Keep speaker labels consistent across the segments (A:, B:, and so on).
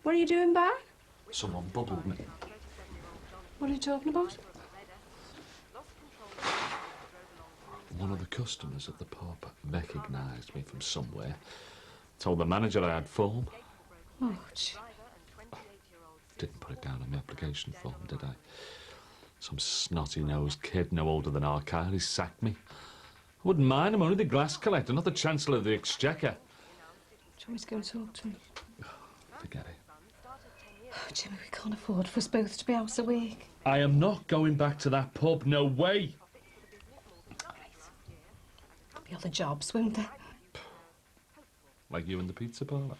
A: What are you doing back?
B: Someone bubbled me.
A: What are you talking about?
B: One of the customers at the pub recognised me from somewhere. Told the manager I had form.
A: Oh, gee.
B: Didn't put it down on my application form, did I? Some snotty-nosed kid no older than our car, he sacked me. I wouldn't mind, I'm only the glass collector, not the Chancellor of the Exchequer.
A: Do you want me to go and talk to him?
B: Forget it.
A: Oh, Jimmy, we can't afford for us both to be out a week.
B: I am not going back to that pub, no way.
A: All right. There'll be other jobs, won't there?
B: Like you in the pizza parlour.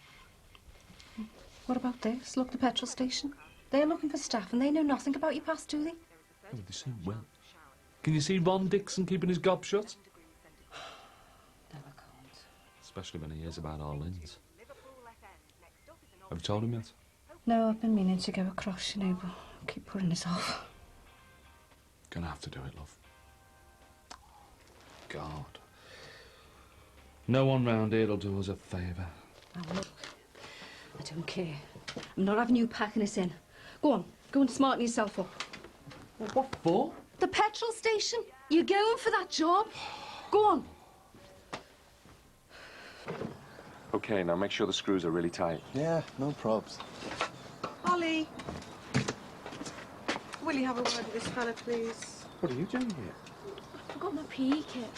A: What about this? Look, the petrol station. They're looking for staff and they know nothing about your past, do they?
B: Oh, they seem well. Can you see Ron Dixon keeping his gob shut?
A: No, I can't.
B: Especially when he hears about our Lynn's. Have you told him yet?
A: No, I've been meaning to go across, you know, but I keep putting it off.
B: Gonna have to do it, love. God. No one round here'll do us a favour.
A: Now look, I don't care. I'm not having you packing us in. Go on, go and smarten yourself up.
B: Well, what for?
A: The petrol station. You're going for that job. Go on.
C: Okay, now make sure the screws are really tight.
D: Yeah, no probs.
E: Ollie, will you have a word with this fella, please?
D: What are you doing here?
A: I forgot my PE kit.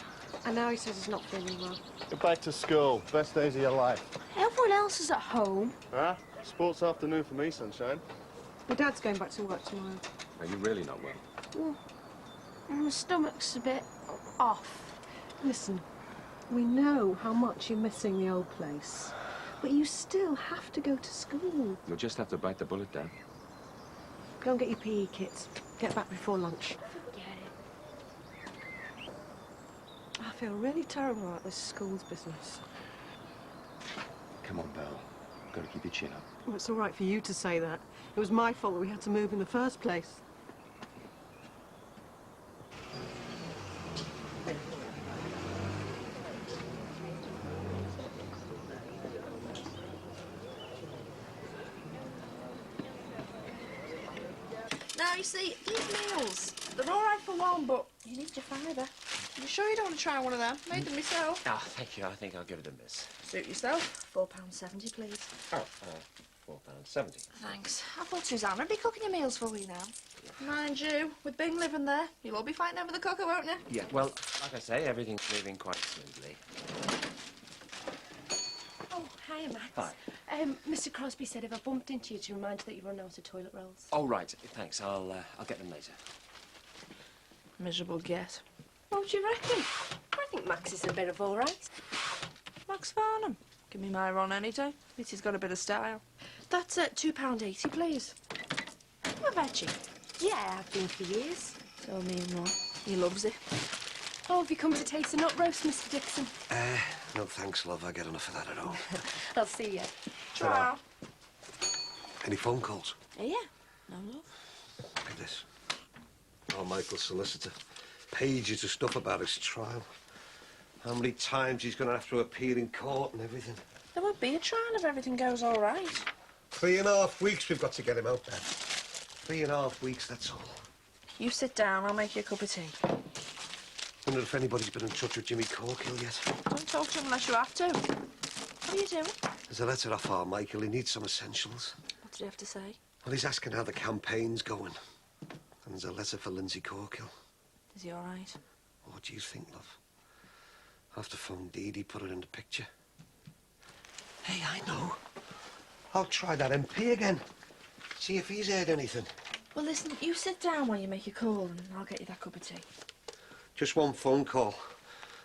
E: And now he says he's not feeling well.
D: Get back to school. Best days of your life.
A: Everyone else is at home.
D: Huh? Sports afternoon for me, sunshine.
E: My dad's going back to work tomorrow.
C: Are you really not well?
A: Well, my stomach's a bit off.
E: Listen, we know how much you're missing the old place, but you still have to go to school.
C: You'll just have to bite the bullet, Dan.
E: Go and get your PE kits. Get back before lunch.
A: Forget it.
E: I feel really terrible about this school's business.
C: Come on, Belle. Got to keep your chin up.
E: Well, it's all right for you to say that. It was my fault that we had to move in the first place.
F: Now, you see, these meals, they're all right for one, but you need your fibre. You sure you don't want to try one of them? Made them myself.
C: Oh, thank you. I think I'll give it a miss.
F: Suit yourself. £4.70, please.
C: Oh, £4.70.
F: Thanks. I thought Susanna would be cooking your meals for you now. Mind you, with Bing living there, you'll all be fighting over the cooker, won't you?
C: Yeah, well, like I say, everything's moving quite smoothly.
A: Oh, hiya, Max.
C: Hi.
A: Mr. Crosby said if I bumped into you to remind you that you run out of toilet rolls.
C: Oh, right. Thanks. I'll get them later.
F: Miserable get.
A: What do you reckon? I think Max is a bit of all right.
F: Max Farnham. Give me my Ron any day. At least he's got a bit of style.
A: That's at £2.80, please.
F: I'm a veggie.
A: Yeah, I've been for years.
F: So me and Ron. He loves it.
A: Oh, have you come to taste a nut roast, Mr. Dixon?
G: No thanks, love. I get enough of that at all.
A: I'll see you.
F: Ta-ra.
G: Any phone calls?
F: Yeah. No love.
G: Look at this. Oh, Michael's solicitor. Pages of stuff about his trial. How many times he's going to have to appear in court and everything.
F: There won't be a trial if everything goes all right.
G: 3.5 weeks we've got to get him out there. 3.5 weeks, that's all.
F: You sit down, I'll make you a cup of tea.
G: Wonder if anybody's been in touch with Jimmy Corkill yet.
F: Don't talk to him unless you have to. What are you doing?
G: There's a letter off our Michael. He needs some essentials.
F: What did he have to say?
G: Well, he's asking how the campaign's going. And there's a letter for Lindsay Corkill.
F: Is he all right?
G: What do you think, love? I'll have to phone Dee Dee, put her in the picture. Hey, I know. I'll try that MP again. See if he's heard anything.
F: Well, listen, you sit down while you make your call and I'll get you that cup of tea.
G: Just one phone call.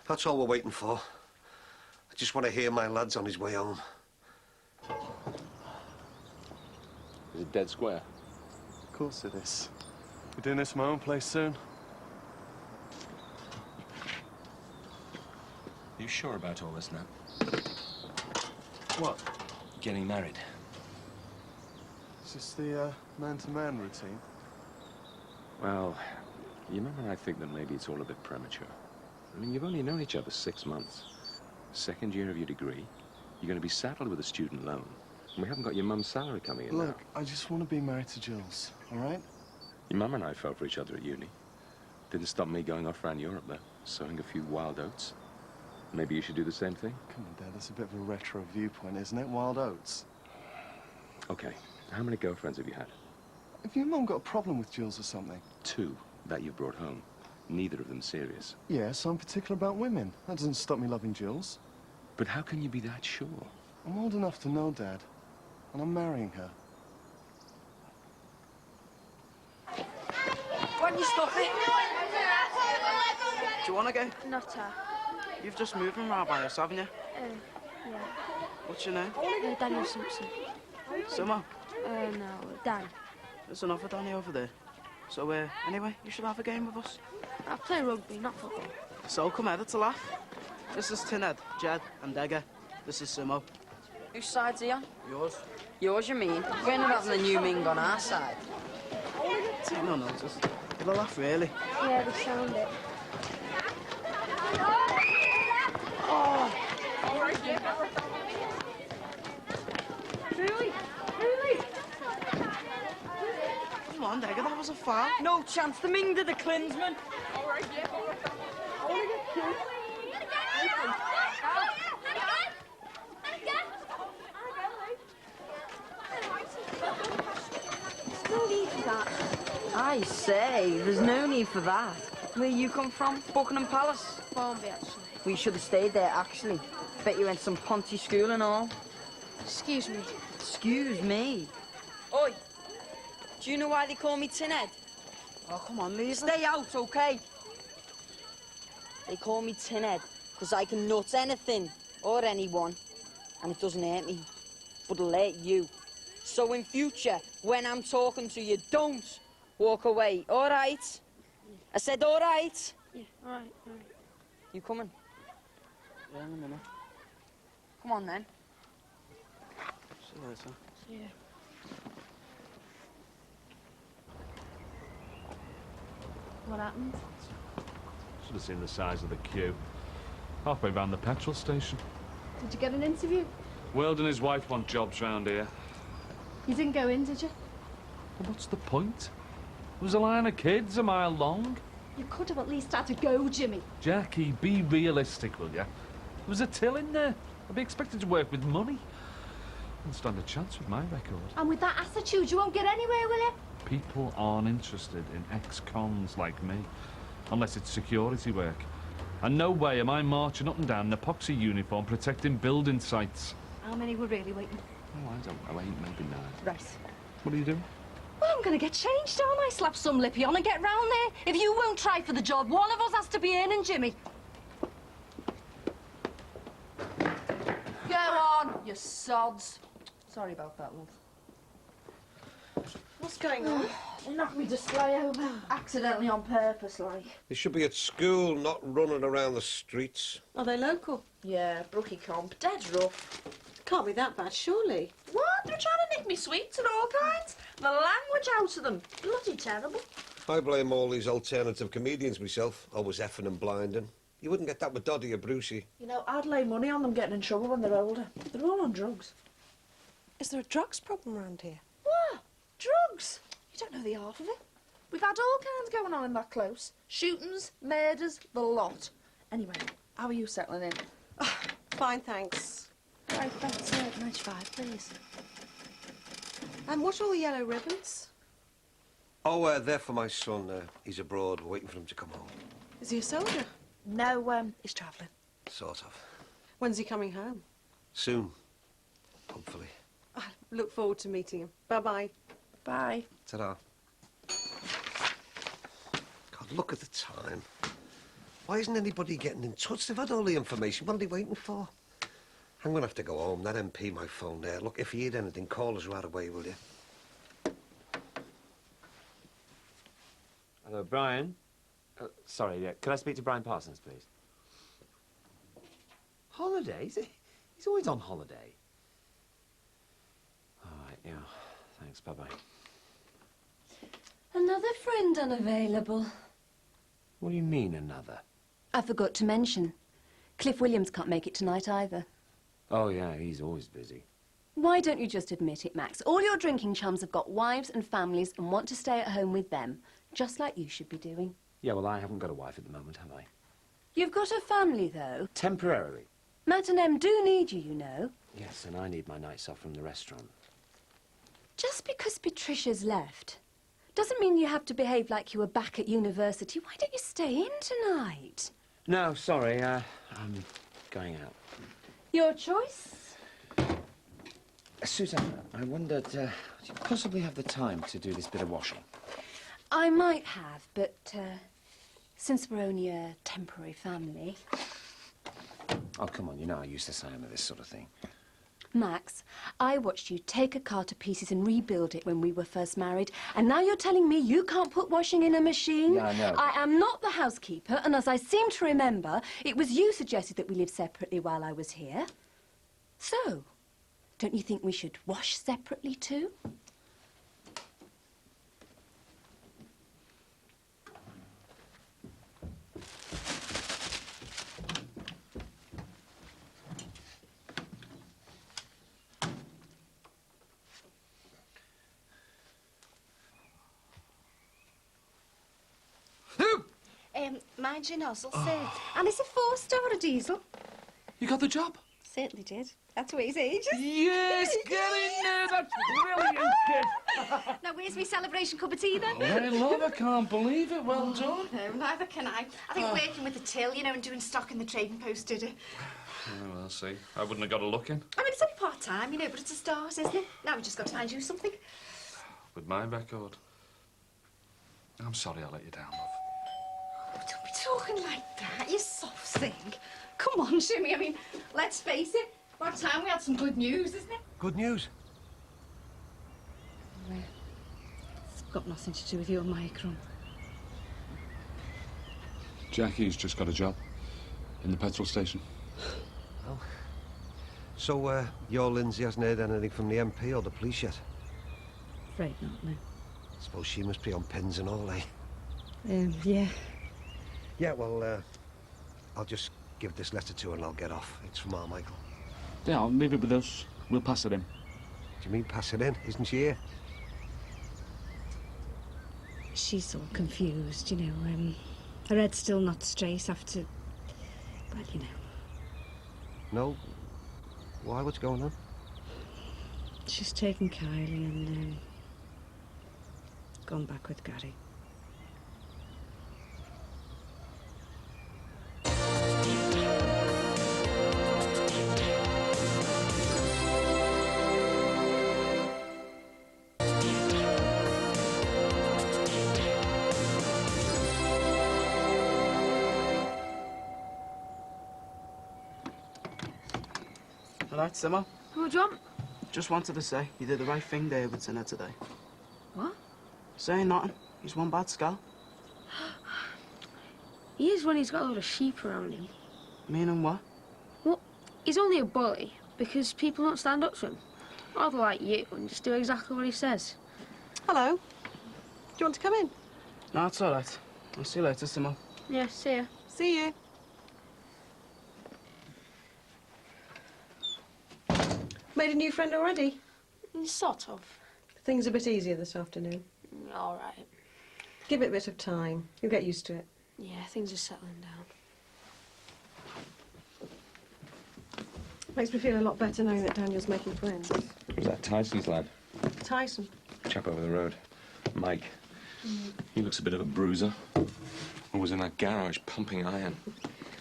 G: That's all we're waiting for. I just want to hear my lad's on his way home.
C: Is it dead square?
D: Of course it is. We're doing this in my own place soon.
C: Are you sure about all this now?
D: What?
C: Getting married.
D: Is this the man-to-man routine?
C: Well, you know when I think that maybe it's all a bit premature? I mean, you've only known each other 6 months. Second year of your degree. You're going to be saddled with a student loan. We haven't got your mum's salary coming in
D: Look,
C: now.
D: I just want to be married to Jules, all right?
C: Your mum and I fell for each other at uni. Didn't stop me going off around Europe, though, sowing a few wild oats. Maybe you should do the same thing?
D: Come on, Dad, that's a bit of a retro viewpoint, isn't it? Wild oats.
C: Okay, how many girlfriends have you had?
D: Have your mum got a problem with Jules or something?
C: 2 that you've brought home. Neither of them serious.
D: Yes, I'm particular about women. That doesn't stop me loving Jules.
C: But how can you be that sure?
D: I'm old enough to know, Dad. And I'm marrying her.
H: Why don't you stop it? Do you want to go?
I: Not her.
H: You've just moved from around by us, haven't you?
I: Yeah.
H: What's your name?
I: Daniel Simpson.
H: Summer.
I: No, Dan.
H: There's another Danny over there. So, anyway, you should have a game with us.
I: I play rugby, not football.
H: So, come here, it's a laugh. This is Tinhead, Jed, and Degger. This is Simo.
J: Whose side's he on?
H: Yours?
J: Yours, you mean? We're not having the new Ming on our side.
H: Take no notice. Have a laugh, really.
I: Yeah, they sound it.
J: Really? Really?
H: Come on, Degger, that was a foul.
J: No chance. The Ming did the Klinsman.
I: No need for that.
J: I say, there's no need for that. Where you come from? Buckingham Palace?
I: Formby, actually.
J: We should have stayed there, actually. Bet you went some Ponty school and all.
I: Excuse me.
J: Excuse me. Oi, do you know why they call me Tinhead?
H: Oh, come on, leave it.
J: Stay out, okay? They call me Tinhead because I can nut anything or anyone, and it doesn't hurt me, but it'll hurt you. So in future, when I'm talking to you, don't walk away, all right? I said all right.
I: Yeah, all right.
J: You coming?
H: Yeah, in a minute.
J: Come on, then.
H: See you later.
I: Yeah. What happened?
B: Should have seen the size of the queue. Halfway round the petrol station.
A: Did you get an interview?
B: World and his wife want jobs round here.
A: You didn't go in, did you?
B: Well, what's the point? There was a line of kids a mile long.
A: You could have at least had to go, Jimmy.
B: Jackie, be realistic, will ya? There was a till in there. I'd be expected to work with money. Wouldn't stand a chance with my record.
A: And with that attitude, you won't get anywhere, will you?
B: People aren't interested in ex-cons like me, unless it's security work. And no way am I marching up and down in an epoxy uniform protecting building sites.
A: How many were really waiting?
B: Oh, I don't know, 8, maybe 9.
A: Right.
B: What are you doing?
A: Well, I'm going to get changed, aren't I? Slap some lippy on and get round there. If you won't try for the job, one of us has to be earning, Jimmy.
F: Go on, you sods. Sorry about that, love.
E: What's going on?
F: They knocked me display over. Accidentally on purpose, like.
G: They should be at school, not running around the streets.
E: Are they local?
F: Yeah, Brookie comp. Dead rough.
E: Can't be that bad, surely.
F: What? They were trying to nick me sweets and all kinds. The language out of them. Bloody terrible.
G: I blame all these alternative comedians myself, always effing and blinding. You wouldn't get that with Doddy or Brucey.
F: You know, I'd lay money on them getting in trouble when they're older. They're all on drugs.
E: Is there a drugs problem around here?
F: What? Drugs? You don't know the half of it. We've had all kinds going on in that close. Shootings, murders, the lot. Anyway, how are you settling in?
E: Fine, thanks.
F: Right, that's 95, please.
E: And what are all the yellow ribbons?
G: Oh, they're for my son. He's abroad. We're waiting for him to come home.
E: Is he a soldier?
F: No, he's travelling.
G: Sort of.
E: When's he coming home?
G: Soon. Hopefully.
E: I look forward to meeting him. Bye-bye.
F: Bye.
G: Ta-da. God, look at the time. Why isn't anybody getting in touch? They've had all the information. What are they waiting for? I'm going to have to go home. That MP, my phone there. Look, if you need anything, call us right away, will you?
K: Hello, Brian. Sorry, yeah. Could I speak to Brian Parsons, please? Holiday? He's always on holiday. All right, yeah. Thanks, bye-bye.
A: Another friend unavailable.
K: What do you mean, another?
A: I forgot to mention. Cliff Williams can't make it tonight either.
K: Oh, yeah, he's always busy.
L: Why don't you just admit it, Max? All your drinking chums have got wives and families and want to stay at home with them, just like you should be doing.
K: Yeah, well, I haven't got a wife at the moment, have I?
L: You've got a family, though.
K: Temporarily.
L: Matt and Em do need you, you know.
K: Yes, and I need my nights off from the restaurant.
L: Just because Patricia's left doesn't mean you have to behave like you were back at university. Why don't you stay in tonight?
K: No, sorry, I'm going out.
L: Your choice.
K: Susanna, I wondered, do you possibly have the time to do this bit of washing?
L: I might have, but since we're only a temporary family...
K: Oh, come on, you know how useless I am at this sort of thing.
L: Max, I watched you take a car to pieces and rebuild it when we were first married, and now you're telling me you can't put washing in a machine?
K: Yeah, I know.
L: I am not the housekeeper, and as I seem to remember, it was you suggested that we live separately while I was here. So, don't you think we should wash separately too?
A: Mind your nozzle, sir. And is it 4-star or a diesel?
B: You got the job?
A: Certainly did. That's where his ages.
B: Yes, get in there, that's brilliant, kid.
A: Now, where's my celebration cup of tea, then?
B: Well, love, I can't believe it. Well done.
A: No, neither can I. I think working with the till, you know, and doing stock in the trading post did it.
B: Oh, well, see. I wouldn't have got a look in.
A: I mean, it's only part-time, you know, but it's a start, isn't it? Now we've just got to find you something.
B: With my record. I'm sorry I let you down, love.
A: Oh, don't be talking like that, you soft thing. Come on, Jimmy, I mean, let's face it. About time we had some good news, isn't it?
G: Good news?
A: Well, it's got nothing to do with your micro.
B: Jackie's just got a job in the petrol station.
G: Oh. So, your Lindsay hasn't heard anything from the MP or the police yet?
A: Afraid not, no.
G: Suppose she must be on pins and all, eh?
A: Yeah.
G: Yeah, well, I'll just give this letter to her and I'll get off. It's from our Michael.
B: Yeah, I'll leave it with us. We'll pass it in.
G: Do you mean pass it in? Isn't she here?
A: She's all confused, you know. Her head's still not straight after... Well, you know.
G: No? Why? What's going on?
A: She's taken Kylie and gone back with Gary.
H: All right, Simmer.
I: What do you want?
H: Just wanted to say, you did the right thing there with Tina today.
I: What?
H: Saying nothing. He's one bad skull.
I: He is when he's got a lot of sheep around him.
H: Meaning what?
I: Well, he's only a bully because people don't stand up to him. Rather like you and just do exactly what he says.
E: Hello. Do you want to come in?
H: No, it's all right. I'll see you later, Simmer.
I: Yeah, see ya.
E: See you. Made a new friend already?
I: Sort of.
E: Things a bit easier this afternoon.
I: All right.
E: Give it a bit of time. You'll get used to it.
I: Yeah, things are settling down.
E: Makes me feel a lot better knowing that Daniel's making friends.
C: Was that Tyson's lad?
E: Tyson.
C: Chap over the road. Mike. He looks a bit of a bruiser. Who was in that garage pumping iron.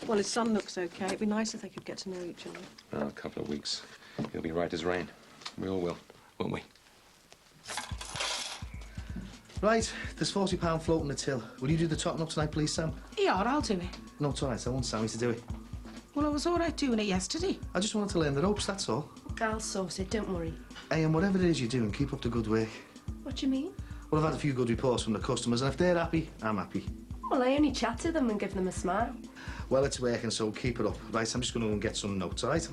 E: Well, his son looks okay. It'd be nice if they could get to know each other.
C: Oh, a couple of weeks. He'll be right as rain. We all will, won't we?
M: Right, there's £40 floating the till. Will you do the topping up tonight, please, Sam?
N: Yeah, I'll do it.
M: No, it's all right. I want Sammy to do it.
N: Well, I was all right doing it yesterday.
M: I just wanted to learn the ropes, that's all.
E: I'll sort it, don't worry.
M: Hey, and whatever it is you're doing, keep up the good work.
E: What do you mean?
M: Well, I've had a few good reports from the customers, and if they're happy, I'm happy.
L: Well, I only chat to them and give them a smile.
M: Well, it's working, so keep it up. Right, I'm just going to go and get some notes, all right?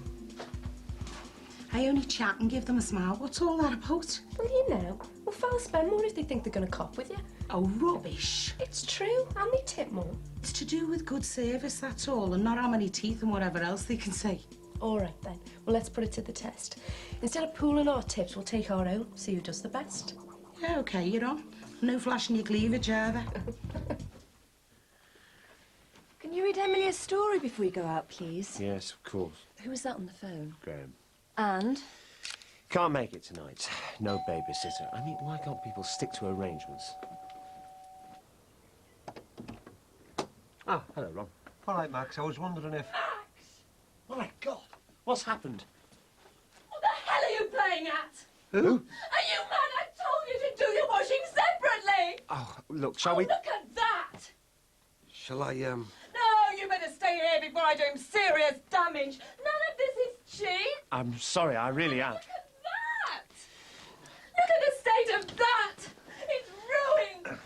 N: I only chat and give them a smile. What's all that about?
L: Well, you know, well, fellas spend more if they think they're going to cop with you.
N: Oh, rubbish.
L: It's true, and they tip more.
N: It's to do with good service, that's all, and not how many teeth and whatever else they can say.
O: All right, then. Well, let's put it to the test. Instead of pooling our tips, we'll take our own, see who does the best.
N: Yeah, OK, you're on. No flashing your cleavage either.
L: Can you read Emily a story before you go out, please?
K: Yes, of course.
L: Who was that on the phone?
K: Graham.
L: And?
K: Can't make it tonight. No babysitter. I mean, why can't people stick to arrangements? Ah, hello, Ron.
G: All right, Max, I was wondering if...
K: My God, what's happened?
P: What the hell are you playing at?
K: Who?
P: Are you mad? I told you to do your washing separately.
K: Oh, look, shall we...
P: Look at that.
G: Shall I,
P: No, you better stay here before I do him serious damage. None of this is cheap.
K: I'm sorry, I really am.
P: Look at that. Look at the state of that. It's ruined.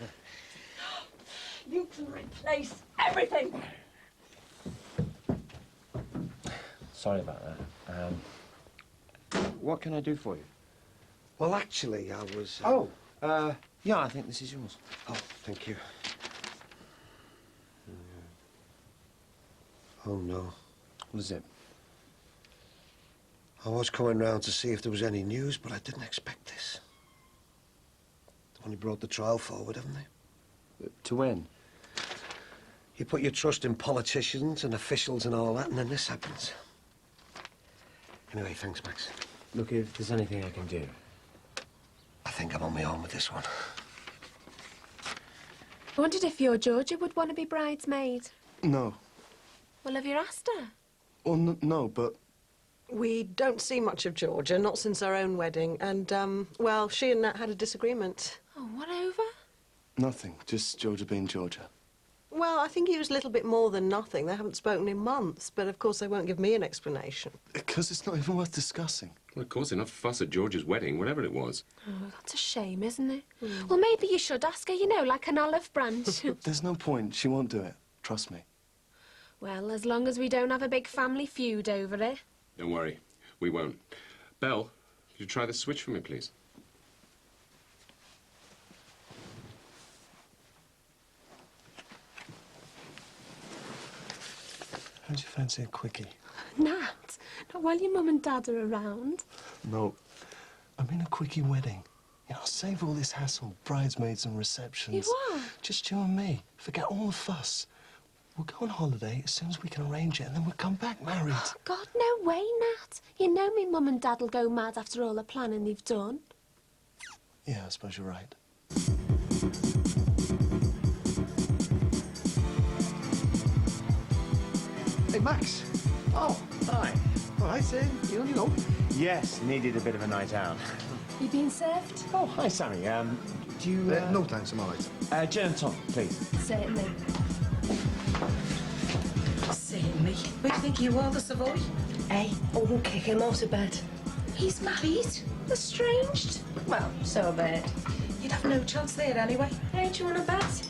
P: You can replace everything.
K: Sorry about that. What can I do for you?
G: Well, actually, I was...
K: Yeah, I think this is yours.
G: Oh, thank you. Oh, no.
K: What is it?
G: I was coming round to see if there was any news, but I didn't expect this. They've only brought the trial forward, haven't they?
K: To when?
G: You put your trust in politicians and officials and all that, and then this happens. Anyway, thanks, Max.
K: Look, if there's anything I can do.
G: I think I'm on my own with this one.
O: I wondered if your Georgia would want to be bridesmaid.
D: No.
O: Well, have you asked her?
D: Well, no, but...
E: We don't see much of Georgia, not since our own wedding. And, well, she and Nat had a disagreement.
O: Oh, what over?
D: Nothing. Just Georgia being Georgia.
E: Well, I think it was a little bit more than nothing. They haven't spoken in months, but of course they won't give me an explanation.
D: Because it's not even worth discussing.
C: Well, of course, enough fuss at George's wedding, whatever it was.
O: Oh, that's a shame, isn't it? Well, maybe you should ask her, you know, like an olive branch.
D: There's no point. She won't do it. Trust me.
O: Well, as long as we don't have a big family feud over it.
C: Don't worry, we won't. Belle, could you try the switch for me, please?
D: How'd you fancy a quickie?
O: Nat, not while your mum and dad are around.
D: No. I mean a quickie wedding. You know, save all this hassle, bridesmaids and receptions.
O: You what?
D: Just you and me. Forget all the fuss. We'll go on holiday as soon as we can arrange it, and then we'll come back married.
O: God, no way, Nat. You know me mum and dad'll go mad after all the planning they've done.
D: Yeah, I suppose you're right.
M: Hey, Max.
K: Oh, hi.
M: All right, you on your own?
K: Yes, needed a bit of a night out.
O: You been served?
K: Oh, hi, Sammy. Do you...
M: No thanks, I'm all right.
K: Gin and tonic, please.
O: Certainly.
N: Certainly. Where do you think you are, the Savoy?
O: Hey, I won't kick him out of bed.
N: He's married.
O: Estranged? Well, so be it.
N: You'd have no chance there anyway.
O: Hey, do you want to bet?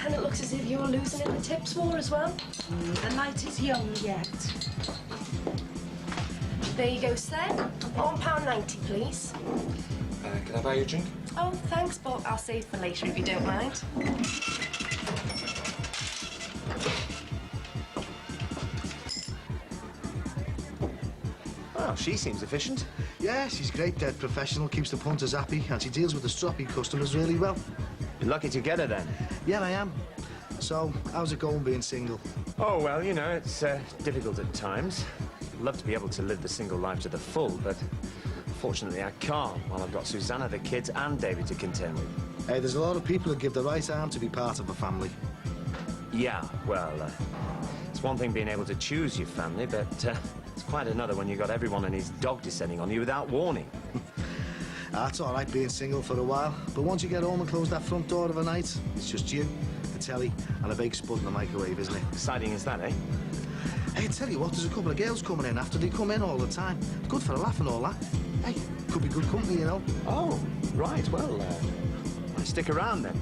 O: And it looks as if you're losing in the tips war as well.
N: The night is young yet.
O: There you go, sir. £1.90, please.
C: Can I buy you a drink?
O: Oh, thanks, but I'll save for later if you don't mind.
K: Well, she seems efficient.
M: Yeah, she's great, dead professional, keeps the punters happy, and she deals with the stroppy customers really well.
K: You're lucky to get her, then.
M: Yeah, I am. So, how's it going being single?
K: Oh, well, you know, it's difficult at times. I'd love to be able to live the single life to the full, but fortunately I can't while I've got Susanna, the kids, and David to contend with.
M: Hey, there's a lot of people who give the right arm to be part of a family.
K: Yeah, well, it's one thing being able to choose your family, but it's quite another when you've got everyone and his dog descending on you without warning.
M: That's all right being single for a while, but once you get home and close that front door of a night, it's just you, the telly, and a baked spud in the microwave, isn't it?
K: Exciting as that, eh?
M: Hey, tell you what, there's a couple of girls coming in after they come in all the time. Good for a laugh and all that. Hey, could be good company, you know.
K: Oh, right, well, I stick around then.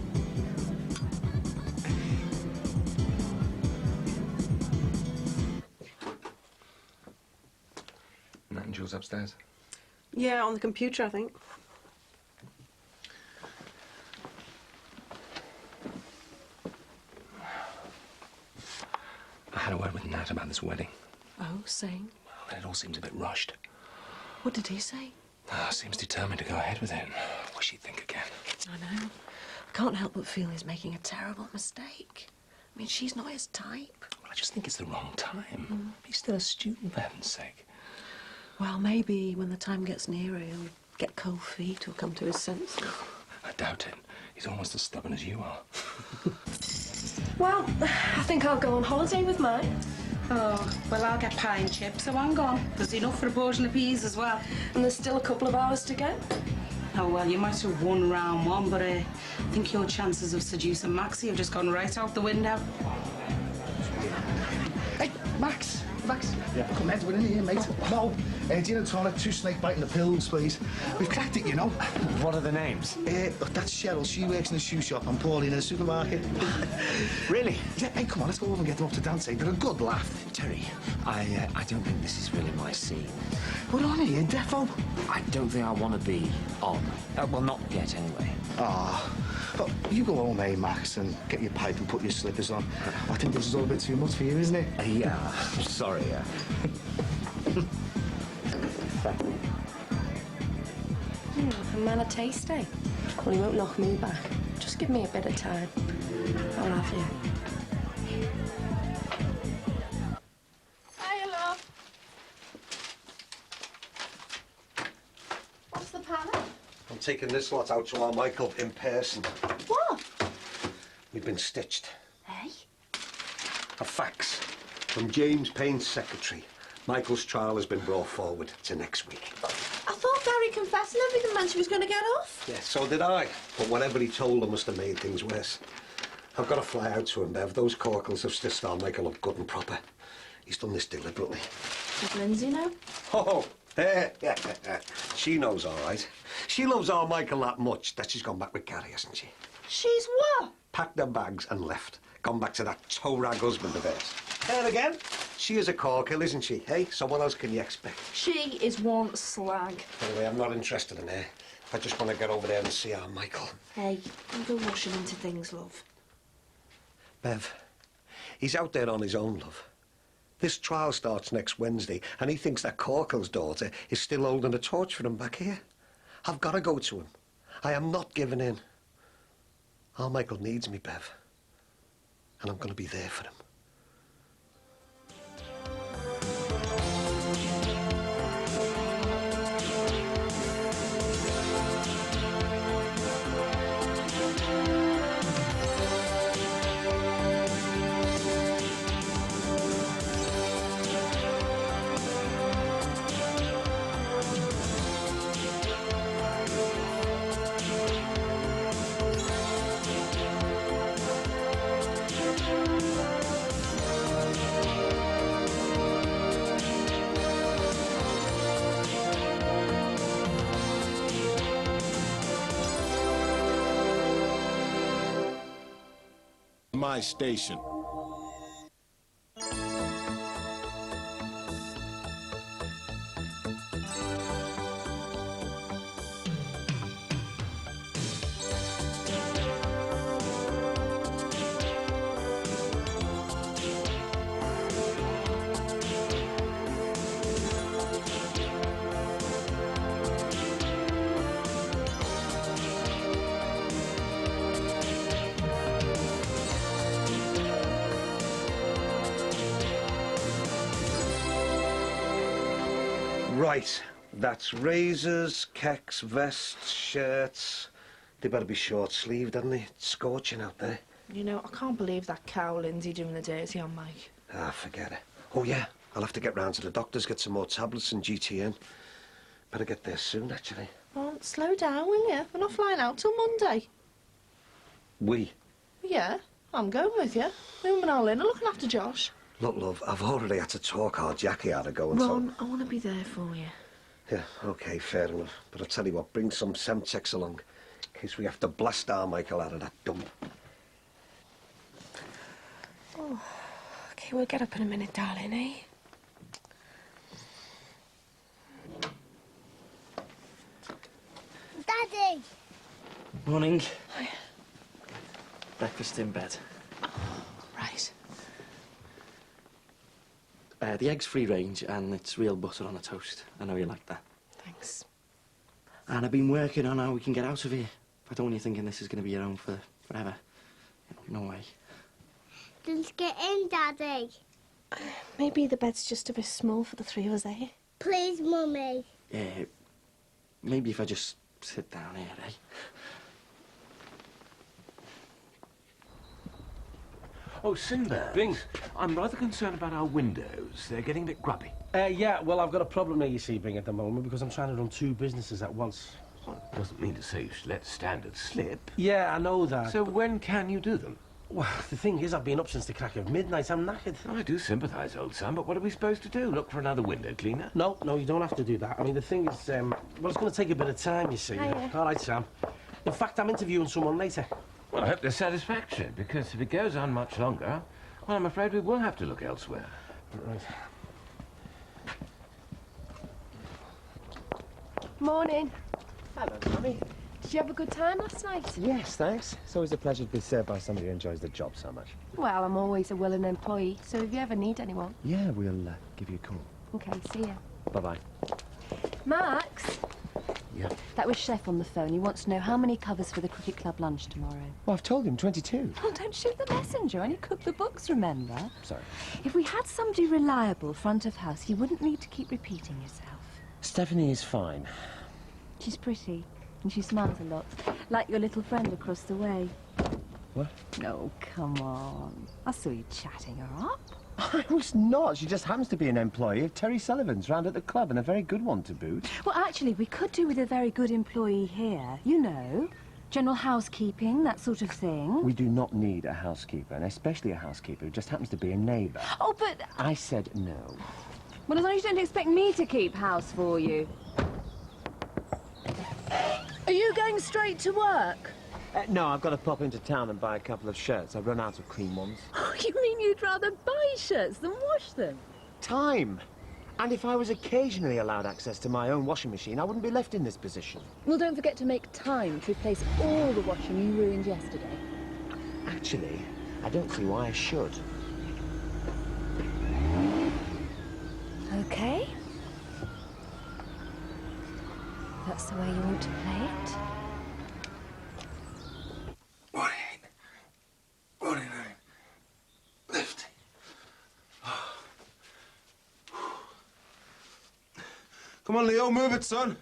C: Nat and Jules upstairs.
E: Yeah, on the computer, I think.
C: I had a word with Nat about this wedding.
O: Oh, same.
D: Well, it all seems a bit rushed.
O: What did he say?
D: Seems determined to go ahead with it. Wish he'd think again.
O: I know. I can't help but feel he's making a terrible mistake. I mean, she's not his type.
D: Well, I just think it's the wrong time. He's still a student, for heaven's sake.
O: Well, maybe when the time gets nearer, he'll get cold feet or come to his senses.
D: I doubt it. He's almost as stubborn as you are.
O: Well, I think I'll go on holiday with mine.
N: Oh, well, I'll get pie and chips, so I'm gone. There's enough for a portion of peas as well.
O: And there's still a couple of hours to go.
N: Oh, well, you might have won round one, but I think your chances of seducing Maxie have just gone right out the window.
M: Hey, Max. Yeah. Come on, we're in here, mate. No, gin and tonic, 2 snake-biting the pills, please. We've cracked it, you know.
K: What are the names?
M: Look, that's Cheryl. She works in a shoe shop. I'm Pauline in a supermarket.
K: Really?
M: Yeah, hey, come on, let's go over and get them up to dance. They're a good laugh.
K: Terry, I don't think this is really my scene.
M: We're on here, Defo.
K: I don't think I want to be on. Well, not yet, anyway.
M: But you go home, Max, and get your pipe and put your slippers on. I think this is all a bit too much for you, isn't it?
K: Yeah, sorry,
O: A man of taste, eh? Well, he won't knock me back. Just give me a bit of time. I'll have you.
F: Hiya, love. What's the panic?
G: I'm taking this lot out to our Michael in person.
F: What?
G: We've been stitched.
F: Hey?
G: A fax from James Payne's secretary. Michael's trial has been brought forward to next week.
F: I thought Gary confessing everything meant she was going to get off.
G: Yeah, so did I. But whatever he told her must have made things worse. I've got to fly out to him, Bev. Those corkles have stitched our Michael up good and proper. He's done this deliberately.
F: Does Lindsay know?
G: Oh, yeah. She knows all right. She loves our Michael that much that she's gone back with Gary, hasn't she?
F: She's what?
G: Packed her bags and left. Gone back to that toe-rag husband of hers. And again, she is a corker, isn't she? Hey, so what else can you expect?
F: She is one slag.
G: Anyway, I'm not interested in her. I just want to get over there and see our Michael.
F: Hey, don't go rushing into things, love.
G: Bev, he's out there on his own, love. This trial starts next Wednesday, and he thinks that Corkle's daughter is still holding a torch for him back here. I've got to go to him. I am not giving in. Our Michael needs me, Bev. And I'm going to be there for him.
Q: My station.
G: Right, that's razors, kecks, vests, shirts. They better be short-sleeved, hadn't they? It's scorching out there.
F: You know, I can't believe that cow Lindsay doing the dirty on Mike.
G: Ah, forget it. Oh, yeah, I'll have to get round to the doctors, get some more tablets and GTN. Better get there soon, actually.
F: Well, slow down, will you? We're not flying out till Monday.
G: We?
F: Yeah, I'm going with you. Me and Lynn are looking after Josh.
G: Look, love, I've already had to talk our Jackie out of going,
F: Ron, I want to be there for you.
G: Yeah, OK, fair enough. But I'll tell you what, bring some Semtex along, in case we have to blast our Michael out of that dump.
O: Oh, OK, we'll get up in a minute, darling, eh?
R: Daddy!
H: Morning. Breakfast in bed.
F: Right.
R: The egg's free range and it's real butter on a toast. I know you like that.
O: Thanks.
R: And I've been working on how we can get out of here. I don't want you thinking this is going to be your home for forever. You know, no way.
S: Let's get in, Daddy.
O: Maybe the bed's just a bit small for the three of us, eh?
S: Please, Mummy.
R: Yeah, maybe if I just sit down here, eh?
Q: Oh, Sinbad.
T: Bing.
Q: I'm rather concerned about our windows. They're getting a bit grubby.
T: Yeah, well, I've got a problem there, you see, Bing, at the moment, because I'm trying to run two businesses at once.
Q: Well, it doesn't mean to say you should let standards slip.
T: Yeah, I know that.
Q: So when can you do them?
T: Well, the thing is, I've been up since the crack of midnight. I'm knackered.
Q: I do sympathise, old son, but what are we supposed to do? Look for another window cleaner?
T: No, you don't have to do that. I mean, the thing is, well, it's going to take a bit of time, you see.
O: Hiya.
T: All right, Sam. In fact, I'm interviewing someone later.
Q: Well, I hope there's satisfaction, because if it goes on much longer, well, I'm afraid we will have to look elsewhere.
T: Right.
O: Morning.
U: Hello, Mummy.
O: Did you have a good time last night?
U: Yes, thanks. It's always a pleasure to be served by somebody who enjoys the job so much.
O: Well, I'm always a willing employee, so if you ever need anyone...
U: Yeah, we'll give you a call.
O: OK, see ya.
U: Bye-bye.
L: Max?
U: Yeah?
L: That was Chef on the phone. He wants to know how many covers for the cricket club lunch tomorrow.
U: Well, I've told him 22.
L: Well, don't shoot the messenger. Only cook the books, remember?
U: Sorry.
L: If we had somebody reliable front of house, you wouldn't need to keep repeating yourself.
U: Stephanie is fine.
L: She's pretty, and she smiles a lot, like your little friend across the way.
U: What?
L: No, come on. I saw you chatting her up.
U: I was not. She just happens to be an employee of Terry Sullivan's round at the club, and a very good one to boot.
L: Well, actually, we could do with a very good employee here. You know, general housekeeping, that sort of thing.
U: We do not need a housekeeper, and especially a housekeeper who just happens to be a neighbour.
L: Oh, but...
U: I said no.
L: Well, as long as you don't expect me to keep house for you.
F: Are you going straight to work?
U: No, I've got to pop into town and buy a couple of shirts. I've run out of clean ones.
L: Oh, you mean you'd rather buy shirts than wash them?
U: Time. And if I was occasionally allowed access to my own washing machine, I wouldn't be left in this position.
L: Well, don't forget to make time to replace all the washing you ruined yesterday.
U: Actually, I don't see why I should.
L: OK. That's the way you want to play it.
U: 49, 50.
V: Come on, Leo, move it, son.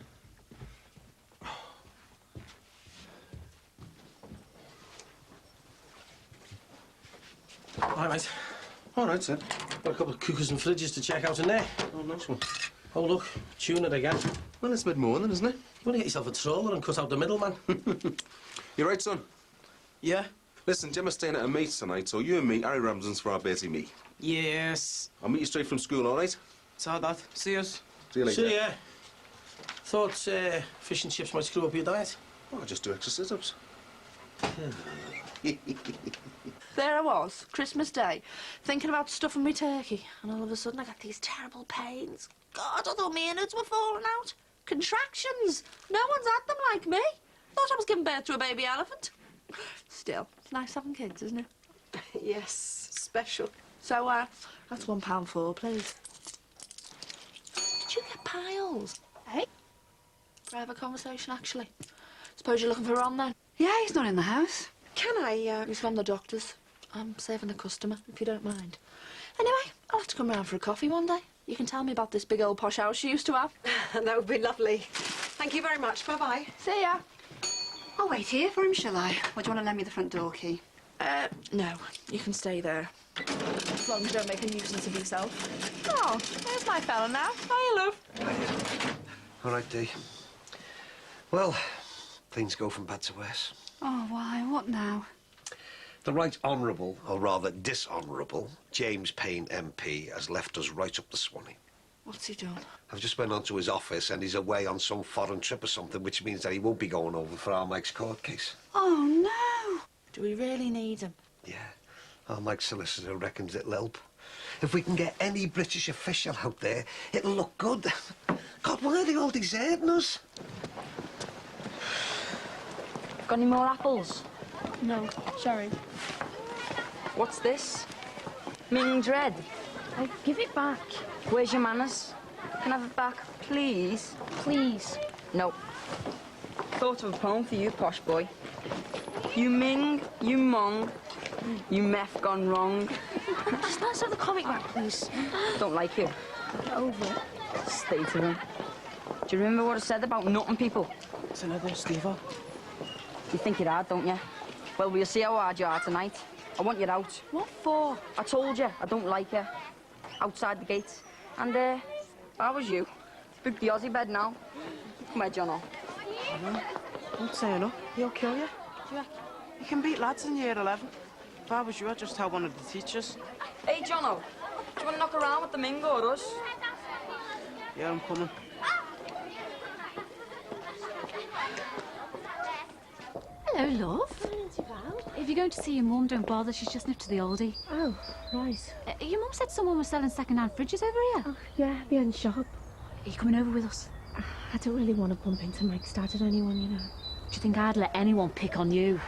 T: All right, mate.
V: All right, sir.
T: Got a couple of cookers and fridges to check out in there.
V: Oh, nice one.
T: Oh, look, tune it again.
V: Well, it's a bit more then, isn't it?
T: You want to get yourself a trawler and cut out the middleman.
V: You right, son?
T: Yeah?
V: Listen, Gemma's staying at her mate's tonight, so you and me, Harry Ramsden's for our Betty me.
H: Yes.
V: I'll meet you straight from school, all right?
H: Saw that. See us.
V: See you later.
T: See ya. Thought fish and chips might screw up your diet.
V: Oh, I'll just do extra sit-ups.
F: There I was, Christmas Day, thinking about stuffing me turkey, and all of a sudden I got these terrible pains. God, I thought my innards were falling out. Contractions. No one's had them like me. Thought I was giving birth to a baby elephant. Still, it's nice having kids, isn't it?
E: Yes, special.
F: So, that's £1.4, please. Did you get piles? Eh? Private conversation, actually. Suppose you're looking for Ron, then?
A: Yeah, he's not in the house.
F: Can I, he's from the doctor's. I'm saving the customer, if you don't mind. Anyway, I'll have to come round for a coffee one day. You can tell me about this big old posh house she used to have.
E: That would be lovely. Thank you very much. Bye-bye.
F: See ya.
A: I'll wait here for him, shall I? Or do you want to lend me the front door key?
F: No. You can stay there. As long as you don't make a nuisance of yourself. Oh, there's my fella now. Hiya, love.
G: All right, Dee. Well, things go from bad to worse.
A: Oh, why? What now?
G: The Right Honourable, or rather dishonourable, James Payne MP has left us right up the Swanee.
F: What's he done?
G: I've just went on to his office and he's away on some foreign trip or something, which means that he won't be going over for our Mike's court case.
A: Oh, no.
F: Do we really need him?
G: Yeah. Our Mike's solicitor reckons it'll help. If we can get any British official out there, it'll look good. God, why are they all deserting us?
J: Got any more apples?
O: No, sorry.
J: What's this? Ming Dread. Hey, give it back. Where's your manners? Can I have it back, please? Please. No. Thought of a poem for you, posh boy. You ming, you mong, you meth gone wrong. Just let's have the comic back, please. Don't like you. Get over it. Stay to them. Do you remember what I said about nutting people?
H: It's another Steve-o.
J: You think you're hard, don't you? Well, we'll see how hard you are tonight. I want you out.
H: What for?
J: I told you, I don't like you. Outside the gates. And, if I was you, book the Aussie bed now. Come here, Jono.
H: Don't say enough. He'll kill you. You can beat lads in year 11. If I was you, I'd just tell one of the teachers.
J: Hey, Jono, do you want to knock around with the Ming or us?
H: Yeah, I'm coming.
B: Hello, love. If you're going to see your mum, don't bother. She's just nipped to the oldie.
E: Oh, right.
B: Your mum said someone was selling second-hand fridges over here.
E: Oh, yeah, behind the shop.
B: Are you coming over with us?
E: I don't really want to bump into Mike started anyone, you know.
B: Do you think I'd let anyone pick on you?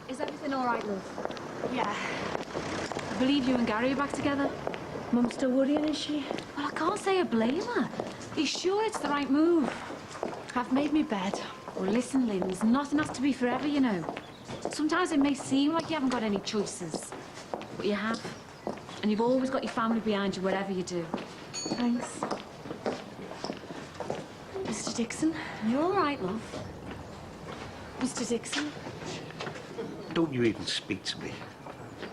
B: Is everything all right, love?
E: Yeah.
B: I believe you and Gary are back together.
E: Mum's still worrying, is she?
B: Well, I can't say I blame her. Are you sure it's the right move?
E: I've made me bed.
B: Well, listen, Lynn, nothing has to be forever, you know. Sometimes it may seem like you haven't got any choices, but you have. And you've always got your family behind you, whatever you do.
E: Thanks. Mr. Dixon?
B: You're all right, love.
E: Mr. Dixon?
G: Don't you even speak to me.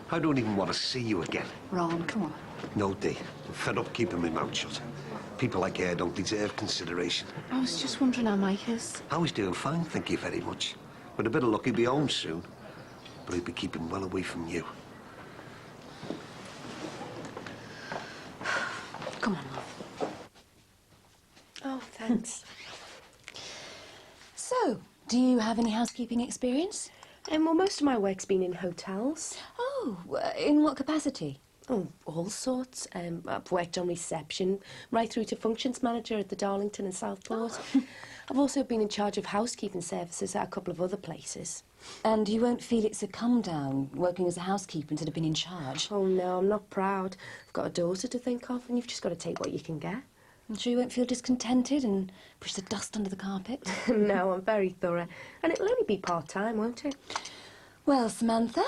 G: I don't even want to see you again.
B: Ron, come on.
G: No, Dee. I'm fed up keeping my mouth shut. People like her don't deserve consideration.
E: I was just wondering how Mike is.
G: Oh, he's doing fine, thank you very much. With a bit of luck, he'll be home soon. But he'll be keeping well away from you.
B: Come on, love.
E: Oh, thanks.
L: So, do you have any housekeeping experience?
E: Well, most of my work's been in hotels.
L: Oh, in what capacity?
E: Oh, all sorts. I've worked on reception, right through to functions manager at the Darlington in Southport. I've also been in charge of housekeeping services at a couple of other places.
L: And you won't feel it's a come-down, working as a housekeeper instead of being in charge?
E: Oh, no, I'm not proud. I've got a daughter to think of, and you've just got to take what you can get.
L: I'm sure you won't feel discontented and push the dust under the carpet?
E: No, I'm very thorough. And it'll only be part-time, won't it?
L: Well, Samantha,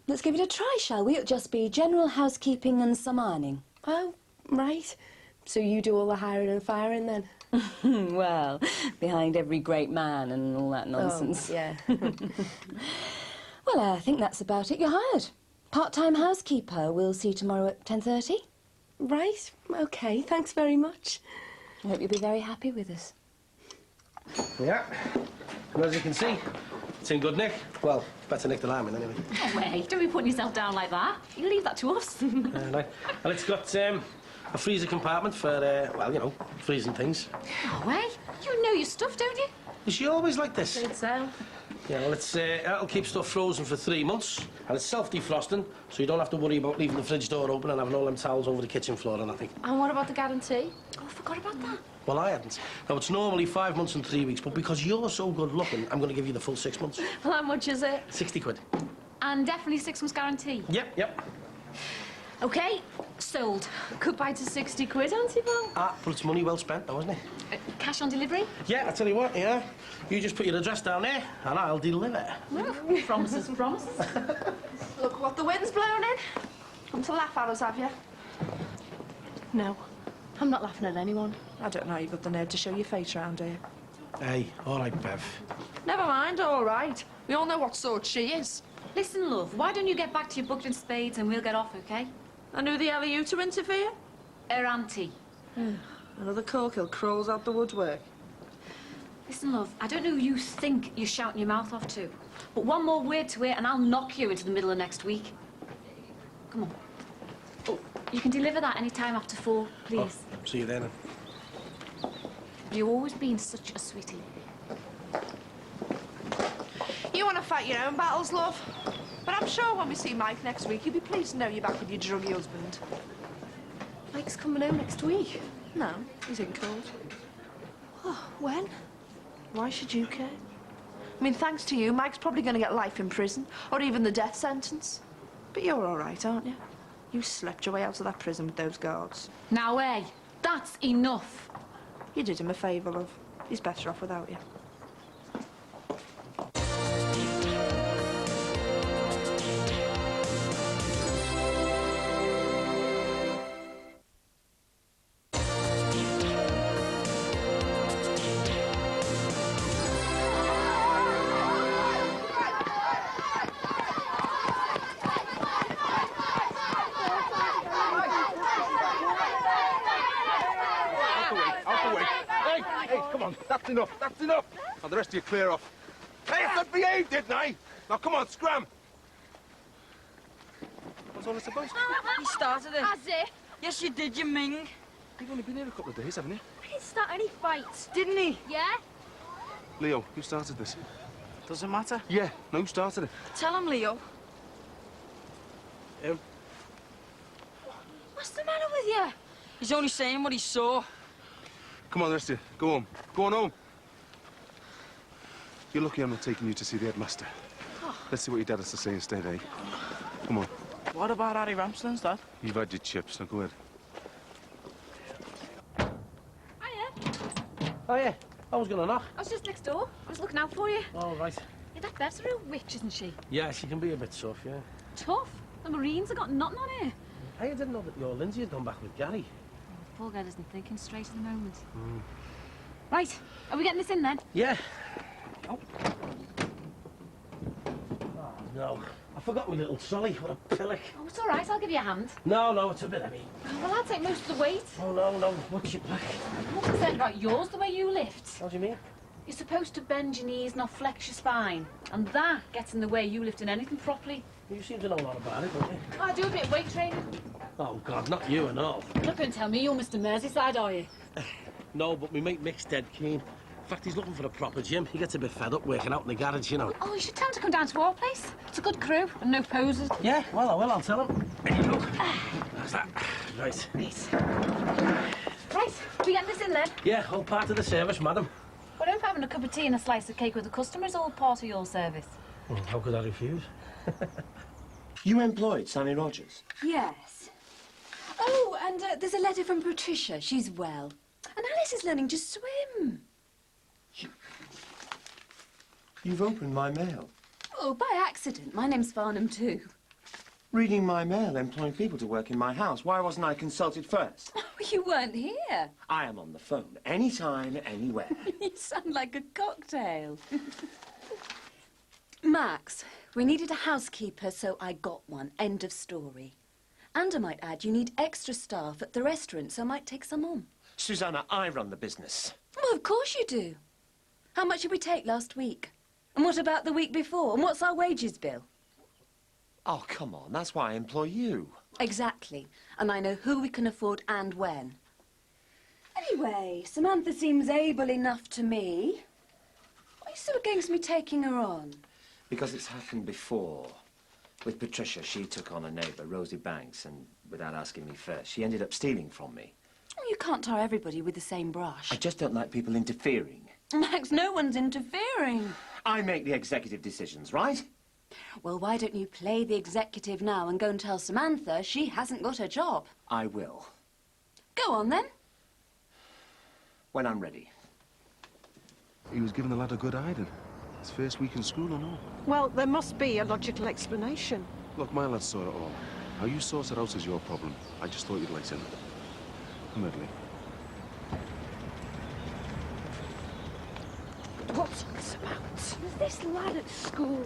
L: let's give it a try, shall we? It'll just be general housekeeping and some ironing.
E: Oh, right. So you do all the hiring and firing, then?
L: Well, behind every great man and all that nonsense.
E: Oh, yeah.
L: Well, I think that's about it. You're hired. Part-time housekeeper. We'll see you tomorrow at 10:30.
E: Right. OK, thanks very much.
L: I hope you'll be very happy with us.
T: Yeah. And as you can see, it's in good nick. Well, better nick than I'm in, anyway.
B: Oh, wait, don't be putting yourself down like that. You leave that to us.
T: Right. Well, it's got a freezer compartment for, well, you know, freezing things.
B: Oh, wait. You know your stuff, don't you?
T: Is she always like this?
B: Think so.
T: Yeah, well, it'll keep stuff frozen for 3 months, and it's self-defrosting, so you don't have to worry about leaving the fridge door open and having all them towels over the kitchen floor and nothing.
B: And what about the guarantee? Oh, I forgot about that.
T: Well, I hadn't. Now, it's normally 5 months and 3 weeks, but because you're so good-looking, I'm going to give you the full 6 months.
B: Well, how much is it?
T: 60 quid.
B: And definitely 6 months guarantee?
T: Yep.
B: OK, sold. Goodbye to 60 quid, Auntie Val.
T: Ah, but it's money well spent, though, isn't it?
B: Cash on delivery?
T: Yeah, I tell you what, yeah. You just put your address down there, and I'll deliver.
B: Well, promises.
F: Look what the wind's blowing in. Come to laugh at us, have you?
E: No, I'm not laughing at anyone.
F: I don't know how you've got the nerve to show your face around here.
T: Hey, all right, Bev.
F: Never mind, all right. We all know what sort she is.
B: Listen, love, why don't you get back to your booked and spades and we'll get off, OK?
F: And who the hell are you to interfere?
B: Her auntie.
F: Another corkill crawls out the woodwork.
B: Listen, love, I don't know who you think you're shouting your mouth off to, but one more word to it and I'll knock you into the middle of next week. Come on. Oh, you can deliver that any time after 4, please.
T: Oh, see you then.
B: You've always been such a sweetie.
F: You want to fight your own battles, love? But I'm sure when we see Mike next week, you'll be pleased to know you're back with your druggy husband.
E: Mike's coming home next week.
F: No, he's in court.
E: Oh, when?
F: Why should you care? I mean, thanks to you, Mike's probably going to get life in prison, or even the death sentence. But you're all right, aren't you? You slept your way out of that prison with those guards.
B: Now, hey, that's enough.
F: You did him a favour, love. He's better off without you.
V: That's enough, that's enough! Now the rest of you clear off. Hey, I said behave, didn't I? Now come on, scram! What's all this about?
J: He started it.
A: Has it?
J: Yes, you did, you Ming.
V: You've only been here a couple of days, haven't you?
A: He didn't start any fights.
J: Didn't he?
A: Yeah?
V: Leo, who started this?
H: Doesn't matter.
V: Yeah, no, who started it?
J: Tell him, Leo.
A: What's the matter with you?
J: He's only saying what he saw.
V: Come on, the rest of you, go home. Go on home. You're lucky I'm not taking you to see the headmaster. Let's see what your dad has to say instead, eh? Come on.
H: What about Harry Ramsden's dad?
V: You've had your chips, now go ahead.
T: Oh, yeah. I was going to knock.
B: I was just next door. I was looking out for you.
T: All right.
B: Yeah, that Bev's a real witch, isn't she?
T: Yeah, she can be a bit tough, yeah.
B: Tough. The Marines have got nothing on her.
T: Hey, I didn't know that your Lindsay had gone back with Gary.
B: The poor girl isn't thinking straight at the moment. Right, are we getting this in then?
T: Yeah. Oh. Oh, no. I forgot my little trolley. What a pillock.
B: Oh, it's all right. I'll give you a hand.
T: No, it's a bit heavy.
B: Oh, well, I'll take most of the weight.
T: Oh, no. Watch your back.
B: I'm not concerned about yours, the way you lift.
T: What do you mean?
B: You're supposed to bend your knees, not flex your spine. And that gets in the way you lifting anything properly.
T: You seem to know a lot about it, don't you?
B: I do a bit of weight training.
T: Oh, God, not you and all.
B: You're not going to tell me you're Mr. Merseyside, are you?
T: No, but my mate Mick's dead keen. In fact, he's looking for a proper gym. He gets a bit fed up working out in the garage, you know.
B: Oh, you should tell him to come down to our place. It's a good crew and no posers.
T: Yeah, well, I will. I'll tell him. There you go. That's that. Right.
B: Right, we getting this in then?
T: Yeah, all part of the service, madam.
B: What if having a cup of tea and a slice of cake with the customer is all part of your service?
T: Well, how could I refuse?
R: You employed Sammy Rogers?
L: Yes. Oh, and there's a letter from Patricia. She's well. And Alice is learning to swim.
M: You've opened my mail.
L: Oh, by accident. My name's Farnham, too.
M: Reading my mail, employing people to work in my house. Why wasn't I consulted first?
L: Oh, you weren't here.
M: I am on the phone, anytime, anywhere.
L: You sound like a cocktail. Max, we needed a housekeeper, so I got one. End of story. And I might add, you need extra staff at the restaurant, so I might take some on.
M: Susanna, I run the business.
L: Well, of course you do. How much did we take last week? And what about the week before? And what's our wages bill?
M: Oh, come on, that's why I employ you.
L: Exactly. And I know who we can afford and when. Anyway, Samantha seems able enough to me. Why are you so against me taking her on?
R: Because it's happened before. With Patricia, she took on a neighbour, Rosie Banks, and without asking me first, she ended up stealing from me.
L: Oh, you can't tar everybody with the same brush.
R: I just don't like people interfering.
L: Max, no one's interfering.
R: I make the executive decisions, right?
L: Well, why don't you play the executive now and go and tell Samantha she hasn't got a job?
R: I will.
L: Go on, then.
R: When I'm ready.
V: He was giving the lad a good hiding. His first week in school and all.
I: Well, there must be a logical explanation.
V: Look, my lad saw it all. How you sort it out is your problem. I just thought you'd like to know. Come here, Lee.
A: What's all this about? There's this lad at school.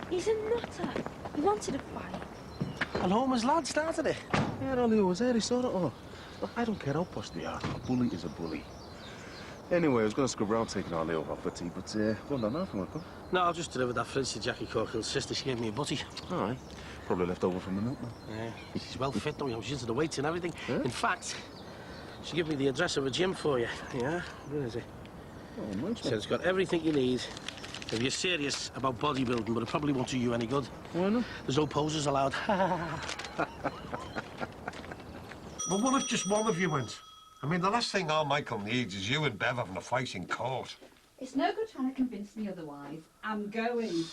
A: He's a nutter. He wanted a fight.
T: And Homer's lad started it.
V: Yeah, no, Leo was there. He saw it all. Look, I don't care how posh they are. A bully is a bully. Anyway, I was going to scrub around taking our Leo off for tea, but go on down now if you want to come.
T: No, I'll just deliver that fridge to Jackie Corkill's sister. She gave me a butty.
V: All right. Probably left over from the milk, man.
T: Yeah, she's well fit, though. You know, she's into the weights and everything.
V: Yeah?
T: In fact, she gave me the address of a gym for you. Yeah? Where is it?
V: Oh, nice.
T: So it's got everything you need if you're serious about bodybuilding, but it probably won't do you any good.
V: Why not?
T: There's no posers allowed.
G: Well, what if just one of you went? I mean, the last thing our Michael needs is you and Bev having a fight in court.
C: It's no good trying to convince me otherwise. I'm going.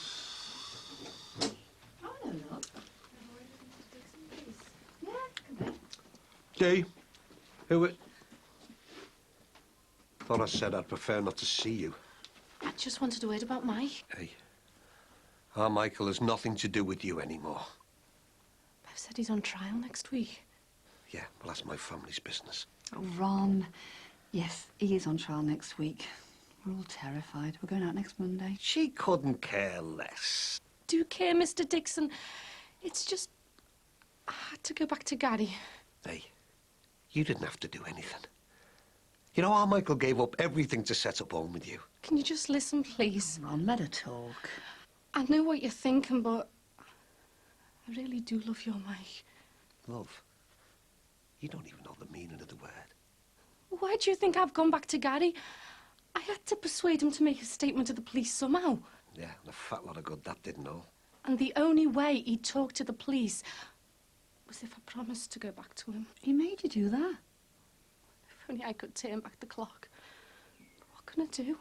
C: Oh, no, look. Yeah, come in.
G: Dee, who it? Thought I said I'd prefer not to see you.
F: I just wanted to wait about Mike.
G: Hey, our Michael has nothing to do with you anymore.
F: Bev said he's on trial next week.
G: Yeah, well, that's my family's business.
C: Oh, Ron. Yes, he is on trial next week. We're all terrified. We're going out next Monday.
G: She couldn't care less.
F: Do care, Mr. Dixon. It's just... I had to go back to Gary.
G: Hey, you didn't have to do anything. You know, our Michael gave up everything to set up home with you.
F: Can you just listen, please?
C: Ron, let her talk.
F: I know what you're thinking, but... I really do love your Mike.
G: Love? You don't even know the meaning of the word.
F: Why do you think I've gone back to Gary? I had to persuade him to make a statement to the police somehow.
G: Yeah, and a fat lot of good that didn't know.
F: And the only way he'd talk to the police was if I promised to go back to him.
C: He made you do that?
F: If only I could turn back the clock. But what can I do?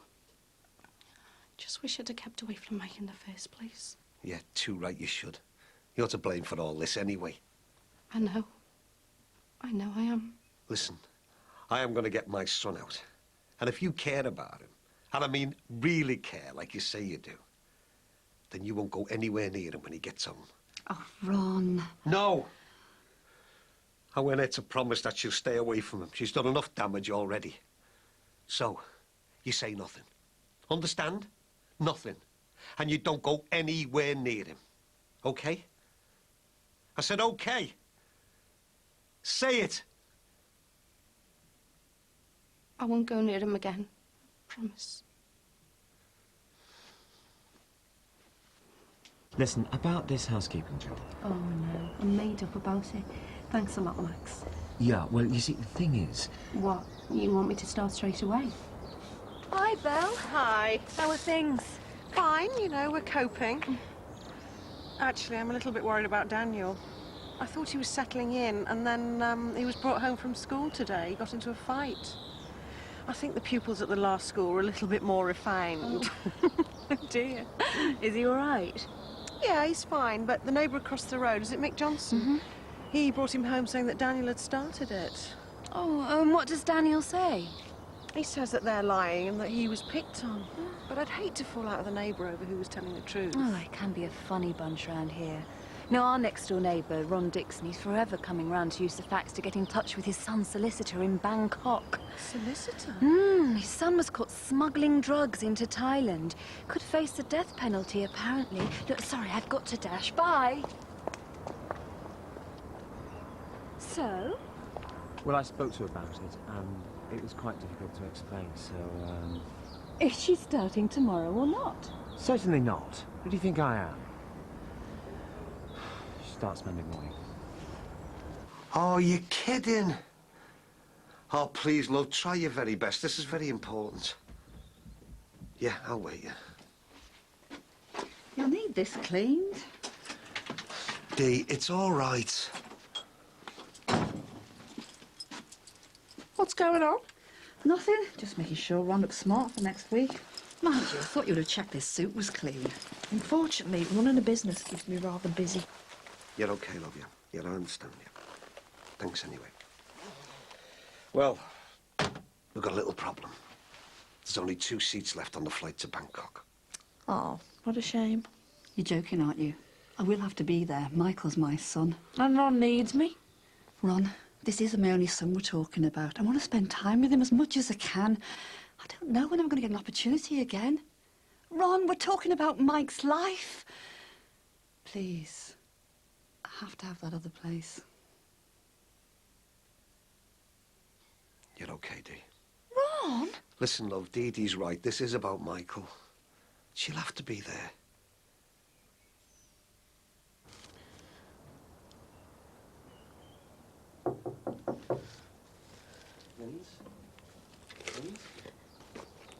F: Just wish I'd have kept away from Mike in the first place.
G: Yeah, too right you should. You're to blame for all this anyway.
F: I know. I know I am.
G: Listen, I am going to get my son out. And if you care about him, and I mean really care like you say you do, then you won't go anywhere near him when he gets home.
C: Oh, Ron.
G: No! I went her to promise that she'll stay away from him. She's done enough damage already. So, you say nothing. Understand? Nothing. And you don't go anywhere near him. Okay? I said okay. Say it.
F: I won't go near him again. Promise.
K: Listen, about this housekeeping job.
L: Oh, no. I'm made up about it. Thanks a lot, Max.
K: Yeah, well, you see, the thing is...
L: What? You want me to start straight away? Hi, Belle.
I: Hi.
L: How are things?
I: Fine, you know, we're coping. Actually, I'm a little bit worried about Daniel. I thought he was settling in, and then he was brought home from school today. He got into a fight. I think the pupils at the last school were a little bit more refined.
L: Oh, dear. Is he all right?
I: Yeah, he's fine, but the neighbour across the road, is it Mick Johnson? He brought him home saying that Daniel had started it.
L: Oh, and what does Daniel say?
I: He says that they're lying and that he was picked on. But I'd hate to fall out with a neighbour over who was telling the truth.
L: Oh, it can be a funny bunch round here. No, our next-door neighbour, Ron Dixon, he's forever coming round to use the facts to get in touch with his son's solicitor in Bangkok.
I: Solicitor?
L: His son was caught smuggling drugs into Thailand. Could face the death penalty, apparently. Look, sorry, I've got to dash. Bye. So?
K: Well, I spoke to her about it, and it was quite difficult to explain, so,
L: Is she starting tomorrow or not?
K: Certainly not. Who do you think I am? She starts Monday morning.
G: Oh, you're kidding. Oh, please, love, try your very best. This is very important. Yeah, I'll wait, yeah.
C: You'll need this cleaned.
G: Dee, it's all right.
I: What's going on?
C: Nothing. Just making sure Ron looks smart for next week. Mind you, I thought you'd have checked this suit was clean.
I: Unfortunately, running a business keeps me rather busy.
G: You're okay, love, yeah. Yeah, I understand, yeah. Thanks anyway. Well, we've got a little problem. There's only 2 seats left on the flight to Bangkok.
I: Oh, what a shame.
C: You're joking, aren't you? I will have to be there. Michael's my son.
F: And Ron needs me.
C: Ron, this is my only son we're talking about. I want to spend time with him as much as I can. I don't know when I'm going to get an opportunity again. Ron, we're talking about Mike's life. Please, I have to have that other place.
G: You're okay, Dee.
C: Ron?
G: Listen, love, Dee Dee's right. This is about Michael. She'll have to be there.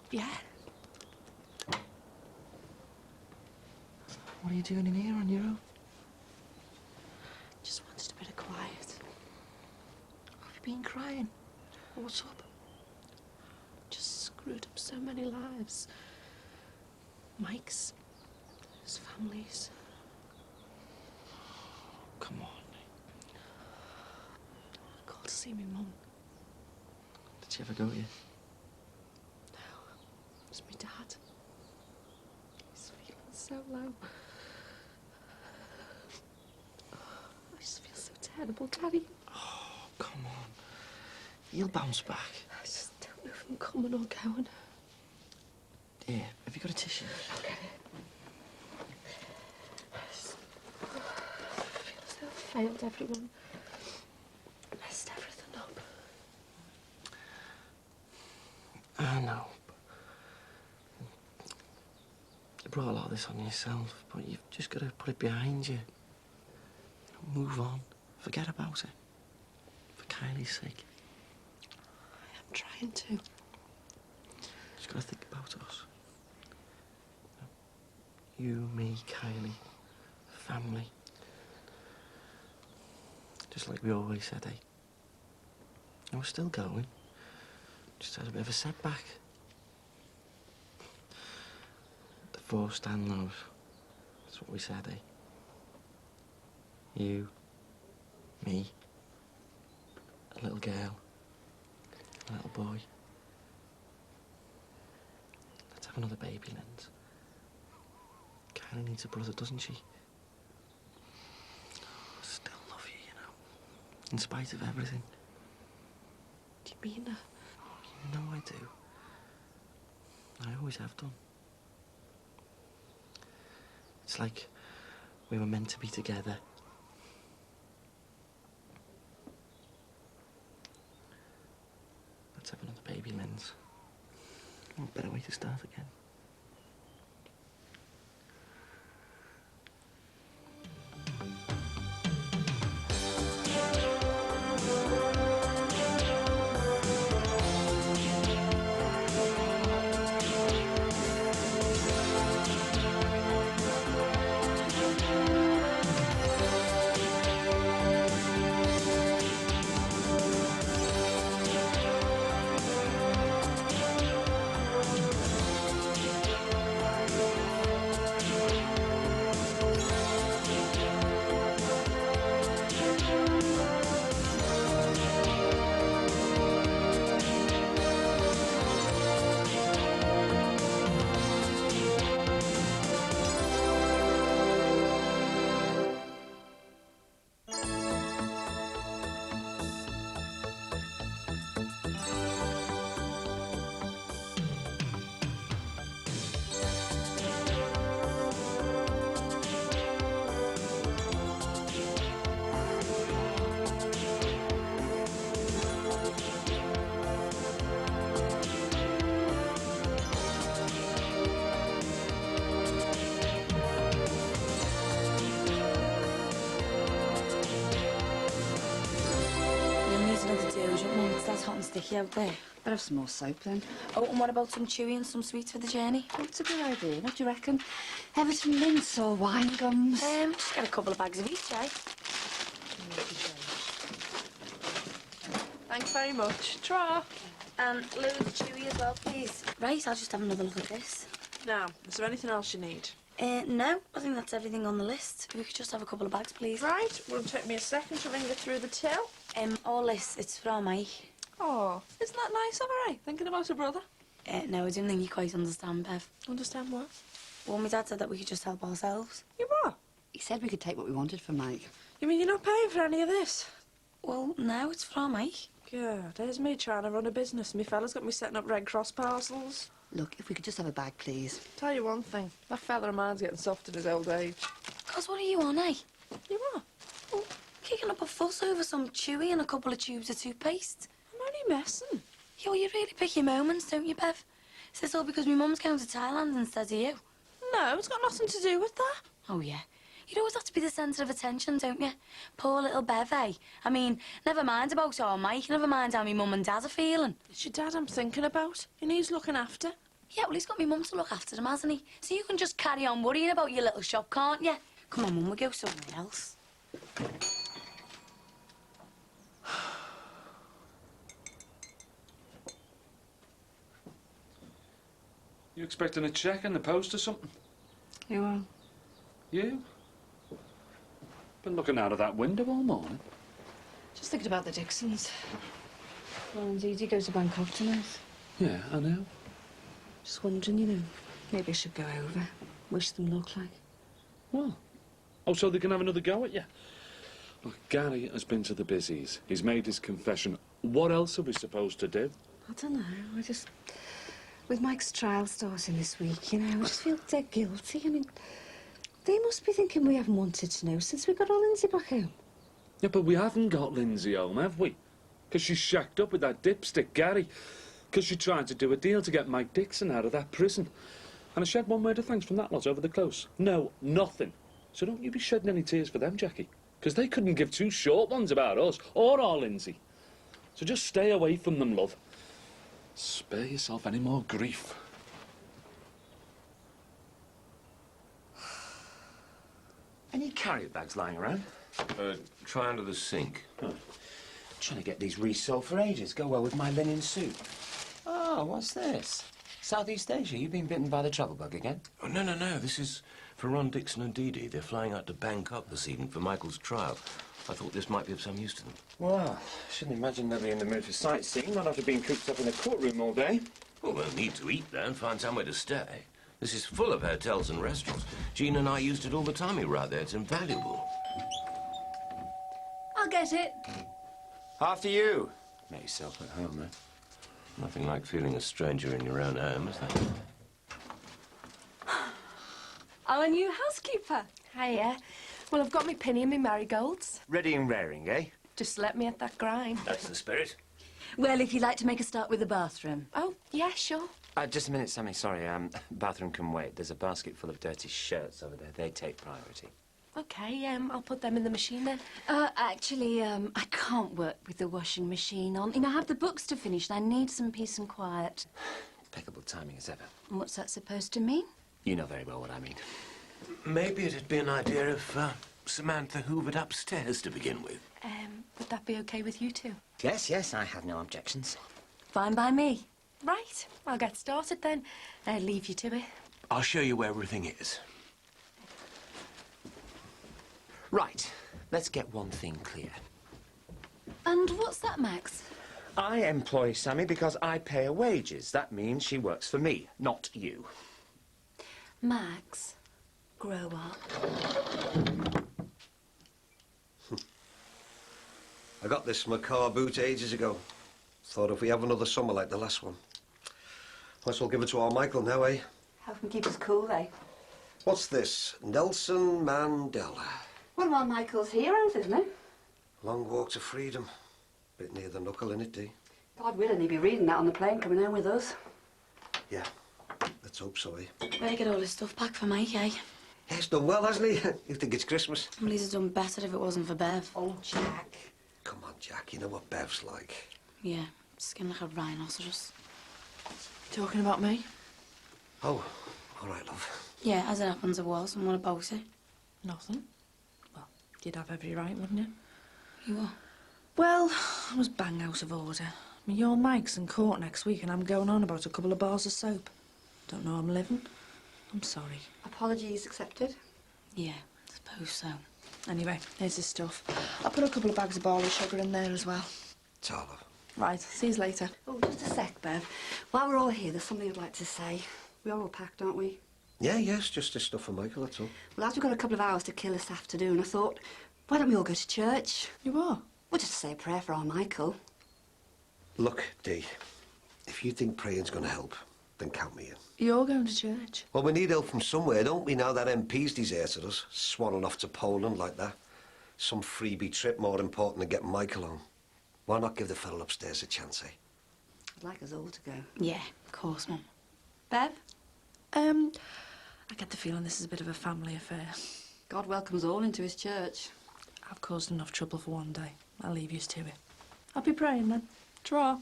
F: Yeah?
H: What are you doing in here on your own?
F: Just wanted a bit of quiet.
H: Have you been crying? What's up?
F: Just screwed up so many lives. Mike's, his family's.
T: Come on.
F: I called to see me mum.
T: Did she ever go to you?
F: No, it was my dad. He's feeling so low. I just feel so terrible, Daddy.
T: Oh, come on. He'll bounce back.
F: I just don't know if I'm coming or going.
T: Here, have you got a tissue?
F: Okay. I feel as though I failed everyone. Messed everything up.
T: I know. You brought a lot of this on yourself, but you've just got to put it behind you. Move on. Forget about it. For Kylie's sake.
F: I'm trying to.
T: Just got to think about us. You, me, Kylie, family. Just like we always said, eh? And we're still going. Just had a bit of a setback. The 4 Stanlows. That's what we said, eh? You, me, a little girl, a little boy. Let's have another baby, Linz. Kylie needs a brother, doesn't she? I still love you, you know. In spite of everything.
F: Do you mean that?
T: You know I do. I always have done. It's like we were meant to be together. Let's have another baby, Linz. What better way to start again?
J: That's hot and sticky out there.
C: Better have some more soap then.
J: Oh, and what about some chewy and some sweets for the journey?
C: That's a good idea. What do you reckon? Everton mints or wine gums?
J: Just get a couple of bags of each, eh?
F: Thanks very much. Tra.
J: And loads of chewy as well, please. Right, I'll just have another look at this.
F: Now, is there anything else you need?
J: No, I think that's everything on the list. We could just have a couple of bags, please.
F: Right, will take me a second to ring it through the till.
J: All this, it's for Mike.
F: Oh, isn't that nice of her, eh? Thinking about her brother?
J: No, I don't think you quite understand, Bev.
F: Understand what?
J: Well, my dad said that we could just help ourselves.
F: You what?
C: He said we could take what we wanted for Mike.
F: You mean you're not paying for any of this?
J: Well, no, it's for Mike.
F: God, there's me trying to run a business. Me fella's got me setting up Red Cross parcels.
C: Look, if we could just have a bag, please.
F: Tell you one thing, that fella of mine's getting soft in his old age.
J: Cos, what are you on, eh?
F: You are?
J: Well, kicking up a fuss over some chewy and a couple of tubes of toothpaste.
F: I'm only messing.
J: Yo, you really pick your moments, don't you, Bev? Is this all because my mum's going to Thailand instead of you?
F: No, it's got nothing to do with that.
J: Oh, yeah. You'd always have to be the centre of attention, don't you? Poor little Bev, eh? I mean, never mind about our Mike, never mind how my mum and dad are feeling.
F: It's your dad I'm thinking about. He needs looking after.
J: Yeah, well, he's got my mum to look after him, hasn't he? So you can just carry on worrying about your little shop, can't you? Come on, Mum, we'll go somewhere else.
D: You expecting a cheque in the post or something?
I: You are.
D: You? Been looking out of that window all morning.
A: Just thinking about the Dixons. Well, indeed, he goes to Bangkok tonight.
D: Yeah, I know.
A: Just wondering, you know, maybe I should go over. Wish them luck, like.
D: What? Oh, so they can have another go at you? Look, Gary has been to the busies. He's made his confession. What else are we supposed to do?
A: I don't know. I just... With Mike's trial starting this week, you know, I just feel dead guilty. I mean, they must be thinking we haven't wanted to know since we got our Lindsay back home.
D: Yeah, but we haven't got Lindsay home, have we? Because she's shacked up with that dipstick, Gary. Because she tried to do a deal to get Mike Dixon out of that prison. And I shed one word of thanks from that lot over the close. No, nothing. So don't you be shedding any tears for them, Jackie. Because they couldn't give two short ones about us, or our Lindsay. So just stay away from them, love. Spare yourself any more grief.
R: Any carrier bags lying around?
Q: Try under the sink.
R: Oh. Trying to get these resold for ages. Go well with my linen suit. Oh, what's this? Southeast Asia. You've been bitten by the travel bug again?
Q: Oh, no. This is for Ron Dixon and Dee Dee. They're flying out to Bangkok this evening for Michael's trial. I thought this might be of some use to them.
R: Well, shouldn't imagine they'll be in the mood for sightseeing, not after being cooped up in a courtroom all day.
Q: Well, they'll need to eat there and find somewhere to stay. This is full of hotels and restaurants. Jean and I used it all the time we were out there. It's invaluable.
L: I'll get it.
R: After you. Make yourself at home, eh?
Q: Nothing like feeling a stranger in your own home, is there?
L: Our new housekeeper.
E: Hiya. Well, I've got my penny and my marigolds.
R: Ready and raring, eh?
E: Just let me at that grind.
Q: That's the spirit.
L: Well, if you'd like to make a start with the bathroom.
E: Oh, yeah, sure.
R: Just a minute, Sammy, sorry. Bathroom can wait. There's a basket full of dirty shirts over there. They take priority.
E: Okay, I'll put them in the machine then.
L: Actually, I can't work with the washing machine on. You know, I have the books to finish and I need some peace and quiet.
R: Impeccable timing as ever.
L: And what's that supposed to mean?
R: You know very well what I mean.
Q: Maybe it'd be an idea if Samantha hoovered upstairs to begin with.
E: Would that be okay with you two?
R: Yes, I have no objections.
L: Fine by me.
E: Right, I'll get started then. I'll leave you to it.
Q: I'll show you where everything is.
R: Right, let's get one thing clear.
L: And what's that, Max?
R: I employ Sammy because I pay her wages. That means she works for me, not you.
L: Max, grow up.
G: I got this macabre boot ages ago. Thought if we have another summer like the last one. Might as well give it to our Michael now, eh?
L: Help him keep us cool, eh?
G: What's this? Nelson Mandela.
C: One of our Michael's heroes, isn't it?
G: Long walk to freedom. Bit near the knuckle, innit, Dee?
C: God willing, he'd be reading that on the plane coming home with us.
G: Yeah, let's hope so, eh?
O: Better get all his stuff back for Mike, eh?
G: Yeah, he's done well, hasn't he? You think it's Christmas?
O: Well, he'd have done better if it wasn't for Bev.
C: Oh, Jack.
G: Come on, Jack, you know what Bev's like.
O: Yeah, skin like a rhinoceros.
F: Talking about me?
G: Oh, all right, love.
O: Yeah, as it happens, it was. And what about it?
F: Nothing. Well, you'd have every right, wouldn't you?
O: You are.
F: Well, I was bang out of order. I mean, your Mike's in court next week and I'm going on about a couple of bars of soap. Don't know I'm living. I'm sorry.
C: Apologies accepted.
O: Yeah, I suppose so.
F: Anyway, here's his stuff. I'll put a couple of bags of barley sugar in there as well.
G: Ta, love.
F: Right, see you later.
C: Oh, just a sec, Bev. While we're all here, there's something I'd like to say. We are all packed, aren't we?
G: Yeah, yes, just this stuff for Michael, that's all.
C: Well, as we've got a couple of hours to kill this afternoon, I thought, why don't we all go to church?
F: You are?
C: Well, just to say a prayer for our Michael.
G: Look, Dee, if you think praying's going to help, then count me in.
F: You're going to church?
G: Well, we need help from somewhere, don't we, now that MP's deserted us, swanning off to Poland like that? Some freebie trip more important than getting Michael home. Why not give the fellow upstairs a chance, eh?
C: I'd like us all to go.
O: Yeah, of course, Mum.
C: Bev?
F: I get the feeling this is a bit of a family affair.
C: God welcomes all into his church.
F: I've caused enough trouble for one day. I'll leave you to it. I'll be praying then. Ta-ra.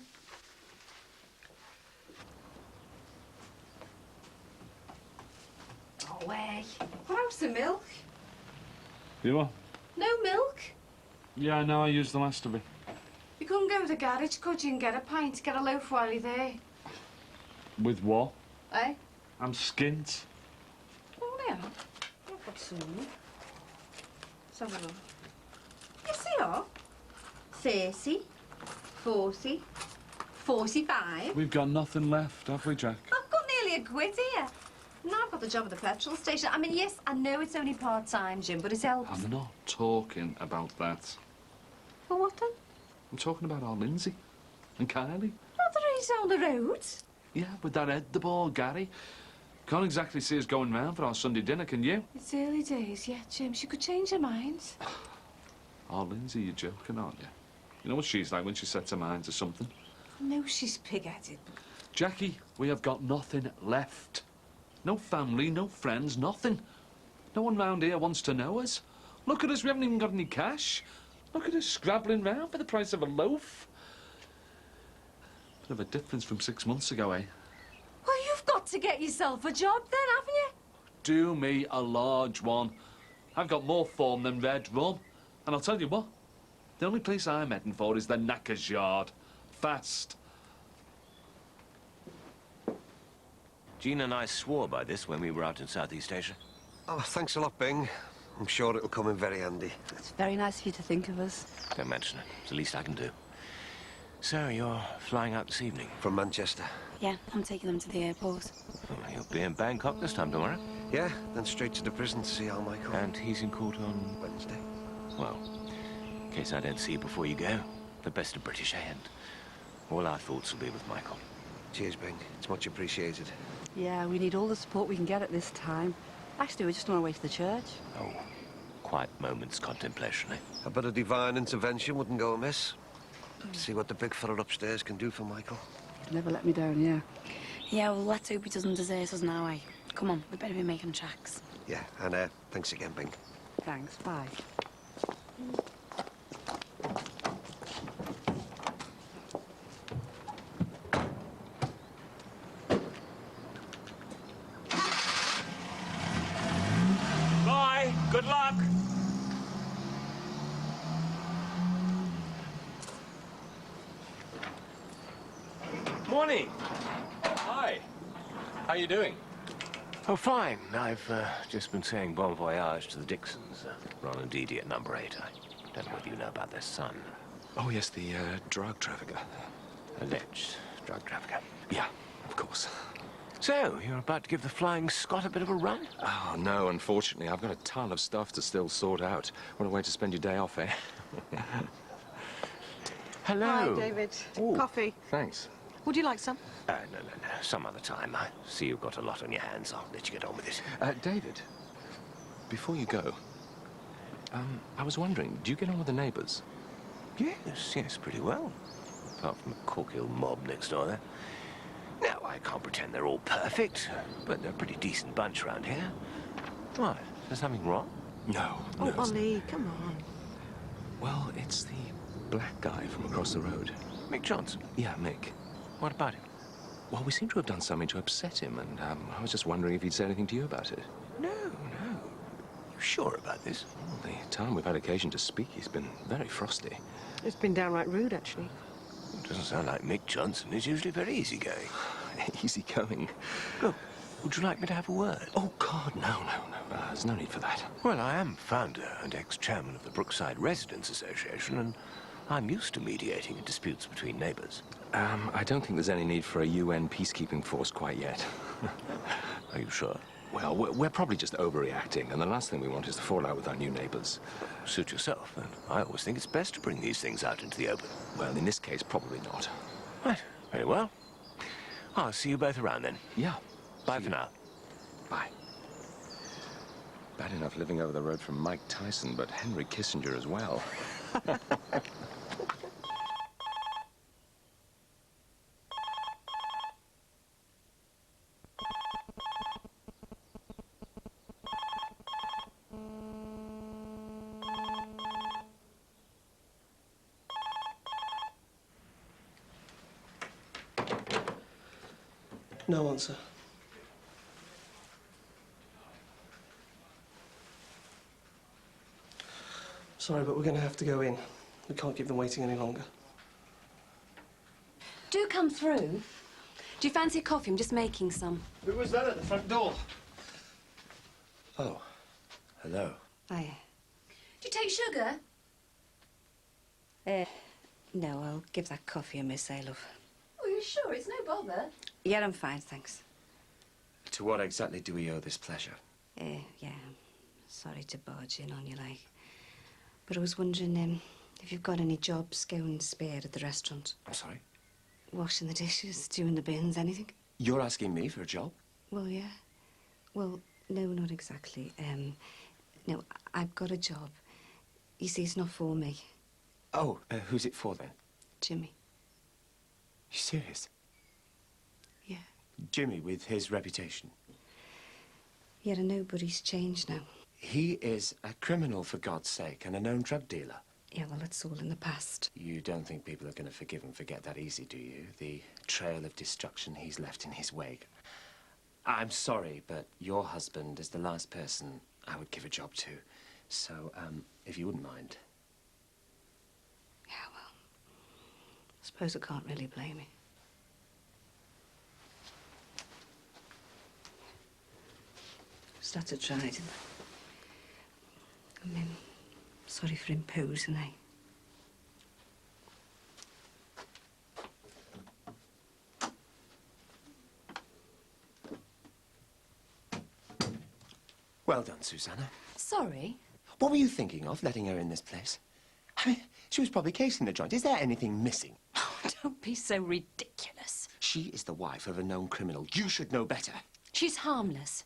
C: Oh, way. What happened to milk?
D: You are?
A: No milk?
D: Yeah, no, I used the last of it.
A: You couldn't go to the garage, could you, and get a pint, get a loaf while you're there?
D: With what?
A: Eh?
D: I'm skint.
I: Oh, yeah. I've got some. Let's have a look. Yes, they are. 30, 40, 45.
D: We've got nothing left, have we, Jack?
L: I've got nearly a quid here. Now I've got the job at the petrol station. I mean, yes, I know it's only part-time, Jim, but it helps.
D: I'm not talking about that.
L: For what then?
D: I'm talking about our Lindsay and Kylie.
L: Not that he's down the road.
D: Yeah, with that head the ball, Gary. Can't exactly see us going round for our Sunday dinner, can you?
A: It's early days yet, Jim. She could change her mind.
D: Oh, Lindsay, you're joking, aren't you? You know what she's like when she sets her mind to something?
A: I know she's pig-headed.
D: Jackie, we have got nothing left. No family, no friends, nothing. No one round here wants to know us. Look at us, we haven't even got any cash. Look at us scrabbling round for the price of a loaf. Bit of a difference from 6 months ago, eh?
L: Well, you've got to get yourself a job then, haven't you?
D: Do me a large one. I've got more form than red rum. And I'll tell you what, the only place I'm heading for is the knacker's yard. Fast.
Q: Jean and I swore by this when we were out in Southeast Asia.
G: Oh, thanks a lot, Bing. I'm sure it'll come in very handy.
C: It's very nice of you to think of us.
Q: Don't mention it. It's the least I can do. So, you're flying out this evening?
G: From Manchester.
J: Yeah, I'm taking them to the airport.
Q: Oh, you'll be in Bangkok this time tomorrow?
G: Yeah, then straight to the prison to see Al Michael.
Q: And he's in court on
G: Wednesday.
Q: Well, in case I don't see you before you go, the best of British and all our thoughts will be with Michael.
G: Cheers, Bing. It's much appreciated.
C: Yeah, we need all the support we can get at this time. Actually, we're just on our way to the church.
Q: Oh, quiet moment's contemplation, eh?
G: A bit of divine intervention wouldn't go amiss. See what the big fella upstairs can do for Michael.
C: Never let me down, yeah.
J: Yeah, well, let's hope he doesn't desert us now, eh? Come on, we better be making tracks.
G: Yeah, and thanks again, Bing.
C: Thanks, bye.
K: Bye. Good luck. Morning.
Q: Hi.
K: How you doing?
Q: Oh, fine. I've just been saying bon voyage to the Dixons. Ron and Dee Dee at number 8. I don't know whether you know about their son.
K: Oh, yes, the drug trafficker.
Q: Alleged drug trafficker.
K: Yeah, of course.
Q: So, you're about to give the Flying Scot a bit of a run?
K: Oh, no, unfortunately. I've got a ton of stuff to still sort out. What a way to spend your day off, eh?
Q: Hello.
I: Hi, David.
K: Ooh,
I: Coffee.
K: Thanks.
I: Would you like some?
Q: No. Some other time. I see you've got a lot on your hands. I'll let you get on with it.
K: David, before you go, I was wondering, do you get on with the neighbours?
Q: Yes, pretty well. Apart from a cork-hill mob next door there. Now, I can't pretend they're all perfect, but they're a pretty decent bunch around here. What? Is there something wrong?
K: No.
I: Oh, Ollie, come on.
K: Well, it's the black guy from across the road.
Q: Mick Johnson?
K: Yeah, Mick.
Q: What about him?
K: Well, we seem to have done something to upset him, and I was just wondering if he'd say anything to you about it.
Q: No. You sure about this?
K: Well, the time we've had occasion to speak, he's been very frosty.
I: It's been downright rude, actually.
Q: It doesn't sound like Mick Johnson. He's usually very easygoing.
K: Easygoing?
Q: Good. Would you like me to have a word?
K: Oh, God, no. There's no need for that.
Q: Well, I am founder and ex-chairman of the Brookside Residents Association, and I'm used to mediating in disputes between neighbours.
K: I don't think there's any need for a UN peacekeeping force quite yet.
Q: Are you sure?
K: Well, we're probably just overreacting, and the last thing we want is to fall out with our new neighbours.
Q: Suit yourself, then. I always think it's best to bring these things out into the open.
K: Well, in this case, probably not.
Q: Right. Very well. I'll see you both around, then.
K: Yeah.
Q: Bye for now.
K: Bye. Bad enough living over the road from Mike Tyson, but Henry Kissinger as well.
N: No answer. Sorry, but we're going to have to go in. We can't keep them waiting any longer.
L: Do come through. Do you fancy a coffee? I'm just making some.
U: Who was that at the front door? Oh, hello.
A: Hiya.
L: Do you take sugar?
A: No, I'll give that coffee a miss, I love.
L: Oh, you're sure? It's no bother.
A: Yeah, I'm fine, thanks.
K: To what exactly do we owe this pleasure?
A: Yeah, I'm sorry to barge in on you, like. But I was wondering, if you've got any jobs going spare at the restaurant.
K: I'm sorry?
A: Washing the dishes, doing the bins, anything?
K: You're asking me for a job?
A: Well, yeah. Well, no, not exactly. No, I've got a job. You see, it's not for me.
K: Oh, who's it for then?
A: Jimmy.
K: You serious?
A: Yeah.
K: Jimmy, with his reputation.
A: Yeah, I know, but he's changed now.
K: He is a criminal, for God's sake, and a known drug dealer.
A: Yeah, well, it's all in the past.
K: You don't think people are going to forgive and forget that easy, do you? The trail of destruction he's left in his wake. I'm sorry, but your husband is the last person I would give a job to. So, if you wouldn't mind.
A: Yeah, well, I suppose I can't really blame you. Just had to try, didn't I? I mean, sorry for imposing, eh?
K: Well done, Susanna.
L: Sorry.
K: What were you thinking of, letting her in this place? I mean, she was probably casing the joint. Is there anything missing?
L: Oh, don't be so ridiculous.
K: She is the wife of a known criminal. You should know better.
L: She's harmless.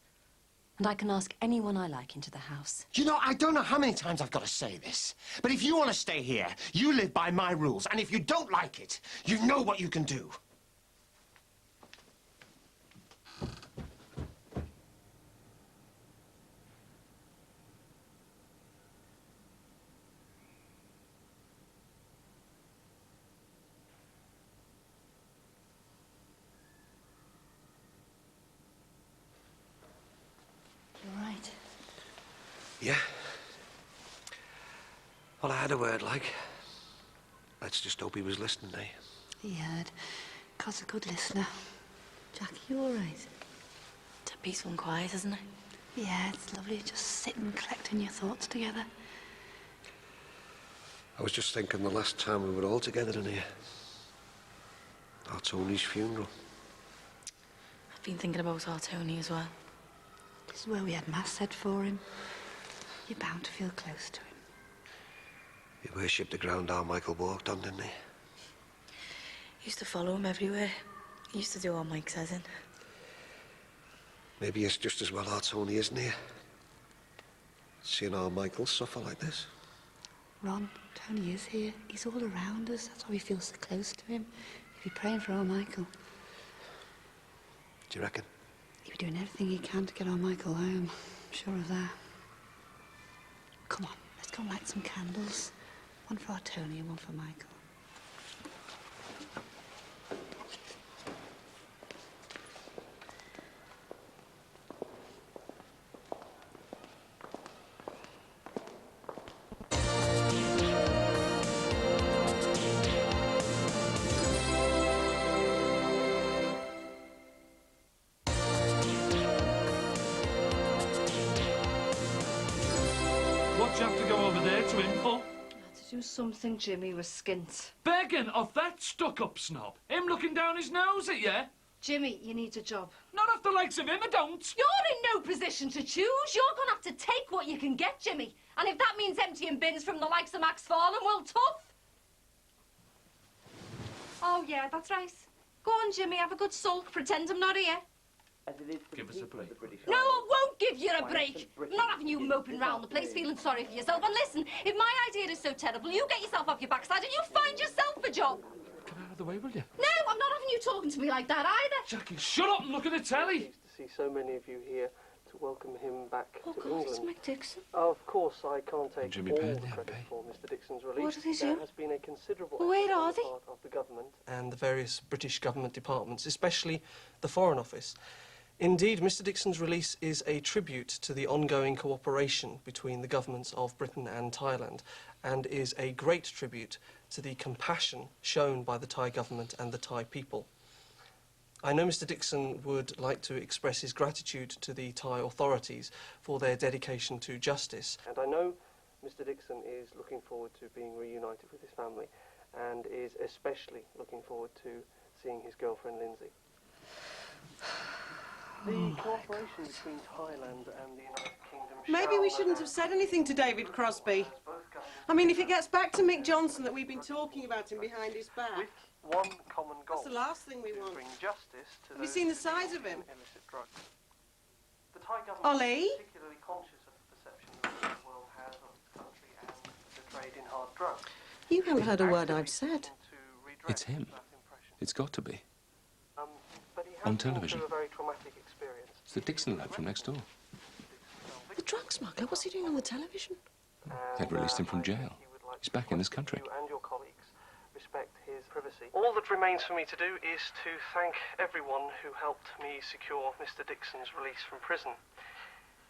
L: And I can ask anyone I like into the house.
K: You know, I don't know how many times I've got to say this, but if you want to stay here, you live by my rules, and if you don't like it, you know what you can do.
L: You're right.
G: Yeah. Well, I had a word, like. Let's just hope he was listening, eh?
C: He heard. God's a good listener. Jackie, you all right?
F: It's peaceful and quiet, isn't it?
C: Yeah, it's lovely just sitting, collecting your thoughts together.
G: I was just thinking the last time we were all together in here. Our Tony's funeral.
F: I've been thinking about our Tony as well.
C: This is where we had mass said for him. You're bound to feel close to him.
G: He worshipped the ground our Michael walked on, didn't he?
F: Used to follow him everywhere. He used to do all Mike says in.
G: Maybe it's just as well our Tony isn't here. Seeing our Michael suffer like this.
C: Ron, Tony is here. He's all around us. That's why we feel so close to him. He'd be praying for our Michael.
G: Do you reckon?
C: He'd be doing everything he can to get our Michael home. I'm sure of that. Come on, let's go and light some candles. One for our Tony and one for Michael.
D: What do you have to go over there to him for?
A: To do something, Jimmy was skint.
D: Begging of that stuck-up snob. Him looking down his nose at you.
A: Jimmy, you need a job.
D: Not off the likes of him, I don't.
L: You're in no position to choose. You're going to have to take what you can get, Jimmy. And if that means emptying bins from the likes of Max Farland, well, tough. Oh, yeah, that's right. Go on, Jimmy, have a good sulk. Pretend I'm not here.
D: Give us a break.
L: No, I won't give you a break. I'm not having you moping round the place feeling sorry for yourself. And listen, if my idea is so terrible, you get yourself off your backside and you find yourself a job.
D: Get out of the way, will you?
L: No, I'm not having you talking to me like that either.
D: Jackie, shut up and look at the telly.
N: To see so many of you here to welcome him back
A: Oh,
N: to
A: God,
N: England.
A: it's Mike Dixon.
N: Of course, I can't take
D: Jimmy
N: all
D: Payne,
N: the
D: yeah,
N: credit
D: Payne.
N: for Mr Dixon's release.
A: What did he
N: There
A: do?
N: has been a considerable
A: Where
N: effort on
A: are
N: the
A: they?
N: part of the government and the various British government departments, especially the Foreign Office. Indeed, Mr Dixon's release is a tribute to the ongoing cooperation between the governments of Britain and Thailand, and is a great tribute to the compassion shown by the Thai government and the Thai people. I know Mr Dixon would like to express his gratitude to the Thai authorities for their dedication to justice. And I know Mr Dixon is looking forward to being reunited with his family and is especially looking forward to seeing his girlfriend Lindsay. The cooperation between Thailand and the United Kingdom...
I: Maybe we shouldn't have said anything to David Crosby. I mean, if it gets back to Mick Johnson that we've been talking about him behind his back...
N: One common goal.
I: That's the last thing we want.
N: Bring justice to
I: Have you seen the size of him?
N: Illicit drugs. The Thai government
I: Ollie?
N: is particularly conscious of the perception that the world has of its country and the trade in hard drugs.
I: You haven't heard a word I've said.
Q: It's him. It's got to be. On television.
N: A very traumatic experience.
Q: It's the Dixon lad from next door.
I: The drug smuggler? What's he doing on the television?
Q: They'd released him from jail. He's back in this country.
N: You and your colleagues respect his privacy. All that remains for me to do is to thank everyone who helped me secure Mr Dixon's release from prison.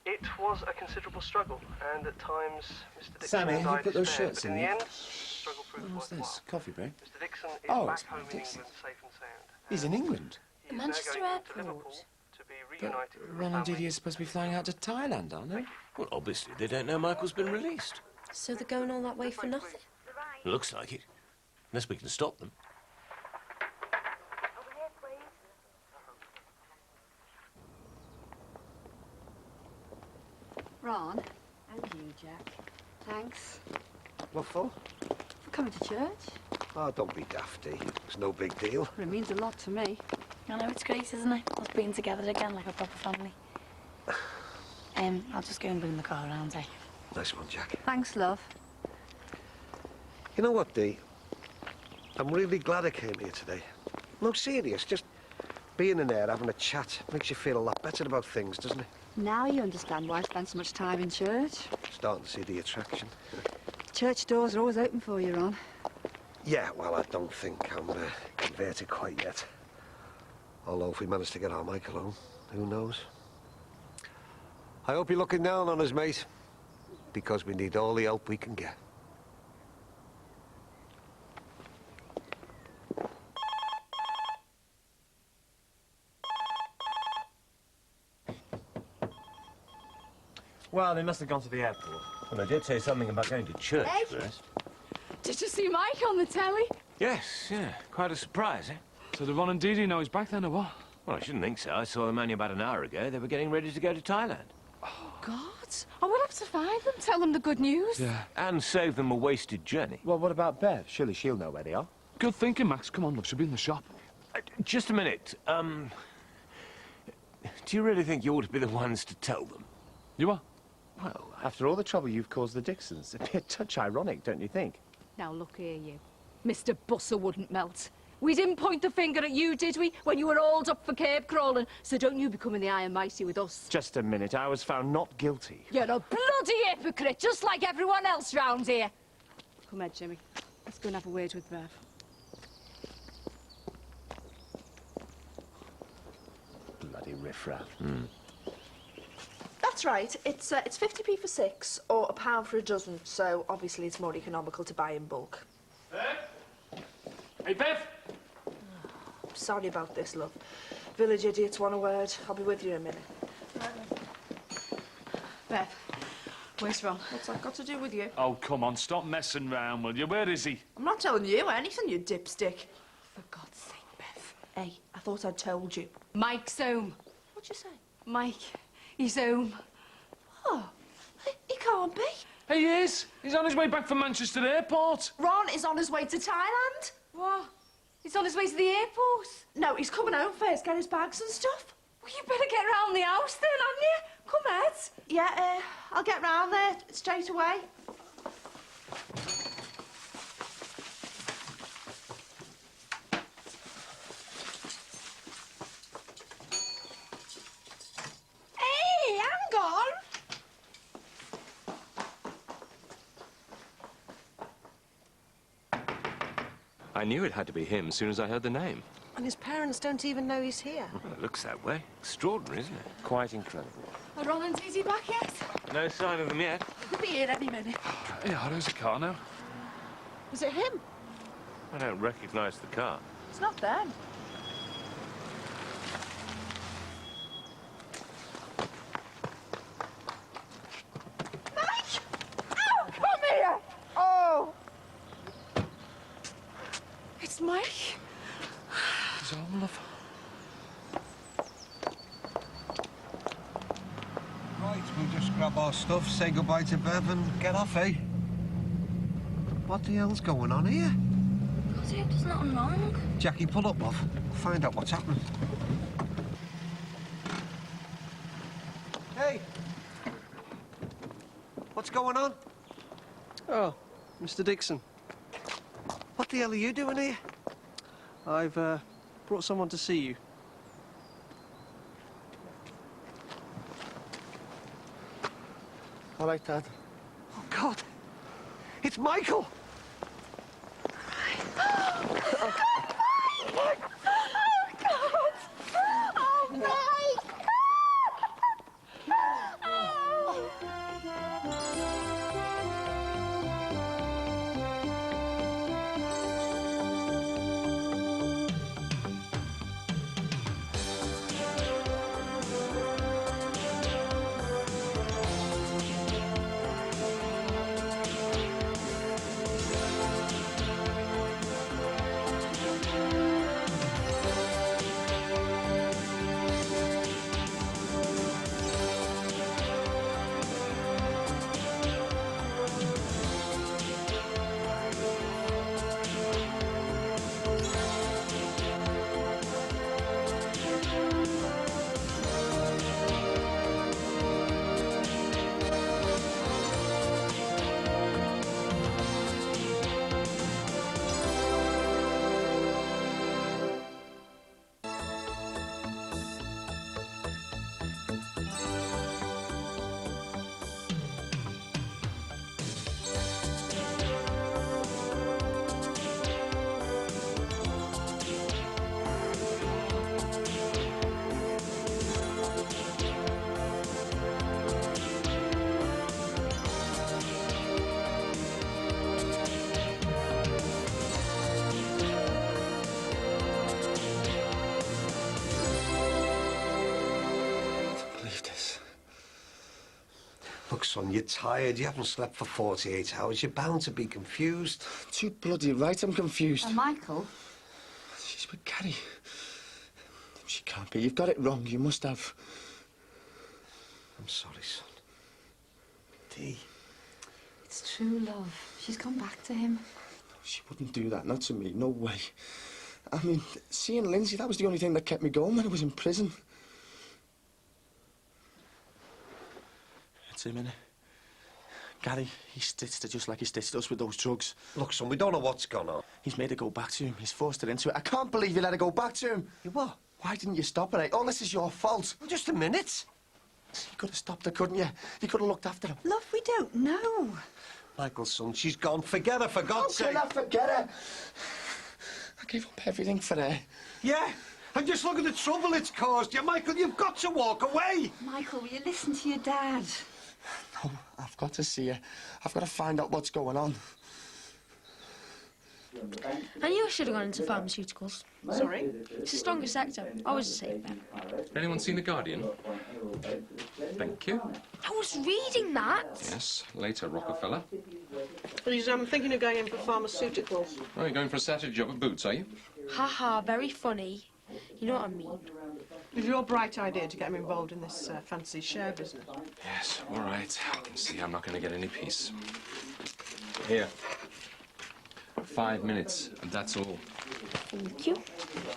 N: It was a considerable struggle, and at times Mr Dixon
R: Sammy, have you
N: died
R: put those
N: despair,
R: shirts
N: but
R: in
N: the
R: yet?
N: end, struggle proved
R: What's
N: worthwhile.
R: this? Coffee break?
N: Mr Dixon is
R: Oh,
N: back
R: it's
N: home in
R: Dixon.
N: England, safe and sound.
R: He's in England.
N: He is now
J: Manchester
N: going to Liverpool
J: Airport.
N: to be
R: But
N: reunited with his
R: Ron and
N: family.
R: Didi are supposed to be flying out to Thailand, aren't they?
Q: Well, obviously, they don't know Michael's been released.
O: So they're going all that way for nothing?
Q: Looks like it. Unless we can stop them.
C: Ron. And you, Jack. Thanks
G: What for?
C: for coming to church.
G: Oh, don't be dafty. It's no big deal.
C: Well, it means a lot to me.
P: I know, it's great, isn't it? Us being together again like a proper family. I'll just go and bring the car around, eh?
G: Nice one, Jack.
C: Thanks, love.
G: You know what, Dee? I'm really glad I came here today. No, serious. Just being in there, having a chat, makes you feel a lot better about things, doesn't it?
C: Now you understand why I spend so much time in church.
G: Starting to see the attraction.
C: Church doors are always open for you, Ron.
G: Yeah, well, I don't think I'm converted quite yet. Although if we manage to get our Michael home, who knows? I hope you're looking down on us, mate. Because we need all the help we can get.
U: Well, they must have gone to the airport.
Q: Well, I did say something about going to church
L: Hey.
Q: first.
L: Did you see Mike on the telly?
Q: Yes, yeah. Quite a surprise, eh?
D: So did Ron and Didi know he's back then, or what?
Q: Well, I shouldn't think so. I saw them only about an hour ago. They were getting ready to go to Thailand.
L: God. I will have to find them, tell them the good news.
D: Yeah.
Q: And save them a wasted journey.
U: Well, what about Bev? Surely she'll know where they are.
D: Good thinking, Max. Come on, love. She'll be in the shop.
Q: Just a minute. Do you really think you ought to be the ones to tell them?
D: You are?
U: Well, after all the trouble you've caused the Dixons, it'd be a touch ironic, don't you think?
L: Now look here, you. Mr. Busser wouldn't melt. We didn't point the finger at you, did we, when you were hauled up for cave crawling? So don't you become in the Iron Mighty with us.
U: Just a minute. I was found not guilty.
L: You're a bloody hypocrite, just like everyone else round here. Come here, Jimmy. Let's go and have a word with Bev.
U: Bloody riffraff.
F: That's right. It's 50p for 6 or £1 for a dozen. So obviously it's more economical to buy in bulk.
D: Hey, Bev!
F: Sorry about this, love. Village idiots want a word. I'll be with you in a minute.
I: Bev, where's Ron? What's that got to do with you?
D: Oh, come on. Stop messing round, will you? Where is he?
F: I'm not telling you anything, you dipstick.
L: For God's sake, Bev.
F: Hey, I thought I'd told you.
L: Mike's home.
F: What'd you say?
L: Mike, he's home.
F: Oh, he can't be.
D: He is. He's on his way back from Manchester Airport.
F: Ron is on his way to Thailand.
L: What? He's on his way to the airport?
F: No, he's coming home first, get his bags and stuff.
L: Well, you better get round the house then, hadn't you? Come, Ed.
F: Yeah, I'll get round there straight away. Hey, hang on.
Q: I knew it had to be him as soon as I heard the name.
I: And his parents don't even know he's here.
Q: Well, it looks that way. Extraordinary, isn't it?
U: Quite incredible.
L: Are Ron and Didi back yet?
Q: No sign of them yet.
F: He'll be here any minute.
D: Yeah, there's a car now.
F: Is it him?
Q: I don't recognise the car.
F: It's not them.
G: grab our stuff, say goodbye to Bev and get off, eh? What the hell's going on here?
P: Jake, there's nothing wrong.
G: Jackie, pull up, love. Find out what's happening. Hey! What's going on?
N: Oh, Mr. Dixon.
G: What the hell are you doing here?
N: I've brought someone to see you.
M: All right, Dad.
G: Oh, God. It's Michael! Look, son, you're tired. You haven't slept for 48 hours. You're bound to be confused.
U: Too bloody right, I'm confused.
C: Michael?
U: She's with Carrie. She can't be. You've got it wrong. You must have.
G: I'm sorry, son. Dee.
C: It's true, love. She's gone back to him.
U: She wouldn't do that. Not to me. No way. I mean, seeing Lindsay, that was the only thing that kept me going when I was in prison. It's him, innit? Gary, he stitched her just like he stitched us with those drugs.
G: Look, son, we don't know what's gone on.
U: He's made her go back to him. He's forced her into it. I can't believe you let her go back to him.
G: You what?
U: Why didn't you stop her, eh? All this is your fault.
G: Well, just a minute.
U: You could have stopped her, couldn't you? You could have looked after her.
C: Love, we don't know.
G: Michael's son, she's gone. Forget her, for God's sake.
U: How can I forget her? I gave up everything for her.
G: Yeah, and just look at the trouble it's caused you. Michael, you've got to walk away.
C: Michael, will you listen to your dad?
U: No, I've got to see her. I've got to find out what's going on.
B: I knew I should have gone into pharmaceuticals.
I: Sorry?
B: It's the strongest sector. Always a safe bet.
S: Anyone seen The Guardian? Thank you.
B: I was reading that.
S: Yes, later, Rockefeller.
I: He's thinking of going in for pharmaceuticals.
S: Oh, you're going for a Saturday job at Boots, are you?
B: Haha, very funny. You know what I mean?
I: It was your bright idea to get him involved in this fancy share business.
S: Yes, all right. I can see I'm not going to get any peace. Here. 5 minutes, and that's all.
B: Thank you.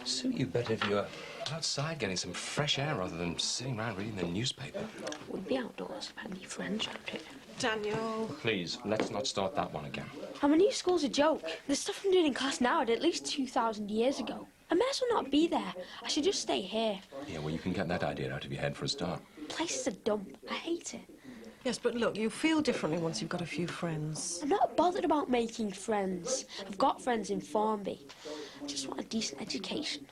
S: Suit you better if you're outside getting some fresh air rather than sitting around reading the newspaper.
B: Wouldn't be outdoors if I had any friends around here.
I: Daniel.
S: Please, let's not start that one again.
B: My new school's a joke. The stuff I'm doing in class now I did at least 2,000 years ago. I may as well not be there. I should just stay here.
S: Yeah, well, you can get that idea out of your head for a start.
B: The place is a dump. I hate it.
I: Yes, but look, you feel differently once you've got a few friends.
B: I'm not bothered about making friends. I've got friends in Formby. I just want a decent education.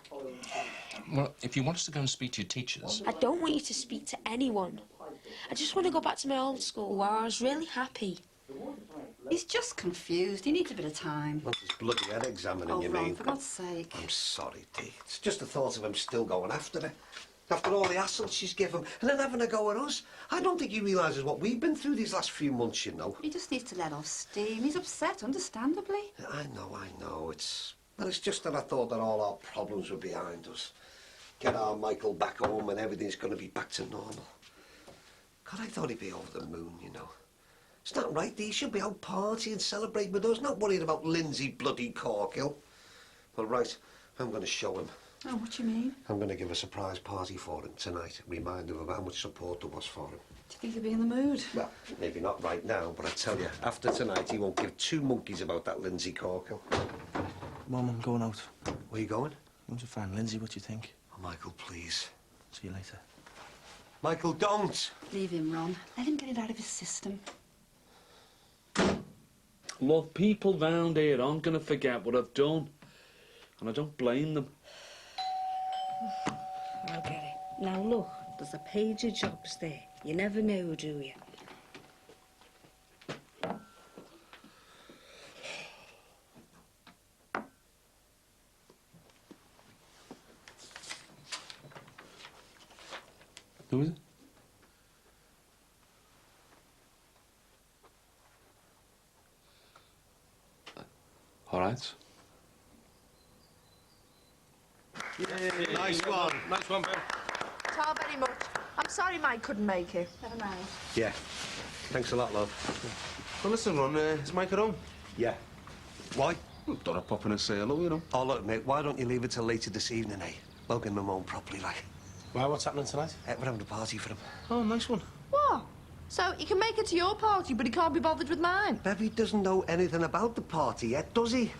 S: Well, if you want us to go and speak to your teachers...
B: I don't want you to speak to anyone. I just want to go back to my old school where I was really happy.
C: He's just confused. He needs a bit of time.
G: Not his bloody head examining,
C: Oh,
G: you
C: Ron,
G: mean?
C: for God's sake.
G: I'm sorry, Dee. It's just the thought of him still going after her. After all the hassle she's given, and then having a go at us. I don't think he realises what we've been through these last few months, you know.
C: He just needs to let off steam. He's upset, understandably.
G: I know. But it's just that I thought that all our problems were behind us. Get our Michael back home and everything's going to be back to normal. God, I thought he'd be over the moon, you know. It's not right. He should be out partying, celebrating with us, not worried about Lindsay bloody Corkill. Well, right, I'm going to show him.
C: Oh, what do you mean?
G: I'm going to give a surprise party for him tonight, remind him of how much support there was for him.
C: Do you think he'll be in the mood?
G: Well, maybe not right now, but I tell you, after tonight, he won't give two monkeys about that Lindsay Corkill.
M: Mum, I'm going out.
G: Where you going?
M: I'm to find Lindsay, what do you think?
G: Oh, Michael, please.
M: See you later.
G: Michael, don't!
C: Leave him, Ron. Let him get it out of his system.
D: Love, people round here aren't going to forget what I've done. And I don't blame them.
A: I'll get it. Now look, there's a page of jobs there. You never know, do you?
D: Who is it? All right.
G: Yay. Nice one.
N: Nice one, Ben.
F: Ta very much. I'm sorry Mike couldn't make it.
P: Never mind.
G: Yeah. Thanks a lot, love.
M: Well, listen, Ron, is Mike at home?
G: Yeah. Why?
M: Don't I pop in and say hello, you know?
G: Oh, look, mate, why don't you leave it till later this evening, eh? Welcome him home properly, like.
M: Why, what's happening tonight?
G: We're having a party for him.
M: Oh, nice one.
F: What? So he can make it to your party, but he can't be bothered with mine?
G: Bevy doesn't know anything about the party yet, does he?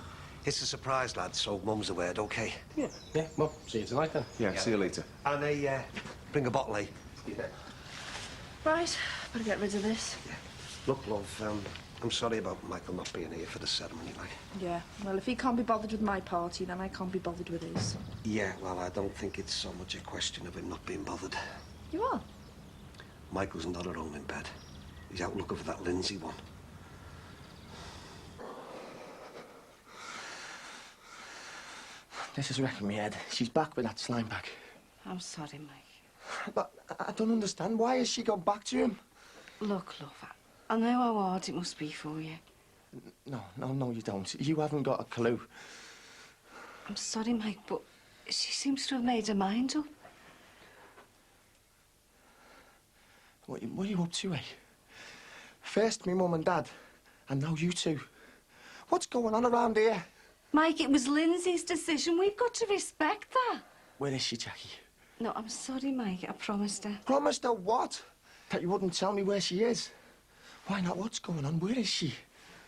G: It's a surprise, lad, so Mum's aware, okay?
M: Yeah, well, see you tonight then.
G: Yeah, see you later. And bring a bottle, eh? Yeah.
F: Right, better get rid of this.
G: Look, love, I'm sorry about Michael not being here for the ceremony, like.
F: Yeah, well, if he can't be bothered with my party, then I can't be bothered with his.
G: Yeah, well, I don't think it's so much a question of him not being bothered.
F: You are?
G: Michael's not at home in bed. He's out looking for that Lindsay one.
U: This is wrecking me head. She's back with that slime bag.
A: I'm sorry, Mike.
U: But I don't understand. Why has she gone back to him?
A: Look, love, I know how hard it must be for you.
U: No, you don't. You haven't got a clue.
A: I'm sorry, Mike, but she seems to have made her mind up.
U: What are you up to, eh? First me mum and dad, and now you two. What's going on around here?
A: Mike, it was Lindsay's decision. We've got to respect that.
U: Where is she, Jackie?
A: No, I'm sorry, Mike. I promised her.
U: Promised her what? That you wouldn't tell me where she is? Why not? What's going on? Where is she?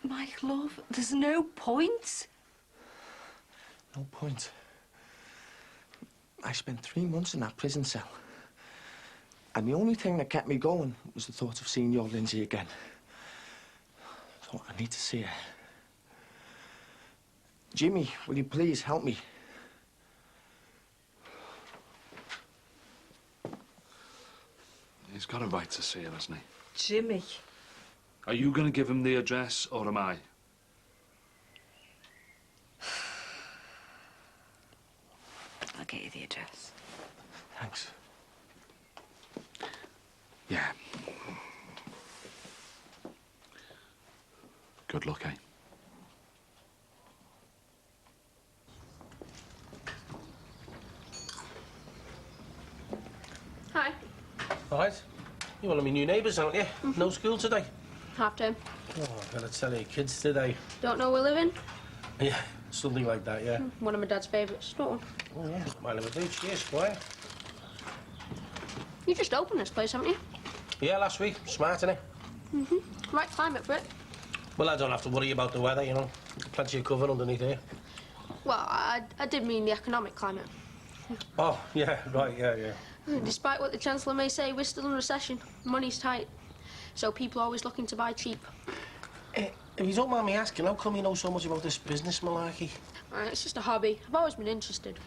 A: Mike, love, there's no point.
U: No point. I spent 3 months in that prison cell. And the only thing that kept me going was the thought of seeing your Lindsay again. So I need to see her. Jimmy, will you please help me?
D: He's got a right to see her, hasn't he?
A: Jimmy.
D: Are you going to give him the address, or am I?
A: I'll get you the address.
U: Thanks.
D: Yeah. Good luck, eh?
B: Hi.
N: All right. You're one of my new neighbours, aren't you? No school today?
B: Half term.
N: Oh, I've got to tell you, kids today.
B: Don't know where we're living?
N: Yeah, something like that, yeah.
B: One of my dad's favourites. Don't
N: Oh, yeah. Mine of a do. Cheers, quiet.
B: You just opened this place, haven't you?
N: Yeah, last week. Smart, innit?
B: Right climate for it.
N: Well, I don't have to worry about the weather, you know. Plenty of cover underneath here.
B: Well, I did mean the economic climate.
N: Oh, yeah, right, yeah.
B: Despite what the Chancellor may say, we're still in recession. Money's tight. So people are always looking to buy cheap.
N: If you don't mind me asking, how come you know so much about this business malarkey?
B: It's just a hobby. I've always been interested.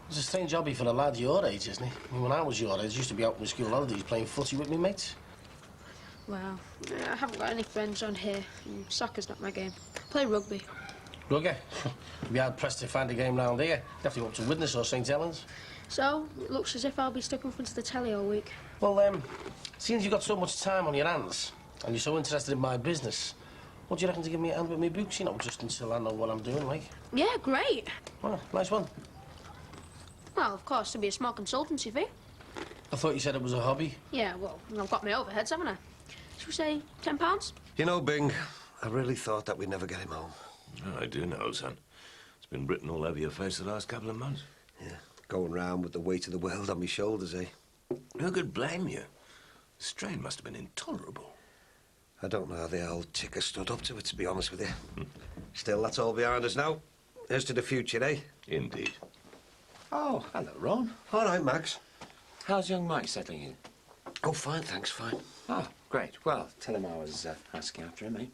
N: It's a strange hobby for a lad your age, isn't it? I mean, when I was your age, I used to be out in the school holidays playing footy with me mates.
B: Well, I haven't got any friends on here. Soccer's not my game. I play rugby.
N: Rugby? You'd be hard-pressed to find a game round here. You'd have to go up to Widnes or St Helens.
B: So, it looks as if I'll be stuck in front of the telly all week.
N: Well, seeing as you've got so much time on your hands, and you're so interested in my business, what do you reckon to give me a hand with my books, you know, just until I know what I'm doing, like?
B: Yeah, great.
N: Well, nice one.
B: Well, of course, there'll be a small consultancy fee.
T: I thought you said it was a hobby.
B: Yeah, well, I've got my overheads, haven't I? Should we say £10?
G: You know, Bing, I really thought that we'd never get him home.
Q: Oh, I do know, son. It's been written all over your face the last couple of months.
G: Yeah, going round with the weight of the world on my shoulders, eh?
Q: Who could blame you? The strain must have been intolerable.
G: I don't know how the old ticker stood up to it, to be honest with you. Still, that's all behind us now. Here's to the future, eh?
Q: Indeed.
R: Oh, hello, Ron.
G: All right, Max.
R: How's young Mike settling in?
G: Oh, fine, thanks, fine.
R: Oh, great. Well, tell him I was asking after him, eh?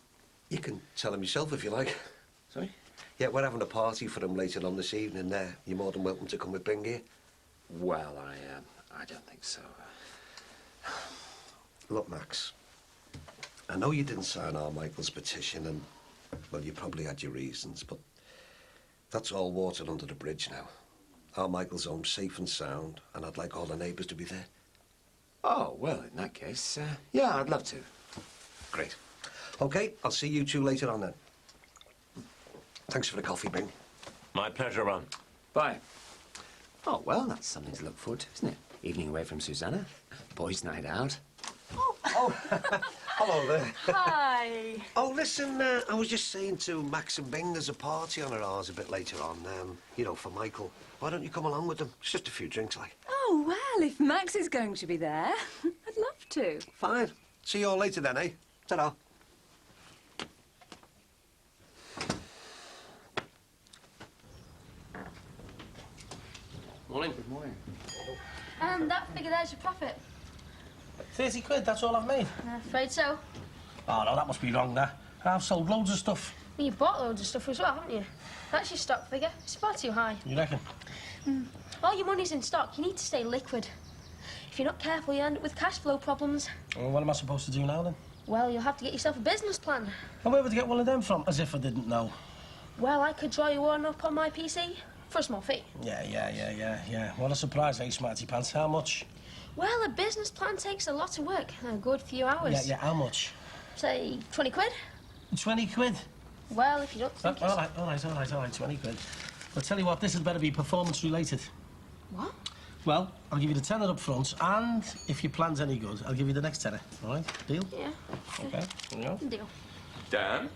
G: You can tell him yourself if you like.
R: Sorry?
G: Yeah, we're having a party for him later on this evening there. You're more than welcome to come with Bing here.
R: Well, I don't think so.
G: Look, Max, I know you didn't sign Michael's petition and, well, you probably had your reasons, but that's all water under the bridge now. Michael's home safe and sound, and I'd like all the neighbours to be there.
R: Oh, well, in that case, yeah, I'd love to.
G: Great. OK, I'll see you two later on then. Thanks for the coffee, Bing.
Q: My pleasure, Ron.
R: Bye. Oh, well, that's something to look forward to, isn't it? Evening away from Susanna, boys' night out.
G: Oh, hello there.
B: Hi.
G: Oh, listen, I was just saying to Max and Bing, there's a party on at ours a bit later on, you know, for Michael. Why don't you come along with them? It's just a few drinks, like.
L: Oh, well, if Max is going to be there, I'd love to.
G: Fine. See you all later then, eh? Ta-da.
T: Morning.
R: Good morning.
B: And that figure there's your profit.
T: 30 quid, that's all I've made.
B: Afraid so.
T: Oh, no, that must be wrong, that. I've sold loads of stuff.
B: Well, you bought loads of stuff as well, haven't you? That's your stock figure. It's far too high.
T: You reckon?
B: All your money's in stock. You need to stay liquid. If you're not careful, you end up with cash flow problems.
T: Well, what am I supposed to do now, then?
B: Well, you'll have to get yourself a business plan.
T: And where would I get one of them from? As if I didn't know.
B: Well, I could draw you one up on my PC for a small fee.
T: Yeah. What a surprise, eh, Smarty Pants? How much?
B: Well, a business plan takes a lot of work. A good few hours.
T: Yeah, how much?
B: Say, 20 quid?
T: 20 quid?
B: Well, if you don't think
T: all right, 20 quid. I'll tell you what, this had better be performance-related.
B: What?
T: Well, I'll give you the tenner up front, and if your plan's any good, I'll give you the next tenner. All right? Deal?
B: Yeah.
T: OK, here we go.
B: Deal.
S: Dan,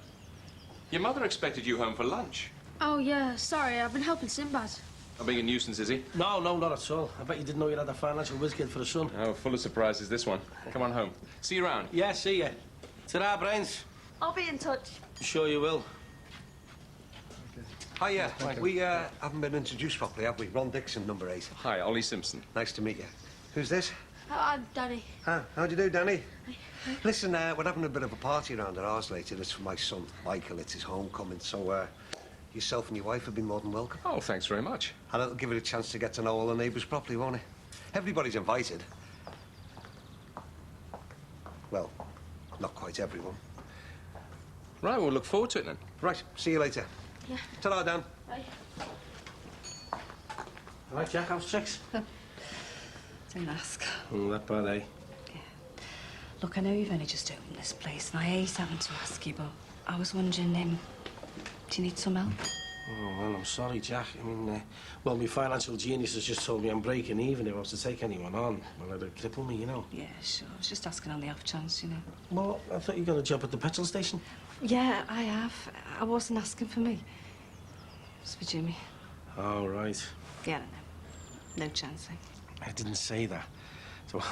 S: your mother expected you home for lunch.
B: Oh, yeah, sorry, I've been helping Sinbad.
S: I'm being a nuisance, is he?
T: No, not at all. I bet you didn't know you had a financial whiz kid for a son.
S: Oh, full of surprises, this one. Come on home. See you around.
T: Yeah, see ya. Ta-ra, brains.
B: I'll be in touch.
T: Sure you will.
G: Hiya. We haven't been introduced properly, have we? Ron Dixon, number 8.
S: Hi, Ollie Simpson.
G: Nice to meet you. Who's this?
B: I'm Danny.
G: How do you do, Danny? Listen, we're having a bit of a party around at ours later. It's for my son, Michael. It's his homecoming, so yourself and your wife have been more than welcome.
S: Oh, thanks very much.
G: And it'll give it a chance to get to know all the neighbours properly, won't it? Everybody's invited. Well, not quite everyone.
S: Right, we'll look forward to it then.
G: Right, see you later.
B: Yeah.
G: Ta-ra, Dan.
B: Bye.
T: All right, Jack, how's tricks?
A: Don't ask.
T: That bad, eh?
A: Look, I know you've only just opened this place, and I hate having to ask you, but I was wondering, do you need some help?
T: Oh, well, I'm sorry, Jack. I mean, well, my financial genius has just told me I'm breaking even. If I was to take anyone on, well, it'd cripple me, you know.
A: Yeah, sure. I was just asking on the off chance, you know.
T: Well, I thought you got a job at the petrol station.
A: Yeah, I have. I wasn't asking for me. It was for Jimmy.
T: Oh, right.
A: Yeah, no chance, eh?
T: I didn't say that. So, I'm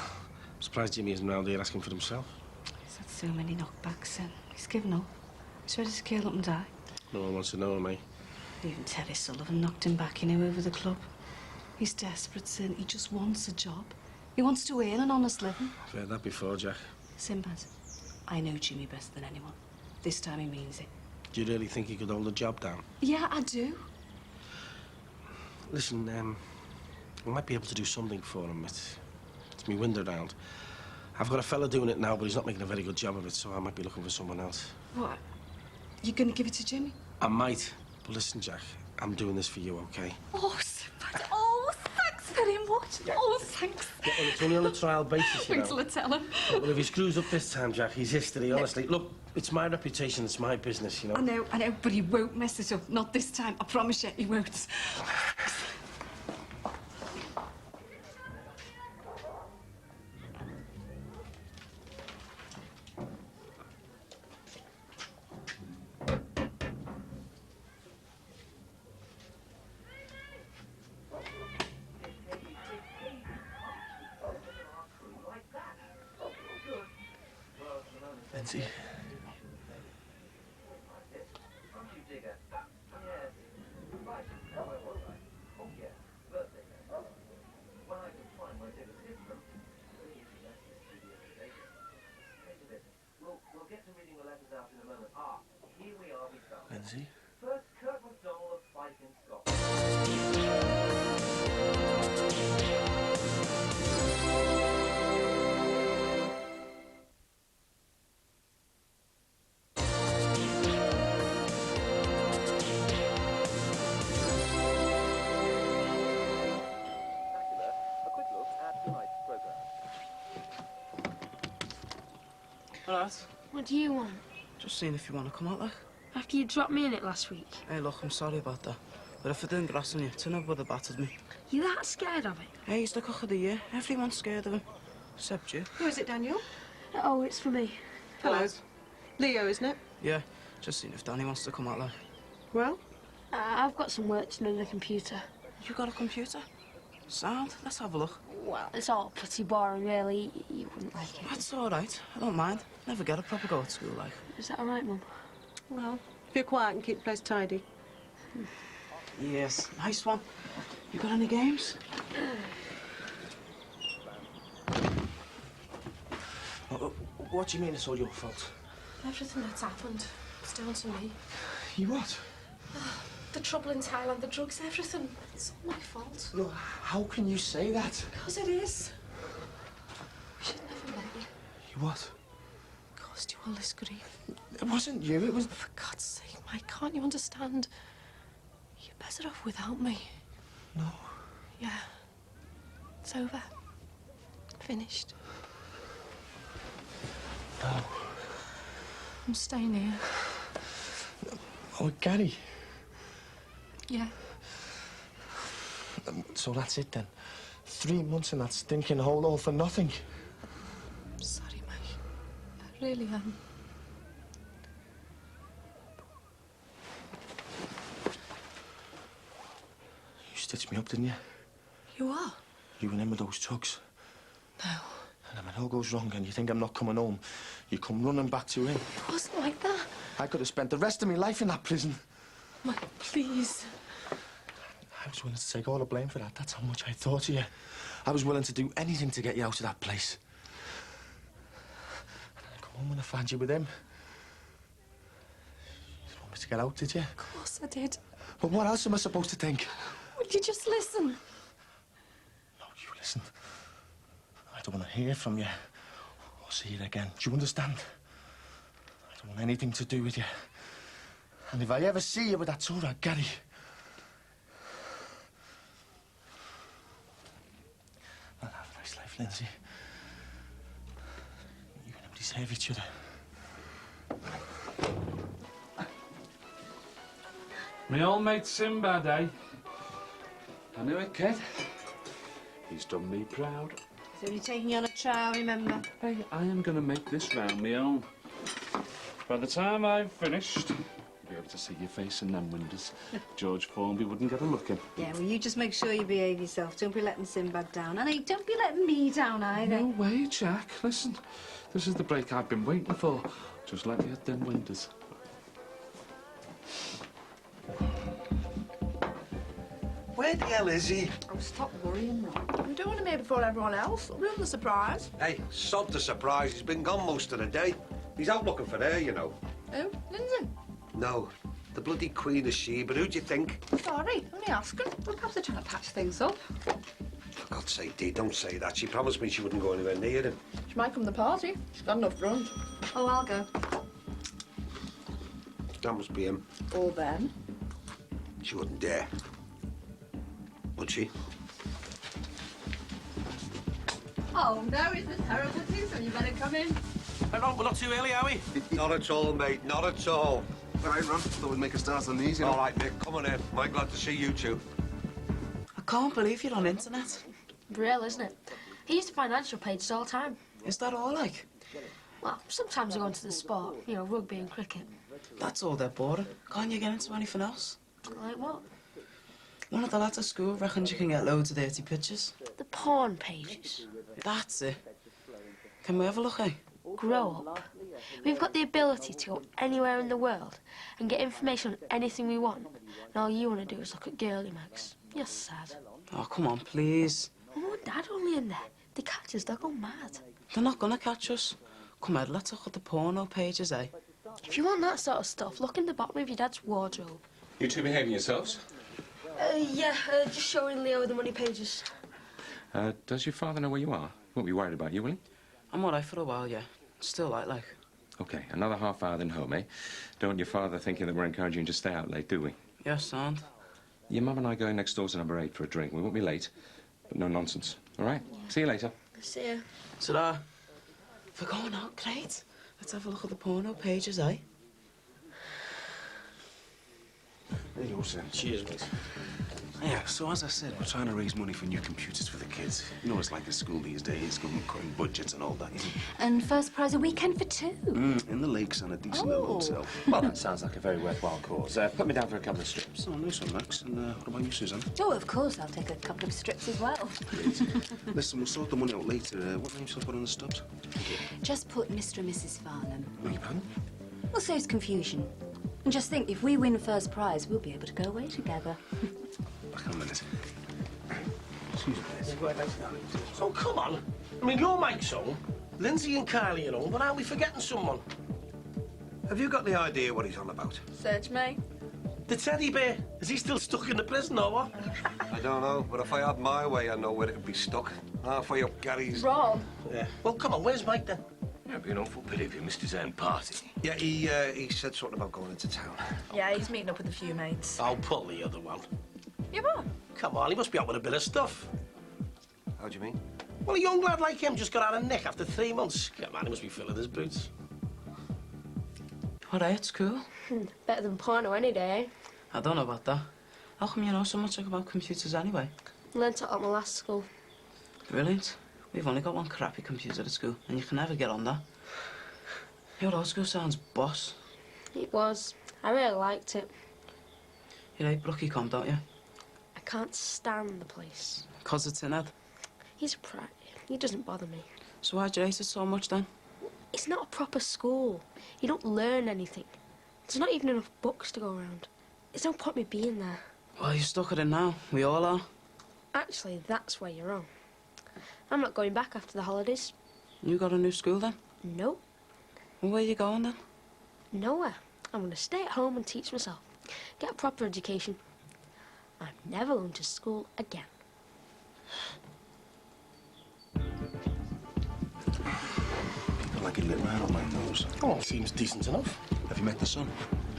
T: surprised Jimmy isn't around here asking for himself.
A: He's had so many knockbacks, and he's given up. He's ready to curl up and die.
T: No one wants to know him, eh?
A: Even Terry Sullivan knocked him back, you know, over the club. He's desperate, son. He just wants a job. He wants to earn an honest living.
T: I've heard that before, Jack.
A: Sinbad, I know Jimmy better than anyone. This time he means it.
T: Do you really think he could hold the job down?
A: Yeah, I do.
T: Listen, I might be able to do something for him. It's me window round. I've got a fella doing it now, but he's not making a very good job of it, so I might be looking for someone else.
A: What? You gonna give it to Jimmy?
T: I might. But listen, Jack, I'm doing this for you, OK?
A: Oh, Sinbad. Oh, thanks very much. Yeah. Oh, thanks.
T: Yeah, well, it's only on a trial basis, you know.
A: Wait till I tell him.
T: Well, if he screws up this time, Jack, he's history, honestly. Look, it's my reputation, it's my business, you know.
A: I know, but he won't mess it up. Not this time. I promise you, he won't.
U: Lindsay. Lindsay?
T: All right.
B: What do you want?
T: Just seeing if you want to come out, like.
B: After you dropped me in it last week.
T: Hey, look, I'm sorry about that. But if I didn't grass on you, Tina would have battered me.
B: You that scared of it?
T: Hey, he's the cock of the year. Everyone's scared of him. Except you.
I: Who is it, Daniel?
B: Oh, it's for me.
I: Hello. Leo, isn't it?
T: Yeah, just seeing if Danny wants to come out, like.
I: Well?
B: I've got some work to do on the computer.
T: You got a computer? Sound? Let's have a look.
B: Well, it's all pretty boring, really. You wouldn't like it.
T: That's all right. I don't mind. Never get a proper go at school, like.
B: Is that all right, Mum?
I: Well, if you're quiet and keep the place tidy.
T: Yes, nice one. You got any games? What do you mean it's all your fault?
O: Everything that's happened, it's down to me.
U: You what?
O: The trouble in Thailand, the drugs, everything. It's all my fault.
U: No, how can you say that?
O: Because it is. We should never met you.
U: You what?
O: Caused you all this grief.
U: It wasn't you, it was...
O: For God's sake, Mike, can't you understand? You're better off without me.
U: No.
O: Yeah. It's over. Finished.
U: No.
O: I'm staying here.
U: Oh, Gary.
O: Yeah.
U: So that's it then. 3 months in that stinking hole all for nothing.
O: I'm sorry, Mike. I really am.
U: You stitched me up, didn't you?
O: You are?
U: You went in with those tugs.
O: No.
U: And when all goes wrong and you think I'm not coming home, you come running back to him.
O: It wasn't like that.
U: I could have spent the rest of my life in that prison.
O: Mike, please.
U: I was willing to take all the blame for that. That's how much I thought of you. I was willing to do anything to get you out of that place. And I'd come home and I find you with him. You didn't want me to get out, did you?
O: Of course I did.
U: But what else am I supposed to think?
O: Would you just listen?
U: No, you listen. I don't want to hear from you or see you again. Do you understand? I don't want anything to do with you. And if I ever see you with that all right, Gary. Well, have a nice life, Lindsay. You and him deserve each other.
D: My old mate Sinbad, eh? I knew it, kid. He's done me proud.
A: He's only taking you on a trial, remember?
D: Hey, I am going to make this round my own. By the time I've finished, you'll be able to see your face in them windows. George Formby wouldn't get a look in.
A: Yeah, well, you just make sure you behave yourself. Don't be letting Sinbad down. And hey, don't be letting me down either.
D: No way, Jack. Listen, this is the break I've been waiting for. Just let me at them windows.
G: Where the hell is he?
F: Oh, stop worrying, Ron. I'm doing him here before everyone else. Ruin the surprise.
G: Hey, sod the surprise. He's been gone most of the day. He's out looking for her, you know.
F: Who? Lindsay?
G: No, the bloody Queen of Sheba. Who do you think?
F: Sorry, only asking. Well, perhaps they're trying to patch things up.
G: For God's sake, Dee, don't say that. She promised me she wouldn't go anywhere near him.
F: She might come to the party. She's got enough grunt.
A: Oh, I'll go.
G: That must be him.
F: Or them.
G: She wouldn't dare. Would she?
F: Oh, no, it's a terrible season. You better come in.
M: Hang on, we're not too early, are we?
G: Not at all, mate. Not at all.
M: All right, Ron. Thought we'd make a start on these, you know.
G: All right, Nick. Come on in. I'm glad to see you two.
T: I can't believe you're on internet.
B: Real, isn't it? He used to financial pages all the time.
T: Is that all like?
B: Well, sometimes I go into the sport, you know, rugby and cricket.
T: That's all dead boring. Can't you get into anything else?
B: Like what?
T: One of the lads at school reckons you can get loads of dirty pictures.
B: The porn pages.
T: That's it. Can we have a look, eh?
B: Grow up. We've got the ability to go anywhere in the world and get information on anything we want. And all you want to do is look at girly mags. You're sad.
T: Oh, come on, please.
B: Mum and Dad are only in there. They catch us, they'll go mad.
T: They're not gonna catch us. Come on, let's look at the porno pages, eh?
B: If you want that sort of stuff, look in the bottom of your dad's wardrobe.
S: You two behaving yourselves?
B: Yeah, just showing Leo the money pages.
S: Does your father know where you are? Won't be worried about you, will he?
T: I'm all right for a while, yeah. Still like.
S: Okay, another half hour then home, eh? Don't want your father thinking that we're encouraging you to stay out late, do we?
T: Yes, and?
S: Your mum and I going next door to number 8 for a drink. We won't be late, but no nonsense. All right? See you later.
B: See ya.
T: Ta-da. If we're going out, great. Let's have a look at the porno pages, eh?
M: There you go, Sam.
N: Cheers, mate.
M: Yeah, so as I said, we're trying to raise money for new computers for the kids. You know, it's like at school these days, government cutting budgets and all that.
L: And first prize a weekend for 2.
M: In the lakes and a decent little hotel.
R: Well, that sounds like a very worthwhile cause. Put me down for a couple of strips.
M: Oh, nice one, Max. And what about you, Susan?
L: Oh, of course, I'll take a couple of strips as well.
M: Great. Listen, we'll sort the money out later. What name shall I put on the stubs?
L: Just put Mr. and Mrs. Farnham.
M: Beg your pardon?
L: Well, saves confusion. And just think, if we win first prize, we'll be able to go away together.
M: Back in a minute. Excuse me, please.
N: So come on. I mean, you're Mike's home. Lindsay and Kylie are home, but aren't we forgetting someone?
G: Have you got the idea what he's on about?
F: Search me.
N: The teddy bear. Is he still stuck in the prison or what?
G: I don't know, but if I had my way, I know where it'd be stuck. Halfway up Gary's.
F: Ron.
N: Yeah. Well, come on, where's Mike then?
Q: It'd be an awful pity if he missed his own party.
G: Yeah, he said something about going into town.
F: Yeah, he's meeting up with a few mates.
N: I'll pull the other one.
F: You what?
N: Come on, he must be out with a bit of stuff.
G: How do you mean?
N: Well, a young lad like him just got out of nick after 3 months. Come on, he must be filling his boots.
T: All right, it's cool.
B: Better than porno any day,
T: I don't know about that. How come you know so much about computers anyway?
B: Learned it at my last school.
T: Brilliant. We've only got one crappy computer at school, and you can never get on that. Your old school sounds boss.
B: It was. I really liked it.
T: You like Brookie, don't you?
B: I can't stand the place.
T: 'Cause it's in Ed.
B: He's a prat. He doesn't bother me.
T: So why'd you hate it so much then?
B: It's not a proper school. You don't learn anything. There's not even enough books to go around. There's no point me being there.
T: Well, you're stuck at it now. We all are.
B: Actually, that's where you're wrong. I'm not going back after the holidays.
T: You got a new school then?
B: Nope.
T: Well, where are you going then?
B: Nowhere. I'm going to stay at home and teach myself. Get a proper education. I'm never going to school again.
M: People like it lit right on my nose.
N: Oh, seems decent enough.
M: Have you met the son?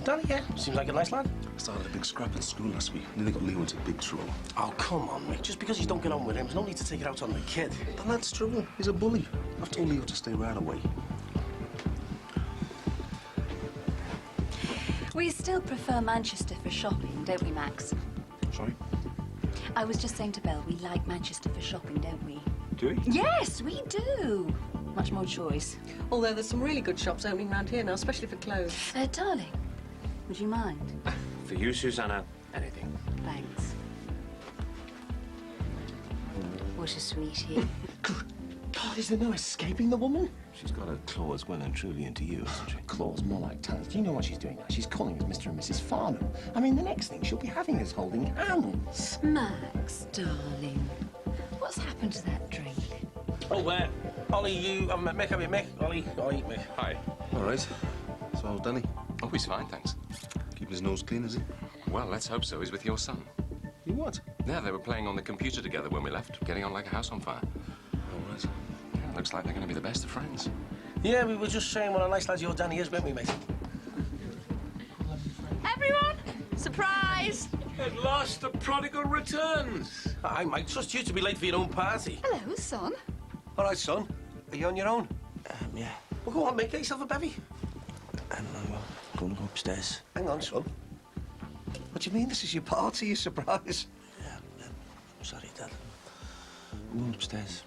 N: Danny, yeah. Seems like a nice lad.
M: Started a big scrap at school last week. Nearly got Leo into big trouble.
N: Oh, come on, mate. Just because you don't get on with him, there's no need to take it out on the kid.
M: But that's true. He's a bully. I've told Leo to stay right away.
L: We still prefer Manchester for shopping, don't we, Max?
M: Sorry?
L: I was just saying to Belle, we like Manchester for shopping, don't we?
M: Do we?
L: Yes, we do. Much more choice.
I: Although there's some really good shops opening around here now, especially for clothes.
L: Darling, would you mind?
R: For you, Susanna, anything.
L: Thanks. What a sweetie.
Q: God, is there no escaping the woman? She's got her claws well and truly into you, hasn't she?
K: Claws, more like talons. Do you know what she's doing now? She's calling us Mr. and Mrs. Farnham. I mean, the next thing she'll be having us holding hands.
L: Max, darling, what's happened to that drink?
N: Oh, Ollie, you... Mick, have you, Mick? Ollie, Mick.
S: Hi.
M: All right. So how's Danny?
S: Oh, he's fine, thanks.
M: Keeping his nose clean, is he?
S: Well, let's hope so. He's with your son.
M: You what?
S: Yeah, they were playing on the computer together when we left, getting on like a house on fire.
M: All right.
S: Yeah, looks like they're going to be the best of friends.
N: Yeah, we were just saying what a nice lad your Danny is, weren't we, mate?
F: Everyone, surprise!
Q: At last, the prodigal returns.
N: I might trust you to be late for your own party.
L: Hello, son.
G: All right, son. Are you on your own?
N: Yeah. Well, go on, mate. Get yourself a bevy.
M: I'm going to go upstairs.
G: Hang on, son. What do you mean? This is your party, your surprise.
M: Yeah. Sorry, Dad. I'm going upstairs.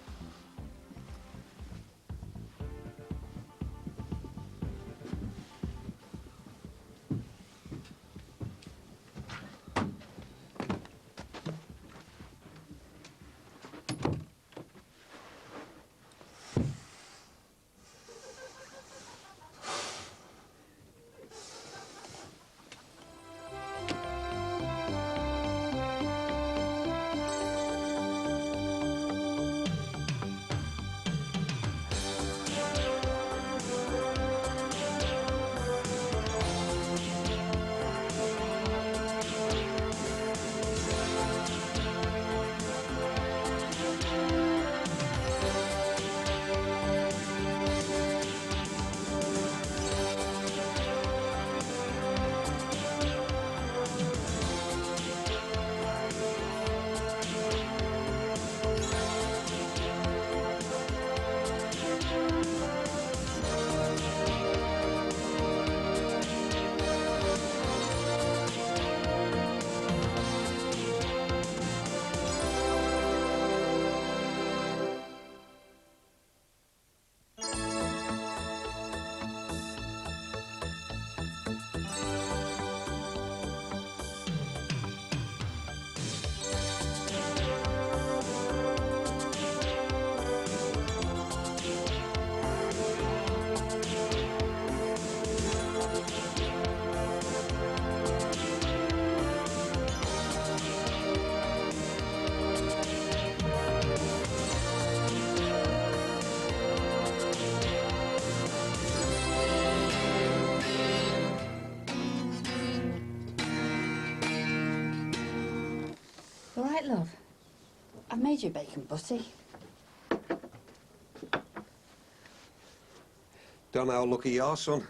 A: right, love?
C: I've made you bacon butty.
G: Don't know how lucky you are, son.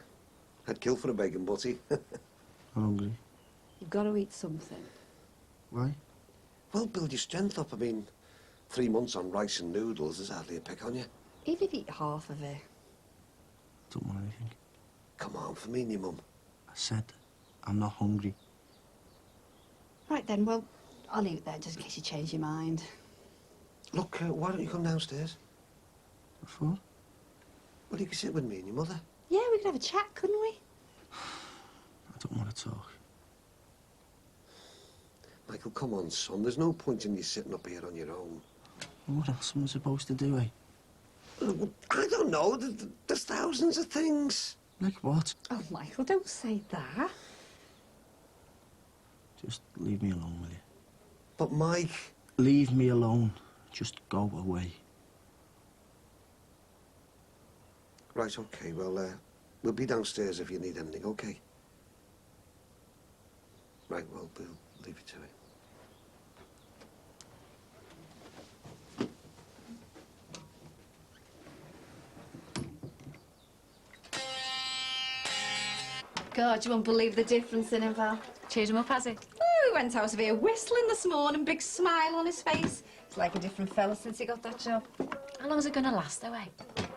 G: I'd kill for a bacon butty.
U: I'm hungry.
C: You've got to eat something.
U: Why?
G: Well, build your strength up. I mean, 3 months on rice and noodles is hardly a pick on you.
C: Even if you eat half of it.
U: Don't want anything.
G: Come on, for me and your mum.
U: I said I'm not hungry.
C: Right then, well, I'll leave it there just in case you change your mind.
G: Look, why don't you come downstairs?
U: What for?
G: Well, you can sit with me and your mother.
C: Yeah, we could have a chat, couldn't we?
U: I don't want to talk.
G: Michael, come on, son. There's no point in you sitting up here on your own.
U: What else am I supposed to do, eh?
G: I don't know. There's thousands of things.
U: Like what?
A: Oh, Michael, don't say that.
U: Just leave me alone, will you?
G: But, Mike...
U: Leave me alone. Just go away.
G: Right, OK. Well, we'll be downstairs if you need anything, OK? Right, well, we'll leave you to it.
A: God, you won't believe the difference in him, Val.
L: Cheered him up, has he?
A: Oh, he went out of here whistling this morning, big smile on his face. It's like a different fella since he got that job.
L: How long's it going to last, though, eh?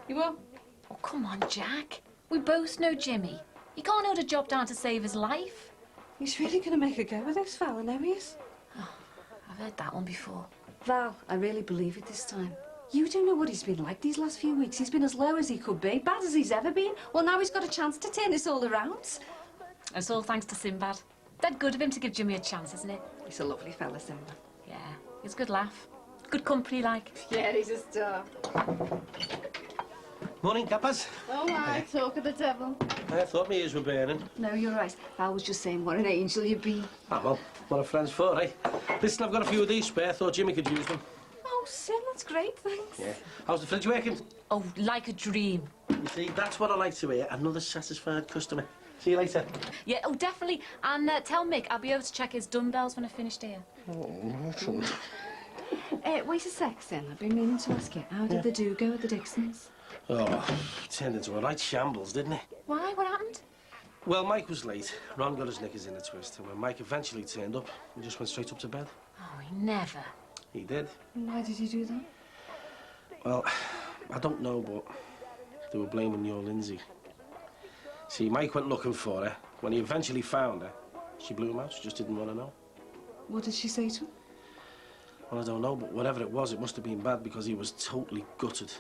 A: You will?
L: Oh, come on, Jack. We both know Jimmy. He can't hold a job down to save his life.
A: He's really going to make a go of this fella, now he is.
L: Oh, I've heard that one before.
A: Val, I really believe it this time. You don't know what he's been like these last few weeks. He's been as low as he could be, bad as he's ever been. Well, now he's got a chance to turn this all around.
L: It's all thanks to Sinbad. Dead good of him to give Jimmy a chance, isn't it?
A: He's a lovely fella, Sinbad.
L: Yeah, he's a good laugh. Good company, like.
A: Yeah, he's a star.
T: Morning, Cappers.
A: Oh, my, talk of the devil.
T: I thought my ears were burning.
A: No, you're right. Val was just saying what an angel you've been.
T: Ah, well, what are friends for, eh? Listen, I've got a few of these spare. Thought Jimmy could use them.
A: Oh, Sin, that's great, thanks.
T: Yeah. How's the fridge working?
L: Oh, like a dream.
T: You see, that's what I like to hear. Another satisfied customer. See you later.
L: Yeah, oh, definitely. And tell Mick I'll be over to check his dumbbells when I've finished here.
T: Oh,
A: Wait a sec, Sin. I've been meaning to ask you, how did the do go at the Dixons?
T: Oh, turned into a right shambles, didn't it?
L: Why? What happened?
T: Well, Mike was late. Ron got his knickers in a twist, and when Mike eventually turned up, we just went straight up to bed.
L: Oh, he never.
T: He did.
A: Why did you do that?
T: Well, I don't know, but they were blaming your Lindsay. See, Mike went looking for her. When he eventually found her, she blew him out. She just didn't want to know.
A: What did she say to him?
T: Well, I don't know, but whatever it was, it must have been bad because he was totally gutted.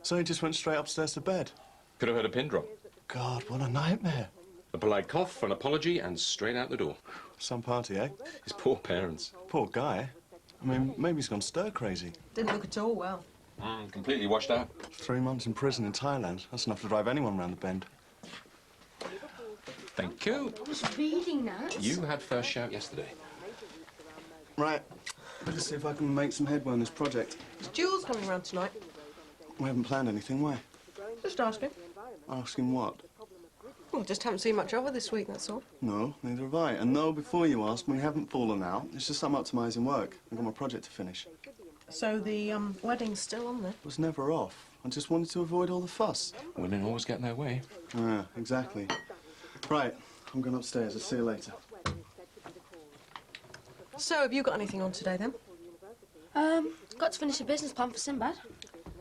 H: So he just went straight upstairs to bed?
S: Could have had a pin drop.
H: God, what a nightmare.
S: A polite cough, an apology, and straight out the door.
H: Some party, eh?
S: His poor parents.
H: Poor guy. I mean, maybe he's gone stir-crazy.
I: Didn't look at all well.
S: Completely washed out.
H: 3 months in prison in Thailand. That's enough to drive anyone round the bend.
S: Thank you.
B: I was reading that.
S: You had first shout yesterday.
H: Right. Let's see if I can make some headway on this project.
I: Is Jules coming round tonight?
H: We haven't planned anything. Why?
I: Just asking.
H: Asking what?
I: Well, just haven't seen much of her this week, that's all.
H: No, neither have I. And no, before you ask, we haven't fallen out. It's just I'm optimising work. I've got my project to finish.
I: So the wedding's still on there?
H: It was never off. I just wanted to avoid all the fuss.
S: Women always get their way.
H: Yeah, exactly. Right, I'm going upstairs. I'll see you later.
I: So, have you got anything on today, then?
B: Got to finish a business plan for Sinbad.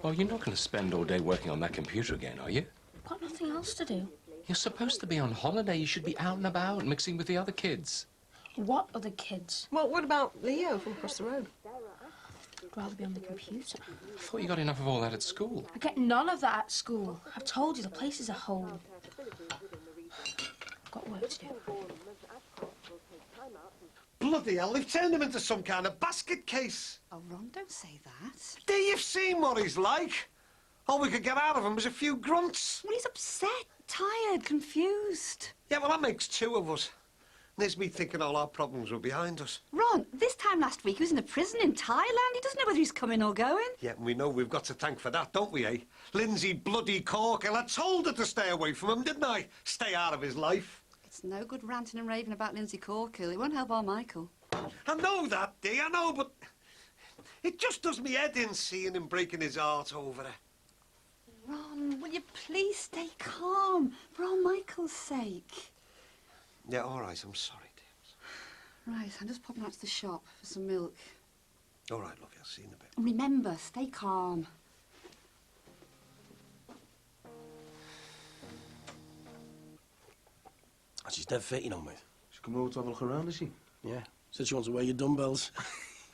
S: Well, you're not going to spend all day working on that computer again, are you?
B: Got nothing else to do.
S: You're supposed to be on holiday. You should be out and about, mixing with the other kids.
B: What other kids?
I: Well, what about Leo from across the road?
B: I'd rather be on the computer.
S: I thought you got enough of all that at school.
B: I get none of that at school. I've told you, the place is a hole. I've got work to do.
G: Bloody hell, they've turned him into some kind of basket case.
C: Oh, Ron, don't say that.
G: There, you've seen what he's like. All we could get out of him was a few grunts.
C: Well, he's upset, tired, confused.
G: Yeah, well, that makes 2 of us. There's me thinking all our problems were behind us.
C: Ron, this time last week he was in a prison in Thailand. He doesn't know whether he's coming or going.
G: Yeah, and we know we've got to thank for that, don't we, eh? Lindsay bloody Corkill, I told her to stay away from him, didn't I? Stay out of his life.
C: It's no good ranting and raving about Lindsay Corkill. It won't help our Michael.
G: I know that, Dee, I know, but it just does me head in seeing him breaking his heart over her.
C: Ron, will you please stay calm, for our Michael's sake?
G: Yeah, all right, I'm sorry, Dee.
C: Right, I'm just popping out to the shop for some milk.
G: All right, love you, I'll see you in a bit.
C: And remember, stay calm.
T: She's dead fit, you know, mate.
H: She come over to have a look around, is she?
T: Yeah. Said she wants to wear your dumbbells.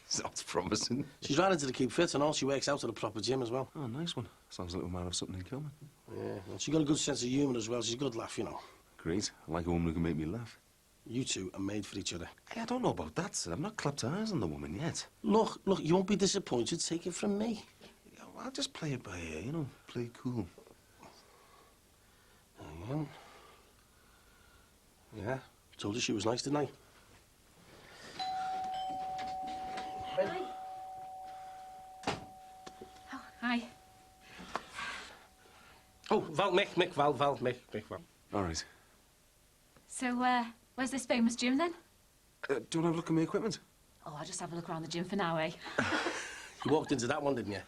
H: Sounds promising.
T: She's right into the keep fit and all. She works out at a proper gym as well.
H: Oh, nice one. Sounds like we might have something in common.
T: Yeah, and she got a good sense of humour as well. She's a good laugh, you know.
H: Great. I like a woman who can make me laugh.
T: You two are made for each other.
H: Hey, I don't know about that, sir. I've not clapped eyes on the woman yet.
T: Look, you won't be disappointed. Take it from me.
H: Yeah, well, I'll just play it by ear, you know. Play it cool.
T: Yeah. Told her she was nice, didn't I?
L: Hi. Oh, hi.
T: Oh, Val, Mick, Val.
H: All right.
L: So, where's this famous gym, then?
H: Do you want to have a look at my equipment?
L: Oh, I'll just have a look around the gym for now, eh?
T: You walked into that one, didn't you?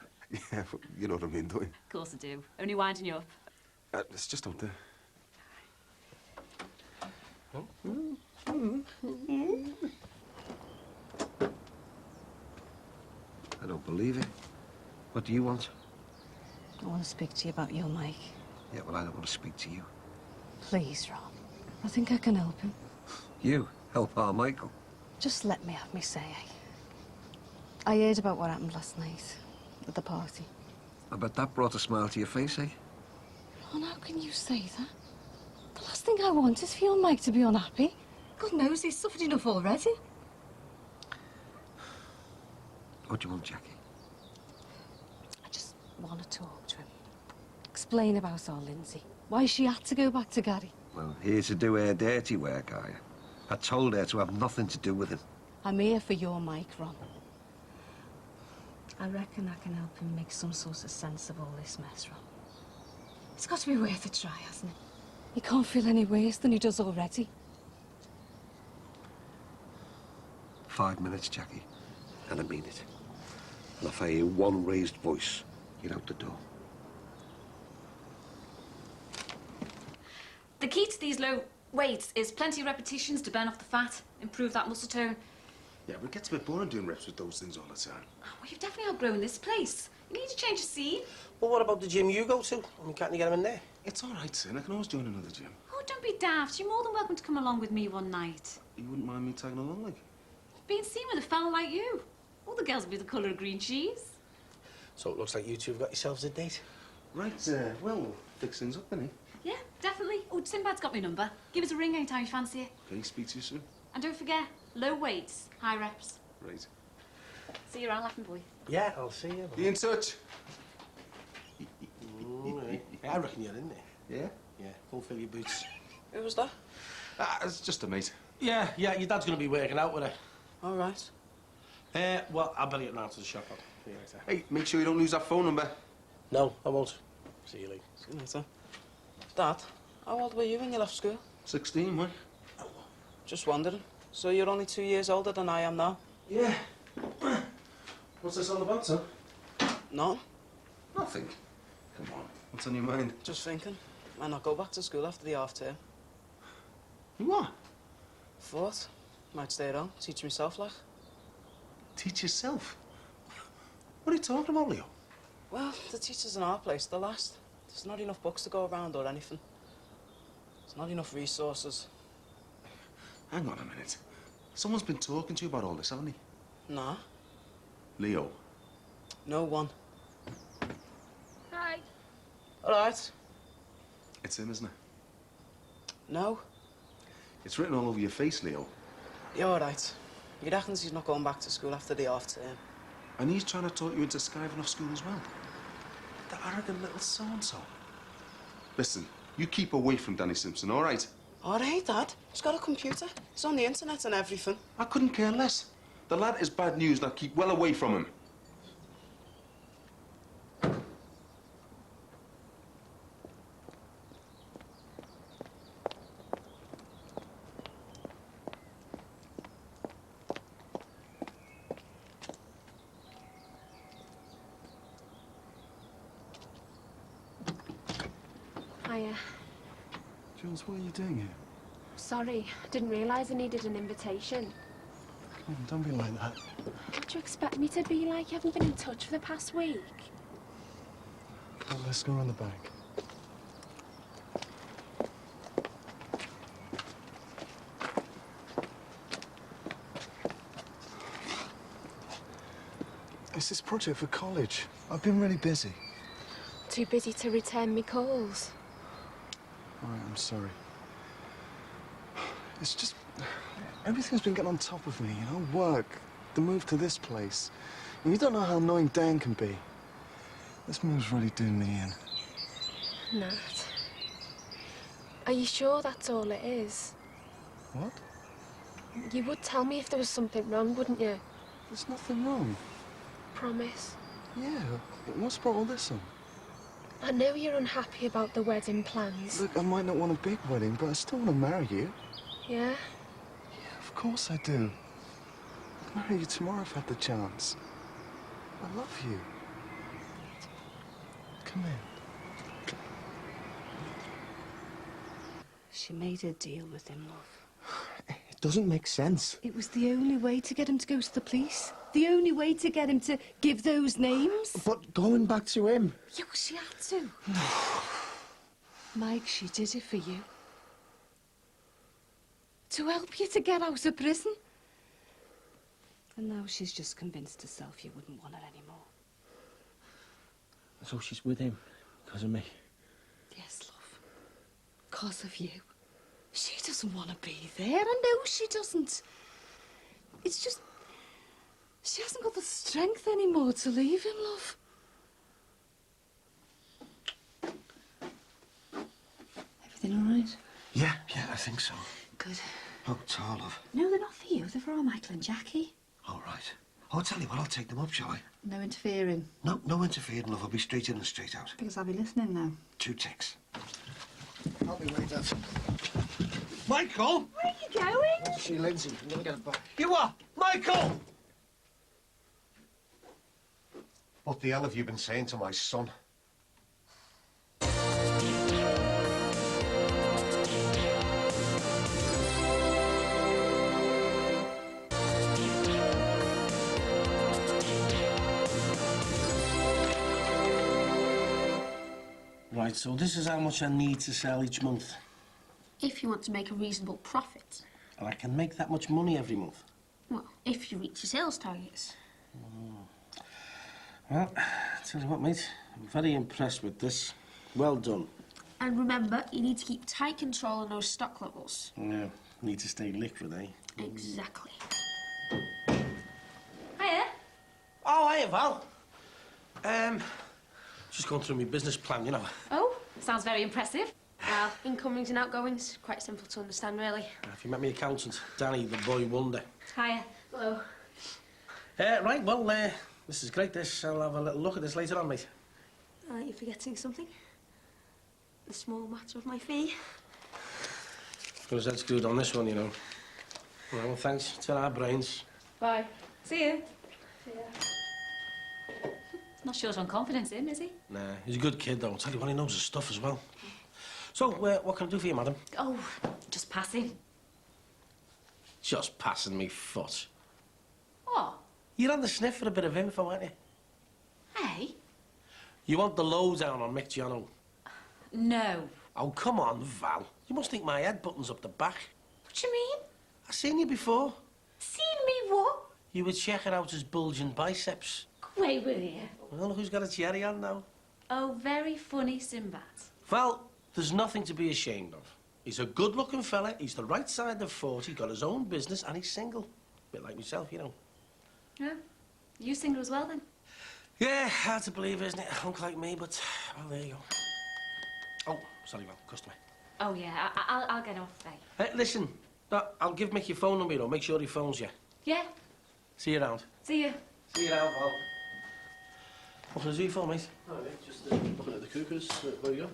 H: Yeah, but you know what I mean, don't you?
L: Of course I do. Only winding you up.
H: It's just out there.
G: I don't believe it. What do you want?
A: I want to speak to you about your Mike.
G: Yeah, well, I don't want to speak to you.
A: Please, Ron. I think I can help him.
G: You? Help our Michael?
A: Just let me have me say, eh? I heard about what happened last night at the party.
G: I bet that brought a smile to your face, eh?
A: Ron, how can you say that? The last thing I want is for your Mike to be unhappy. God knows he's suffered enough already.
G: What do you want, Jackie?
A: I just want to talk to him. Explain about our Lindsay. Why she had to go back to Gary.
G: Well, here to do her dirty work, are you? I told her to have nothing to do with him.
A: I'm here for your Mike, Ron. I reckon I can help him make some sort of sense of all this mess, Ron. It's got to be worth a try, hasn't it? He can't feel any worse than he does already.
G: 5 minutes, Jackie. And I mean it. And if I hear one raised voice, you're out the door.
L: The key to these low weights is plenty of repetitions to burn off the fat, improve that muscle tone.
H: Yeah, but it gets a bit boring doing reps with those things all the time.
L: Oh, well, you've definitely outgrown this place. You need to change the scene.
T: Well, what about the gym you go to? I mean, can't you get him in there?
H: It's all right, Sin. I can always join another gym.
L: Oh, don't be daft. You're more than welcome to come along with me one night.
H: You wouldn't mind me tagging along, like?
L: Being seen with a fella like you. All the girls will be the colour of green cheese.
T: So it looks like you two have got yourselves a date.
H: Right, well, we'll fix things up, then, eh?
L: Yeah, definitely. Oh, Sinbad's got my number. Give us a ring anytime you fancy it.
H: Okay, speak to you soon.
L: And don't forget, low weights, high reps.
H: Right.
L: See you around, laughing boy.
T: Yeah, I'll see you.
H: Be in touch.
T: I reckon you're in there.
H: Yeah?
T: Yeah, go fill your boots.
N: Who was that?
H: It's just a mate.
T: Yeah, your dad's going to be working out with her.
N: All right.
T: Well, I'll better get round to the shop. I'll see you later.
H: Hey, make sure you don't lose that phone number.
T: No, I won't. See you later.
N: See you later. Dad, how old were you when you left school?
H: 16, what?
N: Just wondering. So you're only 2 years older than I am now?
H: Yeah. What's this all about, sir?
N: No.
H: Nothing. Come on. What's on your mind?
N: Just thinking. Might not go back to school after the half term.
H: What?
N: Thought. Might stay at home, teach myself, like.
H: Teach yourself? What are you talking about, Leo?
N: Well, the teachers in our place, they're last. There's not enough books to go around or anything. There's not enough resources.
H: Hang on a minute. Someone's been talking to you about all this, haven't he?
N: Nah.
H: Leo.
N: No one.
L: Hi.
N: All right.
H: It's him, isn't it?
N: No.
H: It's written all over your face, Leo.
N: You're all right. He reckons he's not going back to school after the half term.
H: And he's trying to talk you into skiving off school as well. The arrogant little so-and-so. Listen, you keep away from Danny Simpson, all right?
N: All right, Dad. He's got a computer. He's on the internet and everything.
H: I couldn't care less. The lad is bad news, now keep well away from him.
B: Hiya.
H: Jones, what are you doing here?
B: Sorry, didn't realise I needed an invitation.
H: Come on, don't be like that.
B: What do you expect me to be like? You haven't been in touch for the past week.
H: Come on, let's go around the back. It's this project for college. I've been really busy.
B: Too busy to return me calls.
H: All right, I'm sorry. It's just... everything's been getting on top of me, you know? Work, the move to this place. And you don't know how annoying Dan can be. This move's really doing me in.
B: Nat. Are you sure that's all it is?
H: What?
B: You would tell me if there was something wrong, wouldn't you?
H: There's nothing wrong.
B: Promise.
H: Yeah, what's brought all this on?
B: I know you're unhappy about the wedding plans.
H: Look, I might not want a big wedding, but I still want to marry you.
B: Yeah?
H: Yeah, of course I do. I'd marry you tomorrow if I had the chance. I love you. Come in.
A: She made a deal with him, love.
U: It doesn't make sense.
A: It was the only way to get him to go to the police. The only way to get him to give those names.
U: But going back to him...
A: Yeah, well, she had to. Mike, she did it for you. To help you to get out of prison. And now she's just convinced herself you wouldn't want her anymore.
T: So she's with him because of me?
A: Yes, love. Because of you. She doesn't want to be there. I know she doesn't. It's just... she hasn't got the strength anymore to leave him, love. Everything all right?
G: Yeah, I think so.
A: Good.
G: Oh, tall, love.
C: No, they're not for you. They're for all Michael and Jackie.
G: All right. Oh, I'll tell you what, I'll take them up, shall I?
C: No interfering.
G: No interfering, love. I'll be straight in and straight out.
C: Because I'll be listening now.
G: 2 ticks.
M: I'll be waiting.
G: Michael!
A: Where are you going?
M: See Lindsay. I'm gonna get it back.
G: You are? Michael! What the hell have you been saying to my son?
T: Right, so this is how much I need to sell each month.
B: If you want to make a reasonable profit.
T: And I can make that much money every month.
B: Well, if you reach your sales targets.
T: Well, tell you what, mate, I'm very impressed with this. Well done.
B: And remember, you need to keep tight control on those stock levels.
T: Yeah, need to stay liquid, eh?
B: Exactly.
L: Hiya.
T: Oh, hiya, Val. Just going through my business plan, you know.
L: Oh, sounds very impressive.
B: Well, incomings and outgoings, quite simple to understand, really.
T: If you met my accountant, Danny, the boy wonder.
L: Hiya.
B: Hello.
T: Right, well, this is great, this. I'll have a little look at this later on, mate.
B: Are you forgetting something? The small matter of my fee.
T: Got his head screwed on this one, you know. Well, thanks to our brains.
L: Bye. See you.
B: See ya.
L: Not short on confidence, him, is he?
T: Nah, he's a good kid, though. I'll tell you what, he knows his stuff as well. So, what can I do for you, madam?
L: Oh, just passing.
T: Just passing me foot.
L: What?
T: You're on the sniff for a bit of info, aren't you?
L: Hey?
T: You want the lowdown on Mick Jono?
L: No.
T: Oh, come on, Val. You must think my head buttons up the back.
L: What do you mean?
T: I've seen you before.
L: Seen me what?
T: You were checking out his bulging biceps.
L: Wait, will you?
T: Well, look who's got a cherry on now.
L: Oh, very funny, Sinbad.
T: Val, there's nothing to be ashamed of. He's a good-looking fella, he's the right side of 40, got his own business, and he's single. Bit like myself, you know.
L: Yeah. You single as well, then?
T: Yeah, hard to believe, isn't it? A hunk like me, but, well, there you go. Oh, sorry, Val, customer.
L: Oh, yeah, I'll get off there.
T: Hey, listen, I'll give Mick your phone number, you know, make sure he phones you.
L: Yeah.
T: See you around.
L: See you.
T: See you around, Val. What can I do for, mate?
U: All right, just looking at the cookers. Where you go?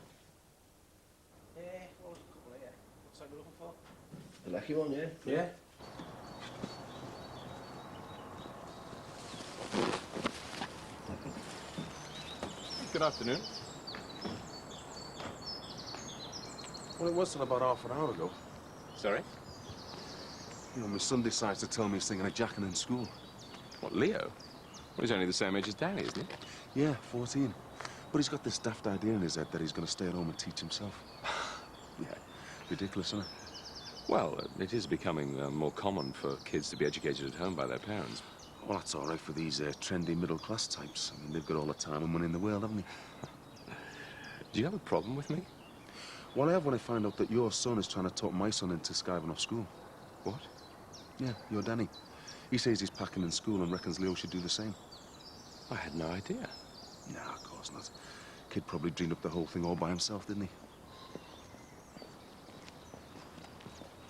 T: Yeah, well, a couple of, yeah. What's that you're looking for?
U: The lucky one, yeah?
T: Yeah.
H: Good afternoon. Well, it was till about half an hour ago.
S: Sorry?
H: You know, my son decides to tell me he's thinking of jacking in school.
S: What, Leo? Well, he's only the same age as Danny, isn't he?
H: Yeah, 14. But he's got this daft idea in his head that he's going to stay at home and teach himself. Yeah, ridiculous, isn't it?
S: Well, it is becoming more common for kids to be educated at home by their parents.
H: Well, that's all right for these trendy middle-class types. I mean, they've got all the time and money in the world, haven't they?
S: Do you have a problem with me?
H: Well, I have when I find out that your son is trying to talk my son into skiving off school.
S: What?
H: Yeah, your Danny. He says he's packing in school and reckons Leo should do the same.
S: I had no idea.
H: Nah, of course not. Kid probably dreamed up the whole thing all by himself, didn't he?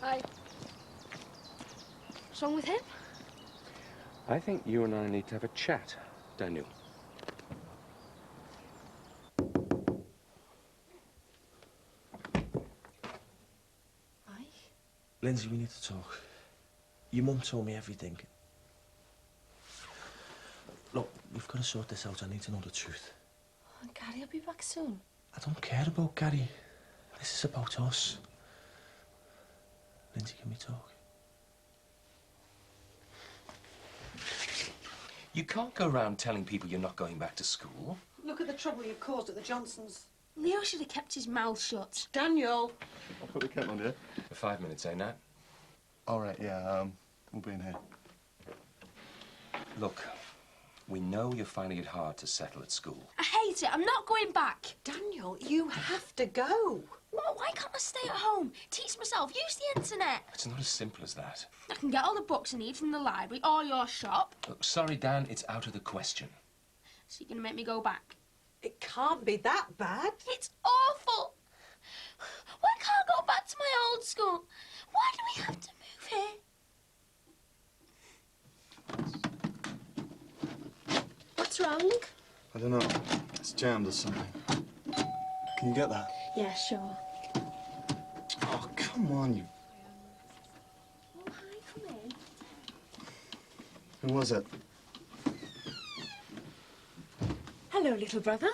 B: Hi. What's wrong with him?
S: I think you and I need to have a chat, Daniel.
T: Lindsay, we need to talk. Your mum told me everything. Look, we've got to sort this out. I need to know the truth.
B: Oh, Gary, I'll be back soon.
T: I don't care about Gary. This is about us. Lindsay, can we talk?
K: You can't go around telling people you're not going back to school.
I: Look at the trouble you've caused at the Johnsons.
B: Leo should have kept his mouth shut.
I: Daniel!
H: I'll put the kettle on here.
S: For 5 minutes, eh, Nat?
H: All right, yeah, we'll be in here.
K: Look, we know you're finding it hard to settle at school.
B: I hate it. I'm not going back.
I: Daniel, you have to go.
B: Why can't I stay at home? Teach myself. Use the internet.
K: It's not as simple as that.
B: I can get all the books I need from the library or your shop.
K: Look, sorry, Dan, it's out of the question.
B: So you're going to make me go back?
I: It can't be that bad.
B: It's awful. Why can't I go back to my old school? Why do we have to move here? What's wrong?
H: I don't know. It's jammed or something. Can you get that?
B: Yeah, sure.
H: Oh, come on, you...
B: Oh, hi, come in.
H: Who was it?
L: Hello, little brother.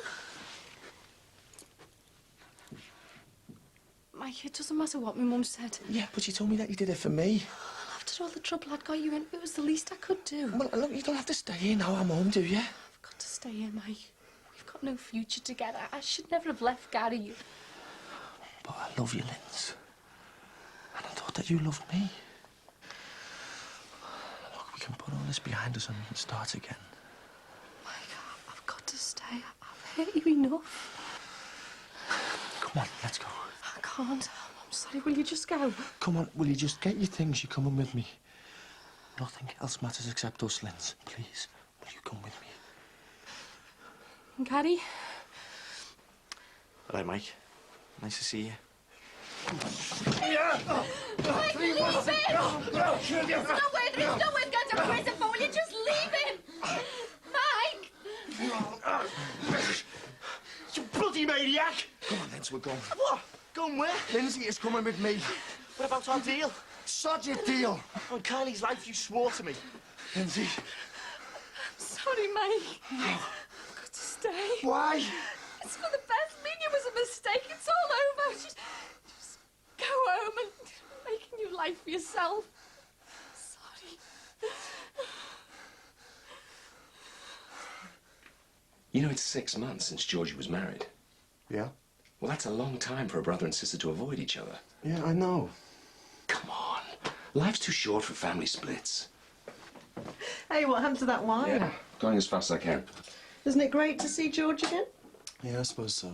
L: Mike, it doesn't matter what my mum said.
T: Yeah, but you told me that you did it for me.
L: After all the trouble I'd got you in, it was the least I could do.
T: Well, look, you don't have to stay here now I'm home, do you?
L: I've got to stay here, Mike. We've got no future together. I should never have left Gary.
T: But I love you, Linz. And I thought that you loved me. Look, we can put all this behind us and we can start again.
L: Mike, I've got to stay. I've hurt you enough.
T: Come on, let's go.
L: I can't. I'm sorry. Will you just go?
T: Come on, will you just get your things? You're coming with me. Nothing else matters except us, Linz. Please, will you come with me?
L: Gary?
T: Hello, Mike. Nice to see you.
B: Mike, leave him! There's no way going to prison for. Will you just leave him? Mike!
U: You bloody maniac! Come on, Linz, we're going. What? Going where? Lindsay is coming with me.
T: What about our deal?
U: Sod your deal.
T: On Kylie's life, you swore to me.
U: Lindsay.
L: Sorry, Mike. I've got to stay.
U: Why?
L: It's for the best. Me and you was a mistake. It's all over. Just go home and make a new life for yourself. Sorry.
K: You know, it's 6 months since Georgie was married.
H: Yeah?
K: Well, that's a long time for a brother and sister to avoid each other.
H: Yeah, I know.
K: Come on. Life's too short for family splits.
I: Hey, what happened to that wine?
K: Yeah, going as fast as I can.
I: Isn't it great to see George again?
H: Yeah, I suppose so.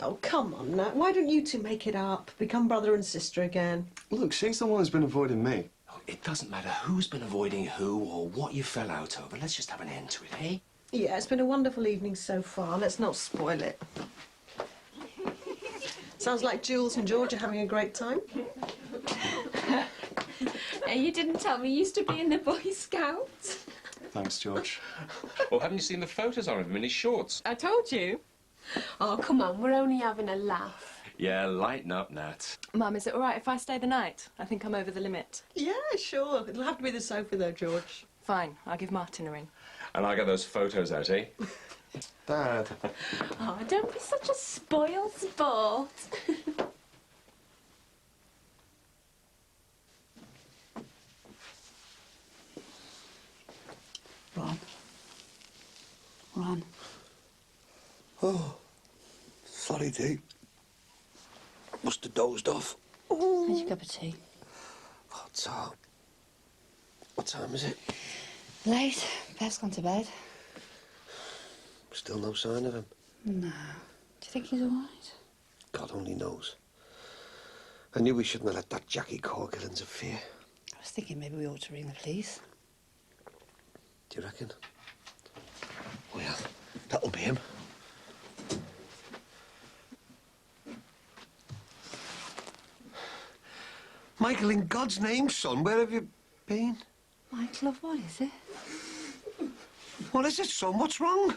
I: Oh, come on, Nat. Why don't you two make it up? Become brother and sister again?
H: Look, she's the one who's been avoiding me.
K: Oh, it doesn't matter who's been avoiding who or what you fell out over. Let's just have an end to it, eh?
I: Yeah, it's been a wonderful evening so far. Let's not spoil it. Sounds like Jules and George are having a great time.
L: Hey, you didn't tell me you used to be in the Boy Scouts.
H: Thanks, George.
S: Well, haven't you seen the photos of him in his shorts?
L: I told you. Oh, come on, we're only having a laugh.
S: Yeah, lighten up, Nat.
E: Mum, is it all right if I stay the night? I think I'm over the limit.
I: Yeah, sure. It'll have to be the sofa, though, George.
E: Fine, I'll give Martin a ring.
S: And I'll get those photos out, eh?
H: Dad.
L: Oh, don't be such a spoiled sport.
C: Ron.
G: Oh, sorry, Dee. Must have dozed off.
C: Here's your cup of tea.
G: What time is it?
C: Late. Bev's gone to bed.
G: Still no sign of him.
C: No. Do you think he's all right?
G: God only knows. I knew we shouldn't have let that Jackie Corgill interfere.
C: I was thinking maybe we ought to ring the police.
G: Do you reckon? Well, that'll be him. Michael, in God's name, son, where have you been?
C: Mike, love, what is it?
G: What is it, son? What's wrong?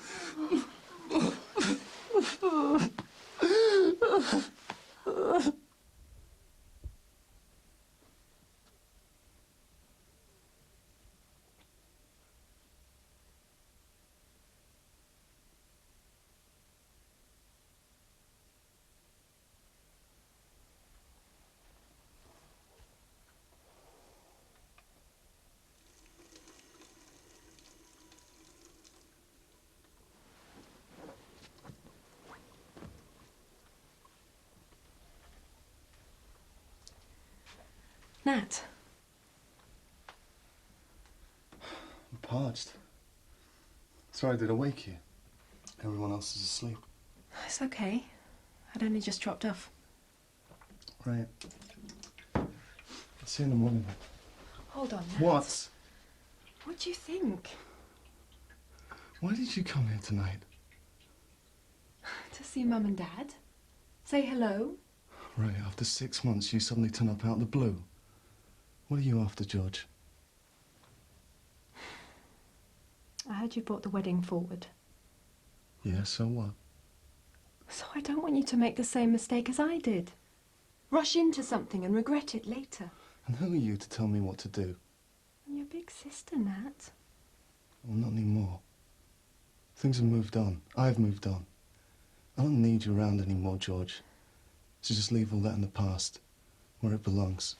E: Nat.
H: I'm parched. Sorry, did I wake you? Everyone else is asleep.
E: It's okay. I'd only just dropped off.
H: Right. I'll see you in the morning.
E: Hold on, Nat.
H: What?
E: What do you think?
H: Why did you come here tonight?
E: To see Mum and Dad? Say hello?
H: Right, after 6 months, you suddenly turn up out of the blue. What are you after, George?
E: I heard you brought the wedding forward.
H: Yeah, so what?
E: So I don't want you to make the same mistake as I did. Rush into something and regret it later.
H: And who are you to tell me what to do?
E: I'm your big sister, Nat.
H: Well, not anymore. Things have moved on. I've moved on. I don't need you around anymore, George. So just leave all that in the past, where it belongs.